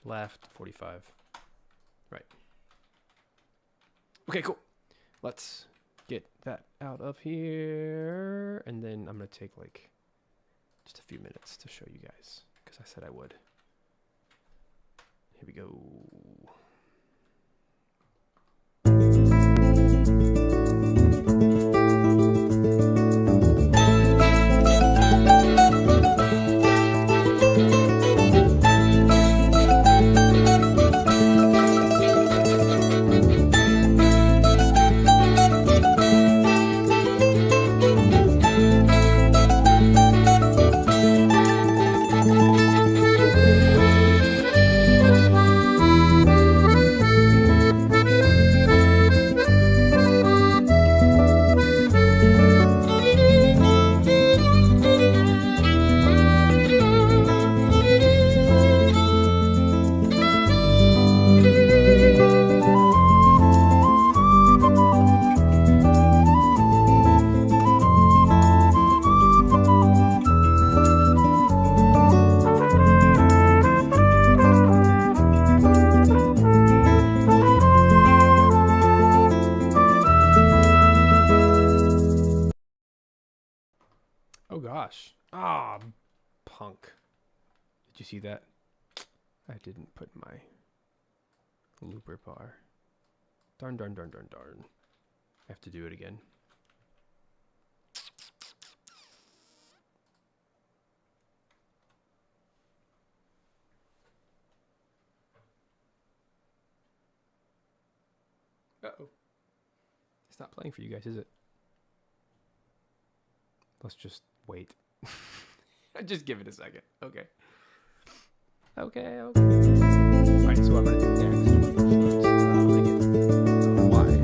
Left, 45. Right. Okay, cool. Let's get that out of here. And then I'm going to take like just a few minutes to show you guys because I said I would. Here we go. Oh gosh. Ah, punk. Did you see that? I didn't put my looper bar. Darn. I have to do it again. Uh-oh. It's not playing for you guys, is it? Let's just wait. Just give it a second. Okay. Okay. All right, so what I'm going to do next. I'm going to get wide.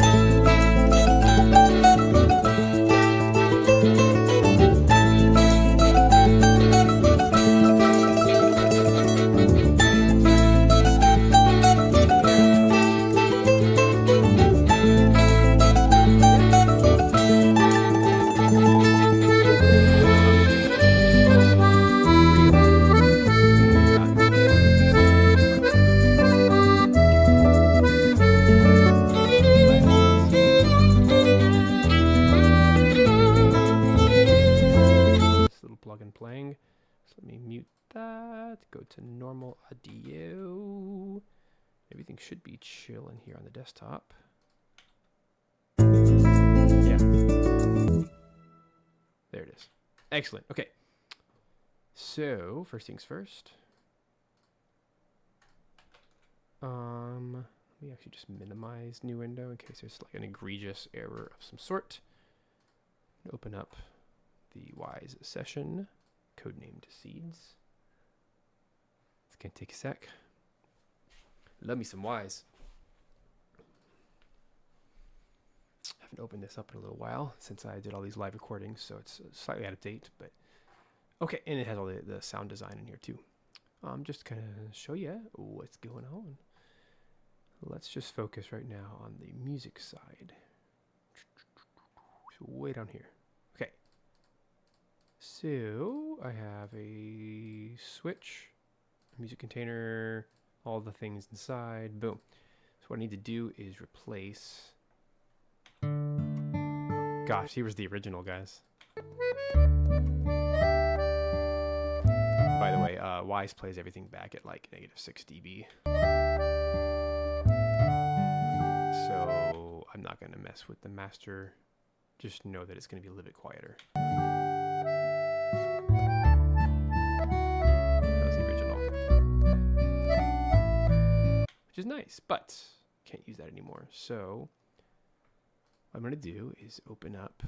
should be chilling here on the desktop. Yeah. There it is. Excellent. Okay. So, first things first. Let me actually just minimize new window in case there's like an egregious error of some sort. Open up the Wise session, codenamed Seeds. It's gonna take a sec. Love me some Wise. Haven't opened this up in a little while since I did all these live recordings, so it's slightly out of date, but okay. And it has all the sound design in here too. Just kind of show you what's going on. Let's just focus right now on the music side. So way down here. Okay. So I have a switch, music container, all the things inside. Boom. So what I need to do is replace. Gosh, he was the original, guys. By the way, Wise plays everything back at like -6 dB. So I'm not going to mess with the master. Just know that it's going to be a little bit quieter. That was the original. Which is nice, but can't use that anymore. So what I'm going to do is open up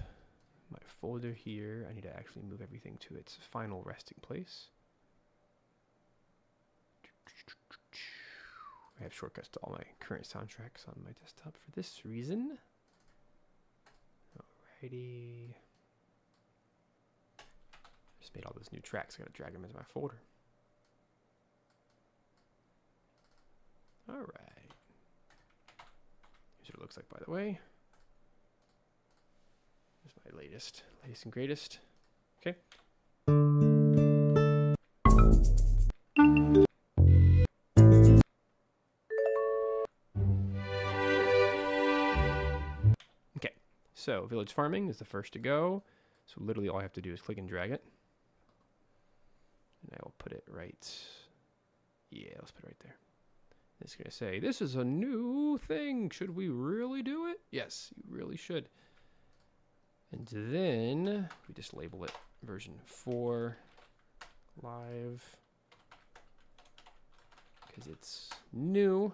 my folder here. I need to actually move everything to its final resting place. I have shortcuts to all my current soundtracks on my desktop for this reason. Alrighty. Just made all those new tracks. I gotta drag them into my folder. Alright. Here's what it looks like, by the way. Here's my latest and greatest. Okay. So Village Farming is the first to go. So literally all I have to do is click and drag it. And I will put it right. Yeah, let's put it right there. It's going to say, this is a new thing. Should we really do it? Yes, you really should. And then we just label it version 4 live. Because it's new.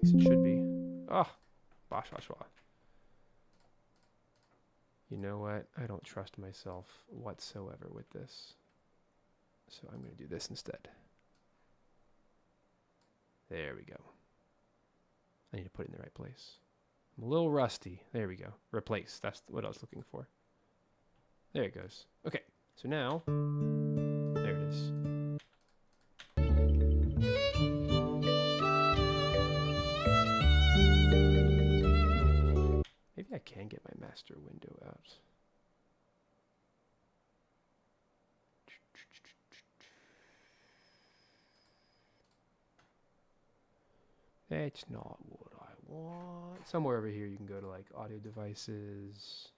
It should be. Oh, bosh, bosh, bosh. You know what? I don't trust myself whatsoever with this. So I'm going to do this instead. There we go. I need to put it in the right place. I'm a little rusty. There we go. Replace. That's what I was looking for. There it goes. Okay. So now, there it is. Maybe I can get my master window out. That's not what I want. Somewhere over here you can go to like audio devices.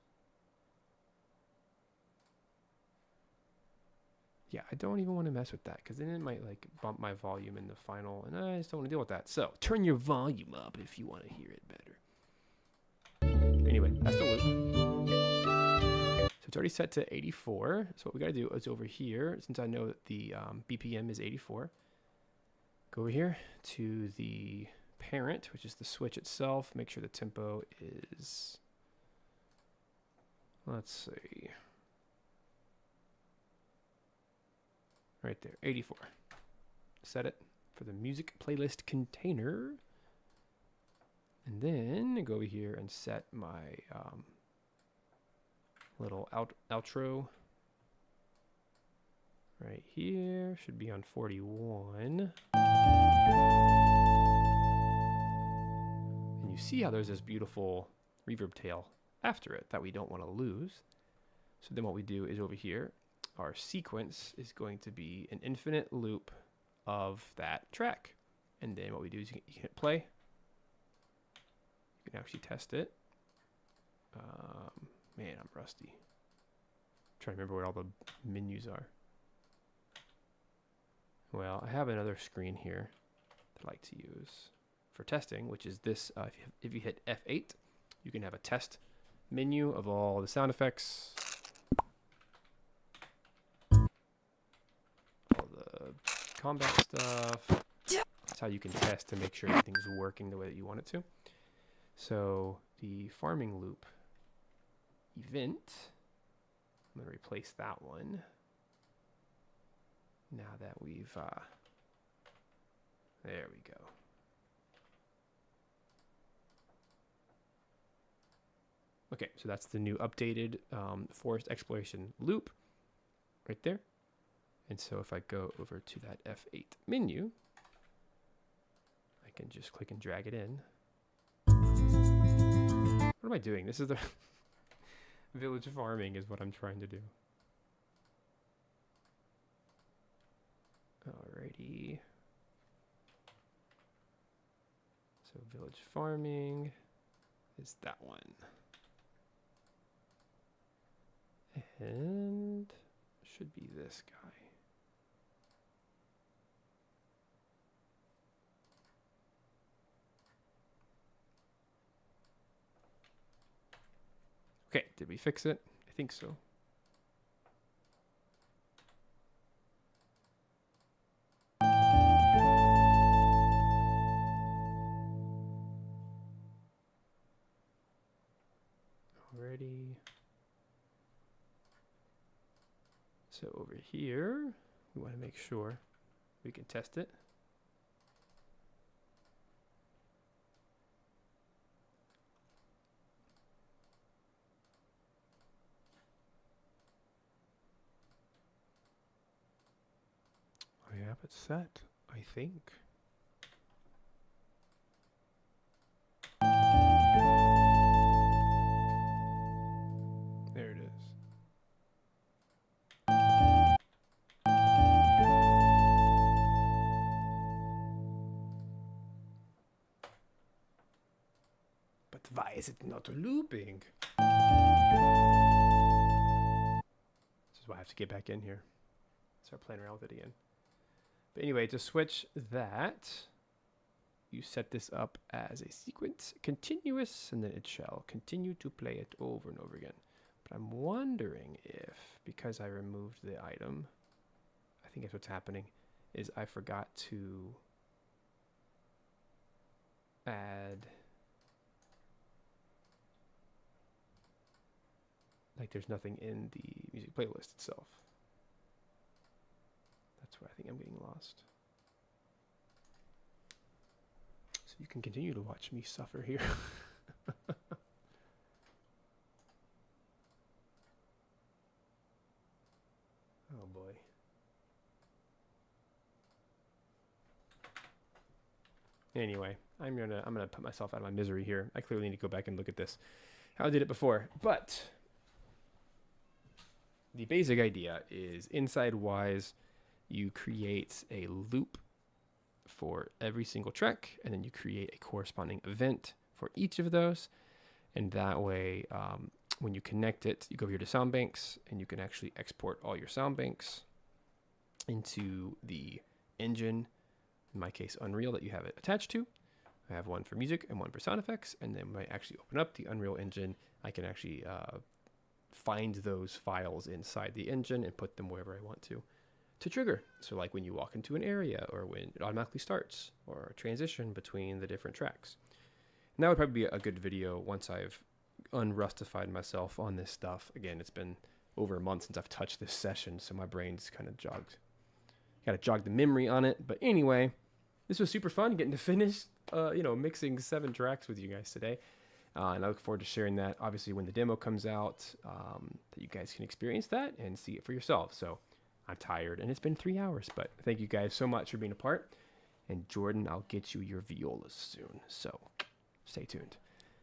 Yeah, I don't even want to mess with that because then it might like bump my volume in the final and I just don't want to deal with that. So turn your volume up if you want to hear it better. Anyway, that's the loop. So it's already set to 84. So what we got to do is over here, since I know that the BPM is 84, go over here to the parent, which is the switch itself. Make sure the tempo is, let's see, right there, 84. Set it for the music playlist container. And then go over here and set my little outro right here. Should be on 41. And you see how there's this beautiful reverb tail after it that we don't want to lose. So then what we do is over here, our sequence is going to be an infinite loop of that track. And then what we do is you can hit play. You can actually test it. Man, I'm rusty. trying to remember where all the menus are. Well, I have another screen here that I like to use for testing, which is this. If you hit F8, you can have a test menu of all the sound effects, all the combat stuff. That's how you can test to make sure everything's working the way that you want it to. So the farming loop event, I'm going to replace that one. Now that we've, there we go. Okay, so that's the new updated forest exploration loop right there. And so if I go over to that F8 menu, I can just click and drag it in. What am I doing? This is the village farming is what I'm trying to do. Alrighty. So village farming is that one. And should be this guy. Okay, did we fix it? I think so. Alrighty. So over here, we want to make sure we can test it. I have it set, I think. There it is. But why is it not looping? This is why I have to get back in here. Start playing around with it again. But anyway, to switch that, you set this up as a sequence continuous, and then it shall continue to play it over and over again. But I'm wondering if, because I removed the item, I think that's what's happening, is I forgot to add, like there's nothing in the music playlist itself. That's where I think I'm getting lost. So you can continue to watch me suffer here. Oh boy. Anyway, I'm gonna put myself out of my misery here. I clearly need to go back and look at this. How I did it before, but the basic idea is inside Wise, you create a loop for every single track, and then you create a corresponding event for each of those. And that way, when you connect it, you go here to sound banks, and you can actually export all your sound banks into the engine, in my case, Unreal, that you have it attached to. I have one for music and one for sound effects. And then when I actually open up the Unreal Engine, I can actually find those files inside the engine and put them wherever I want to trigger. So like when you walk into an area, or when it automatically starts, or a transition between the different tracks. And that would probably be a good video once I've unrustified myself on this stuff. Again, it's been over a month since I've touched this session, so my brain's kind of jogged. Got to jog the memory on it. But anyway, this was super fun getting to finish, mixing 7 tracks with you guys today. And I look forward to sharing that, obviously, when the demo comes out, that you guys can experience that and see it for yourself. So I'm tired, and it's been 3 hours, but thank you guys so much for being a part. And Jordan, I'll get you your violas soon, so stay tuned.